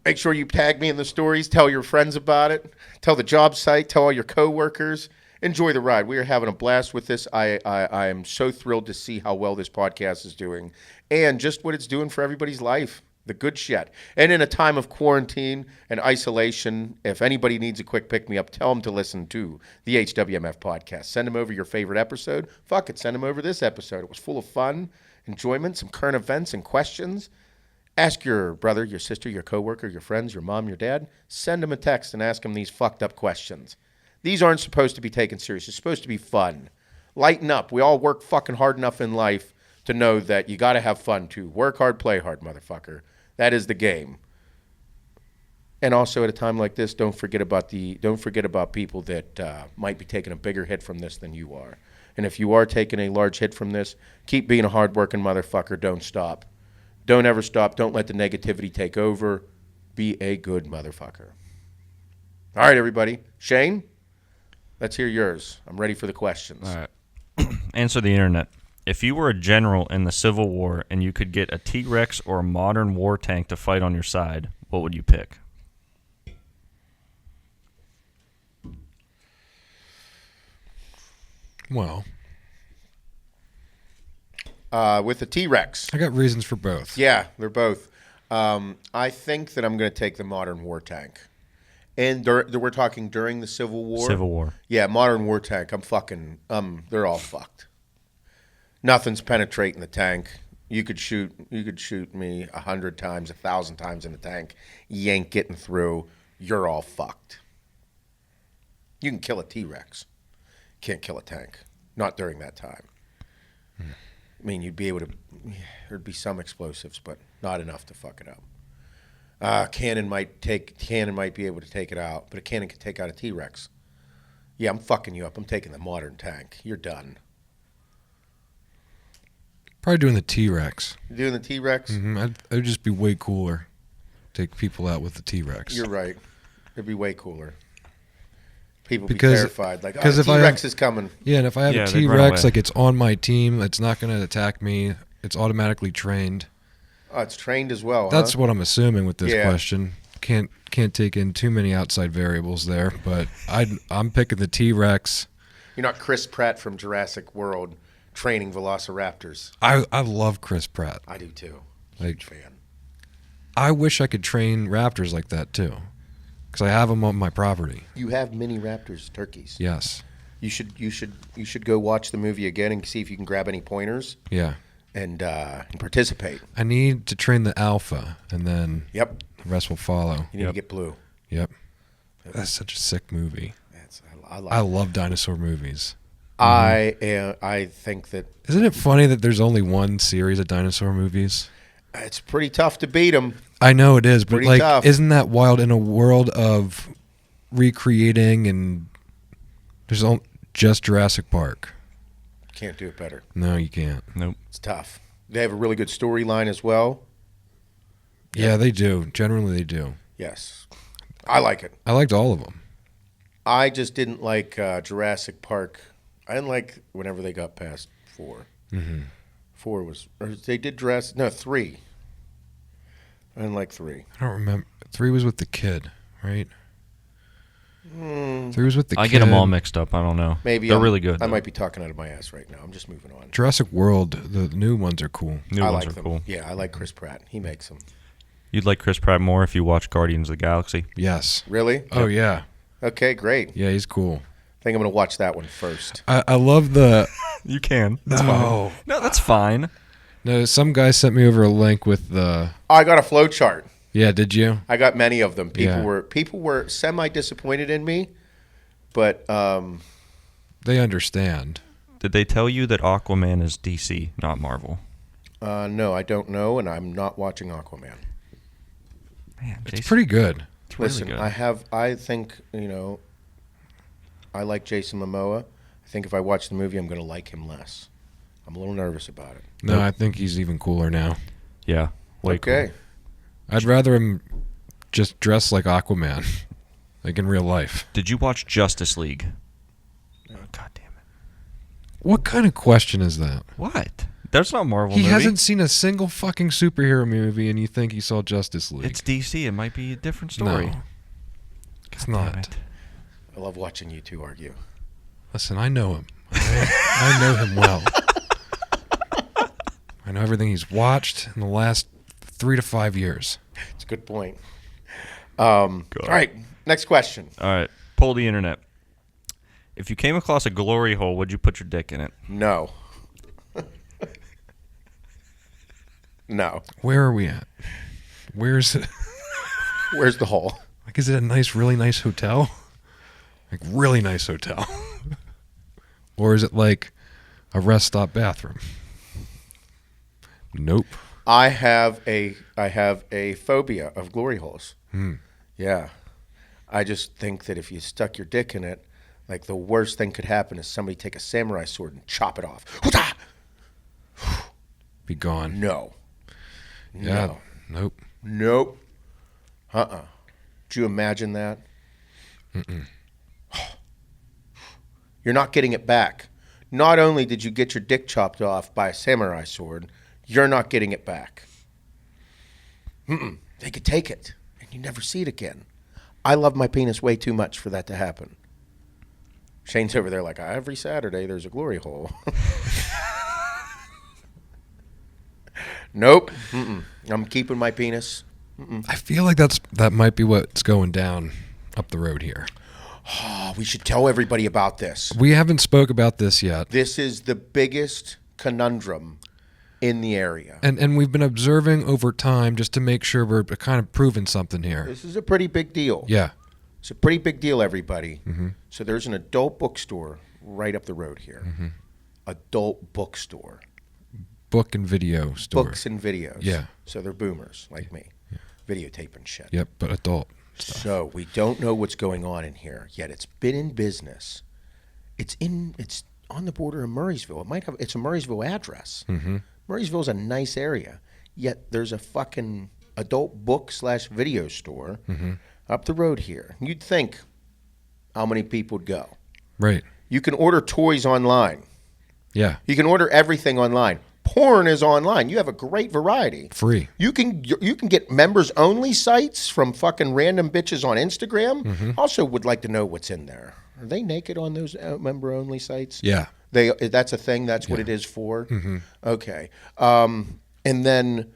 Make sure you tag me in the stories. Tell your friends about it. Tell the job site. Tell all your coworkers. Enjoy the ride. We are having a blast with this. I am so thrilled to see how well this podcast is doing and just what it's doing for everybody's life. The good shit. And in a time of quarantine and isolation, if anybody needs a quick pick-me-up, tell them to listen to the HWMF Podcast. Send them over your favorite episode. Fuck it, send them over this episode. It was full of fun, enjoyment, some current events and questions. Ask your brother, your sister, your coworker, your friends, your mom, your dad. Send them a text and ask them these fucked up questions. These aren't supposed to be taken serious. It's supposed to be fun. Lighten up. We all work fucking hard enough in life to know that you got to have fun too. Work hard, play hard, motherfucker. That is the game. And also at a time like this, don't forget about people that might be taking a bigger hit from this than you are. And if you are taking a large hit from this, keep being a hardworking motherfucker. Don't stop. Don't ever stop. Don't let the negativity take over. Be a good motherfucker. All right, everybody. Shane, let's hear yours. I'm ready for the questions. All right. Answer the internet. If you were a general in the Civil War and you could get a T-Rex or a modern war tank to fight on your side, what would you pick? Well, with the T-Rex. I got reasons for both. Yeah, they're both. I think that I'm going to take the modern war tank. And we're talking during the Civil War? Civil War. Yeah, modern war tank. They're all fucked. Nothing's penetrating the tank. You could shoot me 100 times, 1,000 times in the tank. You ain't getting through. You're all fucked. You can kill a T-Rex. Can't kill a tank. Not during that time. I mean, you'd be able to. There'd be some explosives, but not enough to fuck it up. Cannon might be able to take it out, but a Cannon could take out a T-Rex. Yeah, I'm fucking you up. I'm taking the modern tank. You're done. Probably doing the T-Rex. You're doing the T-Rex? Mm-hmm. It would just be way cooler. Take people out with the T-Rex. You're right. It'd be way cooler. People be terrified. Like, the T-Rex is coming. Yeah, and if I have a T-Rex, like, it's on my team, it's not going to attack me. It's automatically trained. Oh, it's trained as well, That's what I'm assuming with this question. Can't take in too many outside variables there, but I'm picking the T-Rex. You're not Chris Pratt from Jurassic World training velociraptors. I love Chris Pratt. I do too. Huge fan. I wish I could train raptors like that too, because I have them on my property. You have mini raptors, turkeys. Yes. You should go watch the movie again and see if you can grab any pointers. Yeah. And participate. I need to train the alpha, and then the rest will follow. You need to get Blue. Yep. That's such a sick movie. I love dinosaur movies. I think that... Isn't it funny that there's only one series of dinosaur movies? It's pretty tough to beat them. I know it is, but tough. Isn't that wild in a world of recreating and there's just Jurassic Park? Can't do it better. No, you can't. Nope. It's tough. They have a really good storyline as well. Yeah, they do. Generally, they do. Yes. I like it. I liked all of them. I just didn't like Jurassic Park. I didn't like whenever they got past 4. Mm-hmm. 4 was... Or they did Jurassic... No, 3. I didn't like 3. I don't remember. 3 was with the kid, right? 3 was with the kid. I get them all mixed up. I don't know. Maybe they're really good. I might be talking out of my ass right now. I'm just moving on. Jurassic World, the new ones are cool. New ones are cool. Yeah, I like Chris Pratt. He makes them. You'd like Chris Pratt more if you watch Guardians of the Galaxy? Yes. Really? Oh, yeah. Okay, great. Yeah, he's cool. I think I'm going to watch that one first. I love the... You can. That's fine. No, that's fine. No, some guy sent me over a link with the... Oh, I got a flow chart. Yeah, did you? I got many of them. People were semi-disappointed in me, but... They understand. Did they tell you that Aquaman is DC, not Marvel? No, I don't know, and I'm not watching Aquaman. Man, it's pretty good. It's really Listen, good. I think, I like Jason Momoa. I think if I watch the movie, I'm going to like him less. I'm a little nervous about it. No, I think he's even cooler now. Yeah. Way okay. Cool. I'd rather him just dress like Aquaman, like in real life. Did you watch Justice League? Oh, God damn it. What kind of question is that? What? That's not Marvel He movie. hasn't seen a single fucking superhero movie, and you think he saw Justice League. It's DC. It might be a different story. No, it's not. I love watching you two argue. Listen, I know him. I know him well. I know everything he's watched in the last 3 to 5 years. It's a good point. All right, next question. All right, poll the internet. If you came across a glory hole, would you put your dick in it? No. No. Where are we at? Where's it? Where's the hole? Like, is it a really nice hotel? Like, really nice hotel? Or is it like a rest stop bathroom? Nope. I have a phobia of glory holes. Yeah. I just think that if you stuck your dick in it, like the worst thing could happen is somebody take a samurai sword and chop it off. Be gone. No. Yeah. No. Nope. Nope. Do you imagine that? Mm-mm. You're not getting it back. Not only did you get your dick chopped off by a samurai sword, you're not getting it back. They could take it, and you never see it again. I love my penis way too much for that to happen. Shane's over there like, every Saturday there's a glory hole. Nope. I'm keeping my penis. I feel like that might be what's going down up the road here. Oh, we should tell everybody about this. We haven't spoke about this yet. This is the biggest conundrum in the area. And we've been observing over time just to make sure we're kind of proving something here. This is a pretty big deal. Yeah. It's a pretty big deal, everybody. So there's an adult bookstore right up the road here. Adult bookstore. Book and video store. Books and videos. Yeah. So they're boomers like me. Yeah. videotaping shit. Yep, but adult stuff. So we don't know what's going on in here, yet it's been in business. It's on the border of Murraysville. It's a Murraysville address. Mm-hmm. Murraysville's a nice area, yet there's a fucking adult book/video store up the road here. You'd think how many people would go. Right. You can order toys online. Yeah. You can order everything online. Porn is online. You have a great variety. Free. You can get members only sites from fucking random bitches on Instagram. Also would like to know what's in there. Are they naked on those member only sites? Yeah. That's a thing. That's what it is for. Okay. And then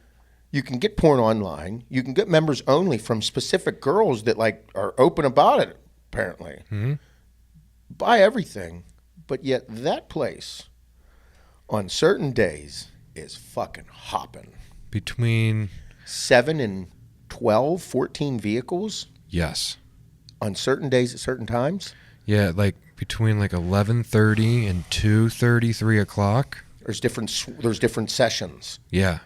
you can get porn online. You can get members only from specific girls that like are open about it. Apparently, buy everything, but yet that place on certain days is fucking hopping. Between 7 and 12, 14 vehicles? Yes. On certain days at certain times? Yeah, like between like 11:30 and 2:30, 3 o'clock. There's different sessions. Yeah.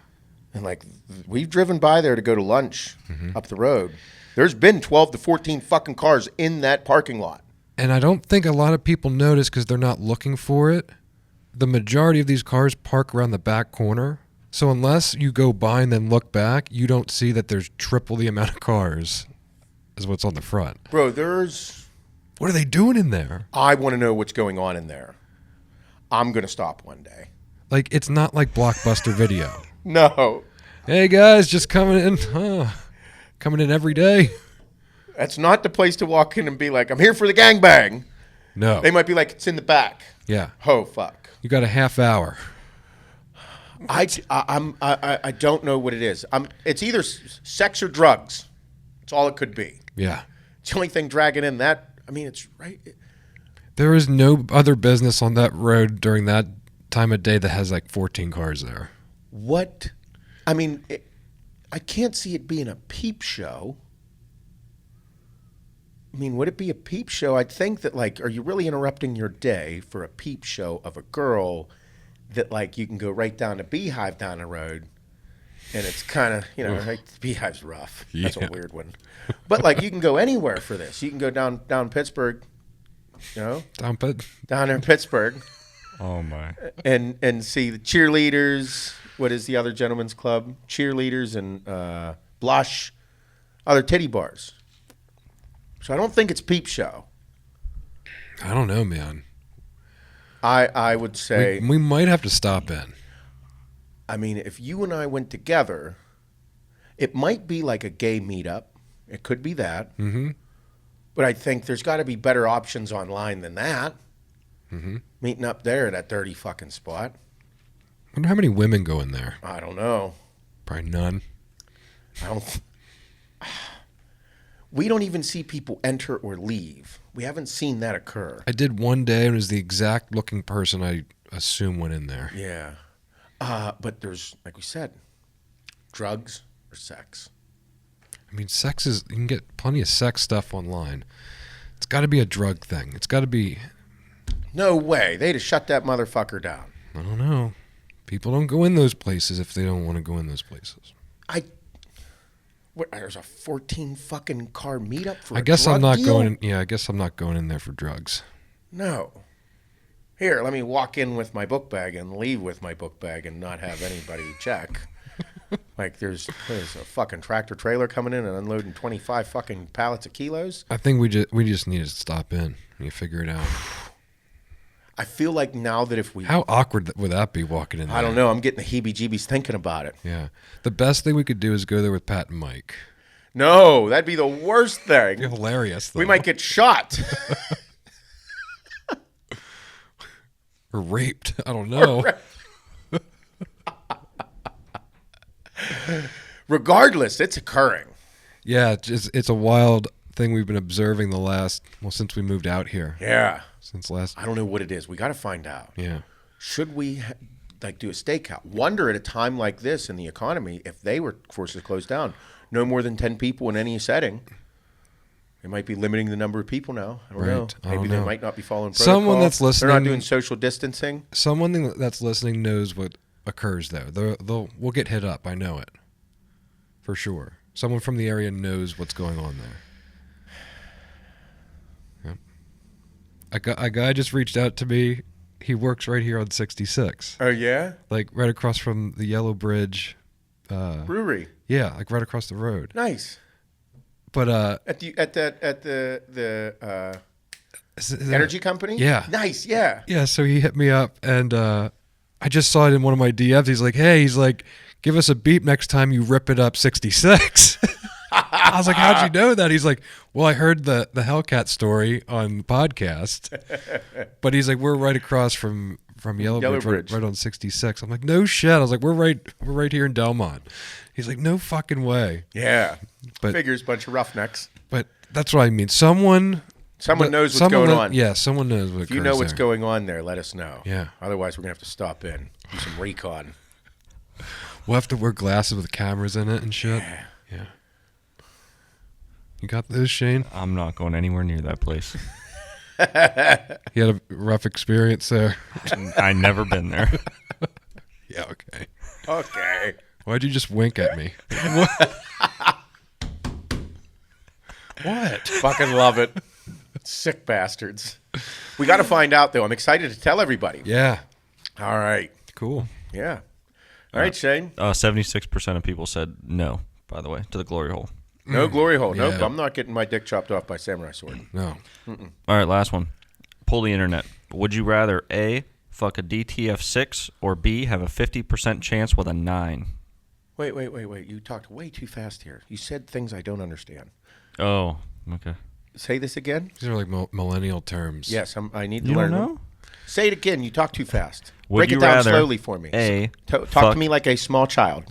And like we've driven by there to go to lunch up the road. There's been 12 to 14 fucking cars in that parking lot. And I don't think a lot of people notice because they're not looking for it. The majority of these cars park around the back corner. So unless you go by and then look back, you don't see that there's triple the amount of cars as what's on the front. Bro, what are they doing in there? I want to know what's going on in there. I'm going to stop one day. Like, it's not like Blockbuster Video. No. Hey, guys, just coming in. Coming in every day. That's not the place to walk in and be like, I'm here for the gangbang. No. They might be like, it's in the back. Yeah. Oh, fuck. You got a half hour. I don't know what it is. It's either sex or drugs. That's all it could be. Yeah. It's the only thing dragging in that. I mean, it's right. There is no other business on that road during that time of day that has like 14 cars there. What? I mean, I can't see it being a peep show. I mean, would it be a peep show? I'd think that, like, are you really interrupting your day for a peep show of a girl that, like, you can go right down to Beehive down the road, and it's kind of, like, Beehive's rough. Yeah. That's a weird one. But, like, you can go anywhere for this. You can go down Pittsburgh, Down there in Pittsburgh. Oh, my. And see the cheerleaders. What is the other gentleman's club? Cheerleaders and Blush, other titty bars. So I don't think it's peep show. I don't know, man. I would say we might have to stop in. I mean, if you and I went together, it might be like a gay meetup. It could be that. Mm-hmm. But I think there's got to be better options online than that. Mm-hmm. Meeting up there at that dirty fucking spot. I wonder how many women go in there. I don't know. Probably none. We don't even see people enter or leave. We haven't seen that occur. I did one day, and it was the exact looking person I assume went in there. Yeah. But there's, like we said, drugs or sex. I mean, you can get plenty of sex stuff online. It's got to be a drug thing. It's got to be. No way. They'd have shut that motherfucker down. I don't know. People don't go in those places if they don't want to go in those places. There's a 14 fucking car meetup for I guess a drug I'm not deal? going. Yeah, I guess I'm not going in there for drugs. No. Here, let me walk in with my book bag and leave with my book bag and not have anybody check. Like there's a fucking tractor trailer coming in and unloading 25 fucking pallets of kilos. I think we just need to stop in and figure it out. I feel like now that if we... How awkward would that be walking in there? I don't know. I'm getting the heebie-jeebies thinking about it. Yeah. The best thing we could do is go there with Pat and Mike. No, that'd be the worst thing. It'd be hilarious, though. We might get shot. Or raped. I don't know. Regardless, it's occurring. Yeah, it's a wild thing we've been observing since we moved out here. Yeah. I don't know what it is. We got to find out. Yeah. Should we do a stakeout? Wonder at a time like this in the economy, if they were forced to close down, no more than 10 people in any setting. They might be limiting the number of people now. I don't know. Maybe they might not be following protocol. Someone that's listening. They're not doing social distancing. Someone that's listening knows what occurs, though. We'll get hit up. I know it. For sure. Someone from the area knows what's going on there. Yep. A guy just reached out to me. He works right here on 66. Oh, yeah? Like right across from the Yellow Bridge. Brewery. Yeah, like right across the road. Nice. But at the energy company? Yeah. Nice, yeah. Yeah, so he hit me up, and I just saw it in one of my DMs. He's like, hey, give us a beep next time you rip it up 66. I was like, how'd you know that? He's like, well, I heard the Hellcat story on the podcast. But he's like, we're right across from Yellow Bridge. Right on 66. I'm like, no shit. I was like, we're right here in Delmont. He's like, no fucking way. Yeah. But figures, bunch of roughnecks. But that's what I mean. Someone knows what's going on. Yeah, someone knows what. If you know what's going on there, let us know. Yeah. Otherwise, we're gonna have to stop in, do some recon. We'll have to wear glasses with cameras in it and shit. Yeah. You got those, Shane? I'm not going anywhere near that place. You had a rough experience there. I never been there. Yeah. Okay. Okay. Why'd you just wink at me? What? Fucking love it. Sick bastards. We got to find out, though. I'm excited to tell everybody. Yeah. All right. Cool. Yeah. All right, Shane. 76% of people said no, by the way, to the glory hole. No glory hole. Yeah. Nope. I'm not getting my dick chopped off by samurai sword. No. Mm-mm. All right, last one. Pull the internet. Would you rather A, fuck a DTF6, or B, have a 50% chance with a 9? Wait. You talked way too fast here. You said things I don't understand. Oh, okay. Say this again. These are like millennial terms. Yes, I need to You learn don't know? them. Say it again. You talk too fast. Would Break you it down rather slowly for me. A, Talk to me like a small child.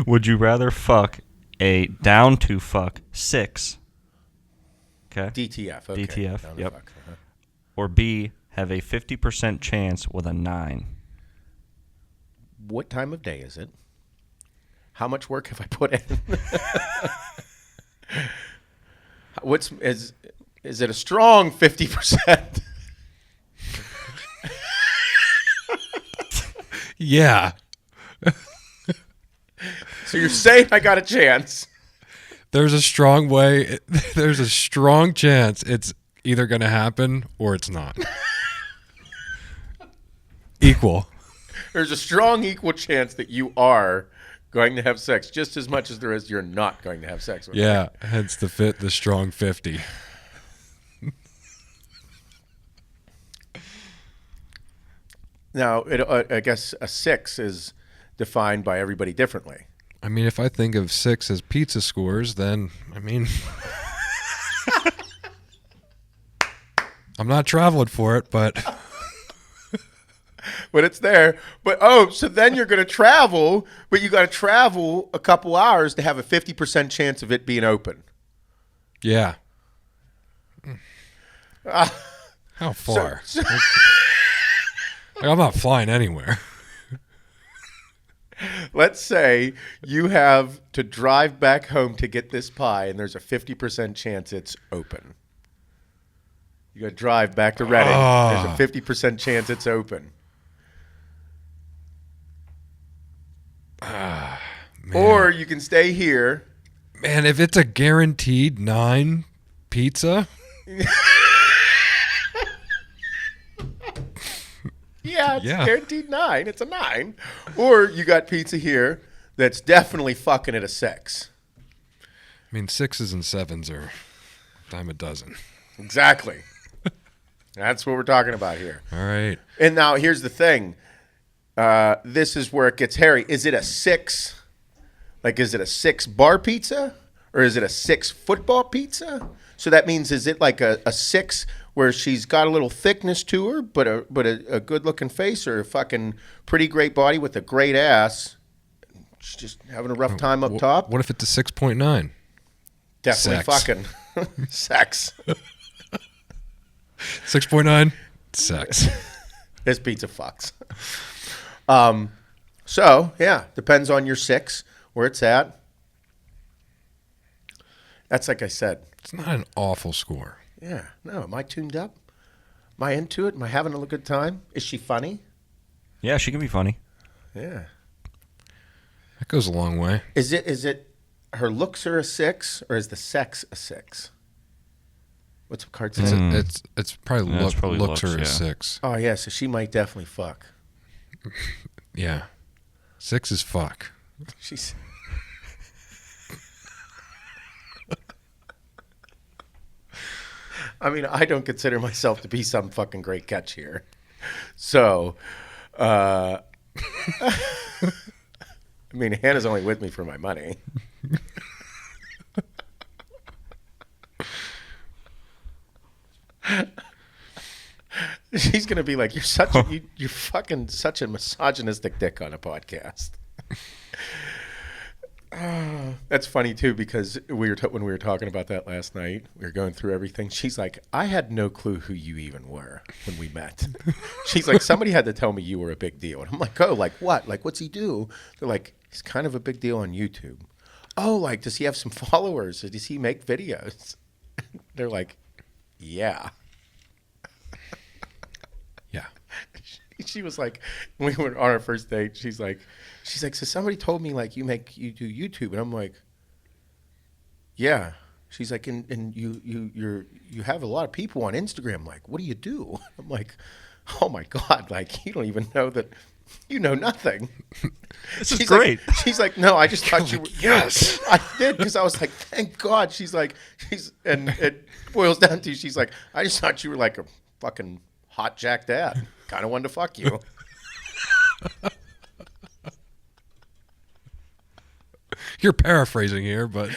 Would you rather fuck a down to fuck 6? Okay. DTF. Okay. DTF, Down to yep. fuck. Or B, have a 50% chance with a 9? What time of day is it? How much work have I put in? Is it a strong 50%? Yeah. So you're saying I got a chance? There's a strong way. There's a strong chance it's either going to happen or it's not. Equal. There's a strong equal chance that you are going to have sex just as much as there is you're not going to have sex with Yeah, hence the strong 50. Now, I guess a 6 is defined by everybody differently. I mean, if I think of 6 as pizza scores, then, I mean, I'm not traveling for it, but But it's there. But, so then you're going to travel, but you got to travel a couple hours to have a 50% chance of it being open. yeah. How far? Like, I'm not flying anywhere. Let's say you have to drive back home to get this pie, and there's a 50% chance it's open. You got to drive back to Reading. There's a 50% chance it's open. Or you can stay here. Man, if it's a guaranteed 9 pizza, Yeah, it's Yeah. guaranteed 9. It's a 9. Or you got pizza here that's definitely fucking at a 6. I mean, 6s and 7s are a dime a dozen. Exactly. That's what we're talking about here. All right. And now here's the thing. This is where it gets hairy. Is it a 6? Like, is it a 6 bar pizza? Or is it a 6 football pizza? So that means, is it like a 6 where she's got a little thickness to her, but a good-looking face, or a fucking pretty great body with a great ass? She's just having a rough time up top? What if it's a 6.9? Definitely Sex. fucking sex. 6.9? Sex. This pizza fucks. So, yeah, depends on your 6, where it's at. That's like I said. It's not an awful score. Yeah. No, am I tuned up? Am I into it? Am I having a good time? Is she funny? Yeah, she can be funny. Yeah. Goes a long way. Is it her looks are a 6 or is the sex a 6? What's the card say? It's probably, looks are a 6. Oh yeah, so she might definitely fuck. Yeah. 6 is fuck. She's I mean, I don't consider myself to be some fucking great catch here. So, I mean, Hannah's only with me for my money. She's gonna be like, you're fucking such a misogynistic dick on a podcast. That's funny too, because when we were talking about that last night, we were going through everything. She's like, I had no clue who you even were when we met. She's like, somebody had to tell me you were a big deal. And I'm like, oh, like what? Like, what's he do? They're like, he's kind of a big deal on YouTube. Oh, like, does he have some followers? Or does he make videos? They're like, yeah. Yeah. She was like, when we were on our first date, she's like, so somebody told me like you do YouTube, and I'm like, yeah. She's like, and you have a lot of people on Instagram. Like, what do you do? I'm like, oh my God, like you don't even know that, you know nothing. This is great. Like, she's like, no, I just thought you were. Yes, I did, because I was like, thank God. She's like, and it boils down to, she's like, I just thought you were like a fucking hot jack dad. Kind of wanted to fuck you. You're paraphrasing here, but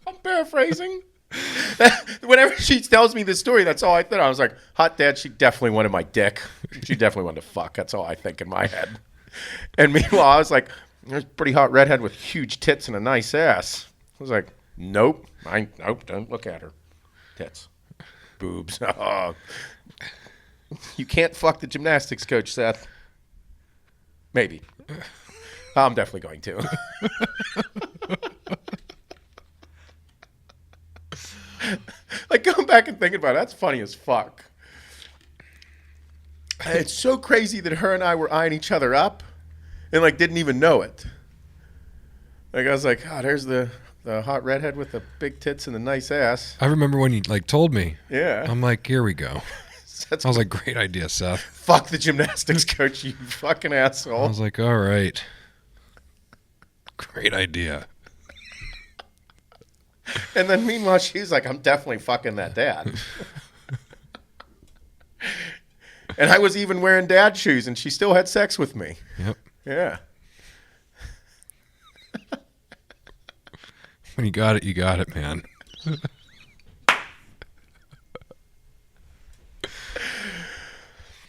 I'm paraphrasing. Whenever she tells me this story, that's all I thought. I was like, hot dad, she definitely wanted my dick. She definitely wanted to fuck. That's all I think in my head. And meanwhile, I was like, there's a pretty hot redhead with huge tits and a nice ass. I was like, nope, don't look at her. Tits. Boobs. Oh. You can't fuck the gymnastics coach, Seth. Maybe. I'm definitely going to. Like, going back and thinking about it, that's funny as fuck. And it's so crazy that her and I were eyeing each other up and, like, didn't even know it. Like, I was like, oh, there's the hot redhead with the big tits and the nice ass. I remember when you, like, told me. Yeah. I'm like, here we go. I was like, great idea, Seth. Fuck the gymnastics coach, you fucking asshole. I was like, all right. Great idea. And then meanwhile, she's like, I'm definitely fucking that dad. And I was even wearing dad shoes, and she still had sex with me. Yep. Yeah. When you got it, man.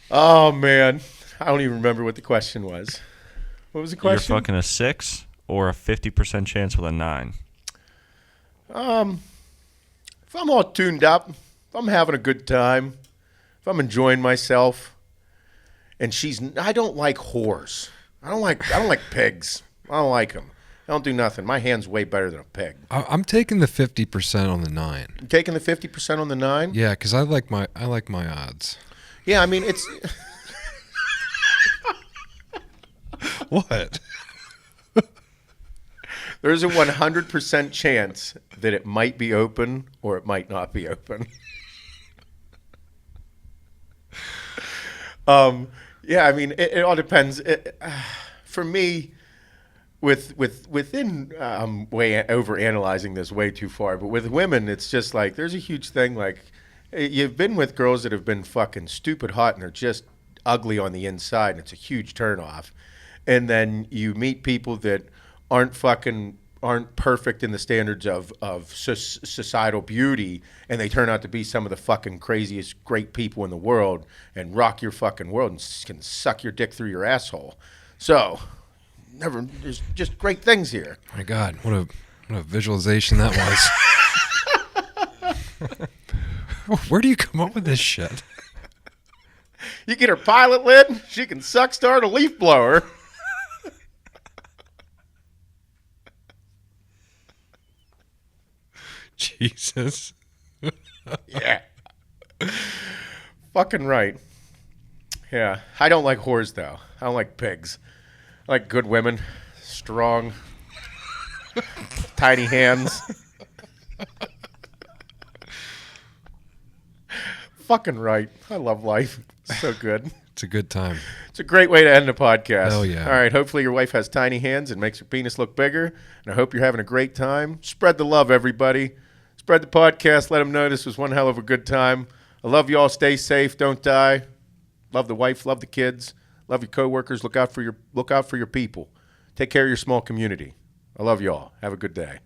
Oh, man. I don't even remember what the question was. What was the question? You're fucking a 6 or a 50% chance with a 9? If I'm all tuned up, if I'm having a good time, if I'm enjoying myself, and I don't like whores. I don't like pigs. I don't like them. I don't do nothing. My hand's way better than a pig. I'm taking the 50% on the 9. You taking the 50% on the 9? Yeah, because I like my odds. Yeah, I mean, it's... What? There's a 100% chance that it might be open or it might not be open. Yeah, I mean, it all depends. For me, within way over analyzing this way too far, but with women, it's just like there's a huge thing. Like, you've been with girls that have been fucking stupid hot and they're just ugly on the inside, and it's a huge turnoff. And then you meet people that aren't perfect in the standards of societal beauty, and they turn out to be some of the fucking craziest great people in the world and rock your fucking world and can suck your dick through your asshole. So, there's just great things here. My God, what a visualization that was. Where do you come up with this shit? You get her pilot lid, she can suck start a leaf blower. Jesus. Yeah. Fucking right. Yeah. I don't like whores, though. I don't like pigs. I like good women, strong, tiny hands. Fucking right. I love life. It's so good. It's a good time. It's a great way to end the podcast. Hell yeah. All right. Hopefully your wife has tiny hands and makes your penis look bigger. And I hope you're having a great time. Spread the love, everybody. Spread the podcast. Let them know this was one hell of a good time. I love you all. Stay safe. Don't die. Love the wife. Love the kids. Love your coworkers. Look out for your people. Take care of your small community. I love you all. Have a good day.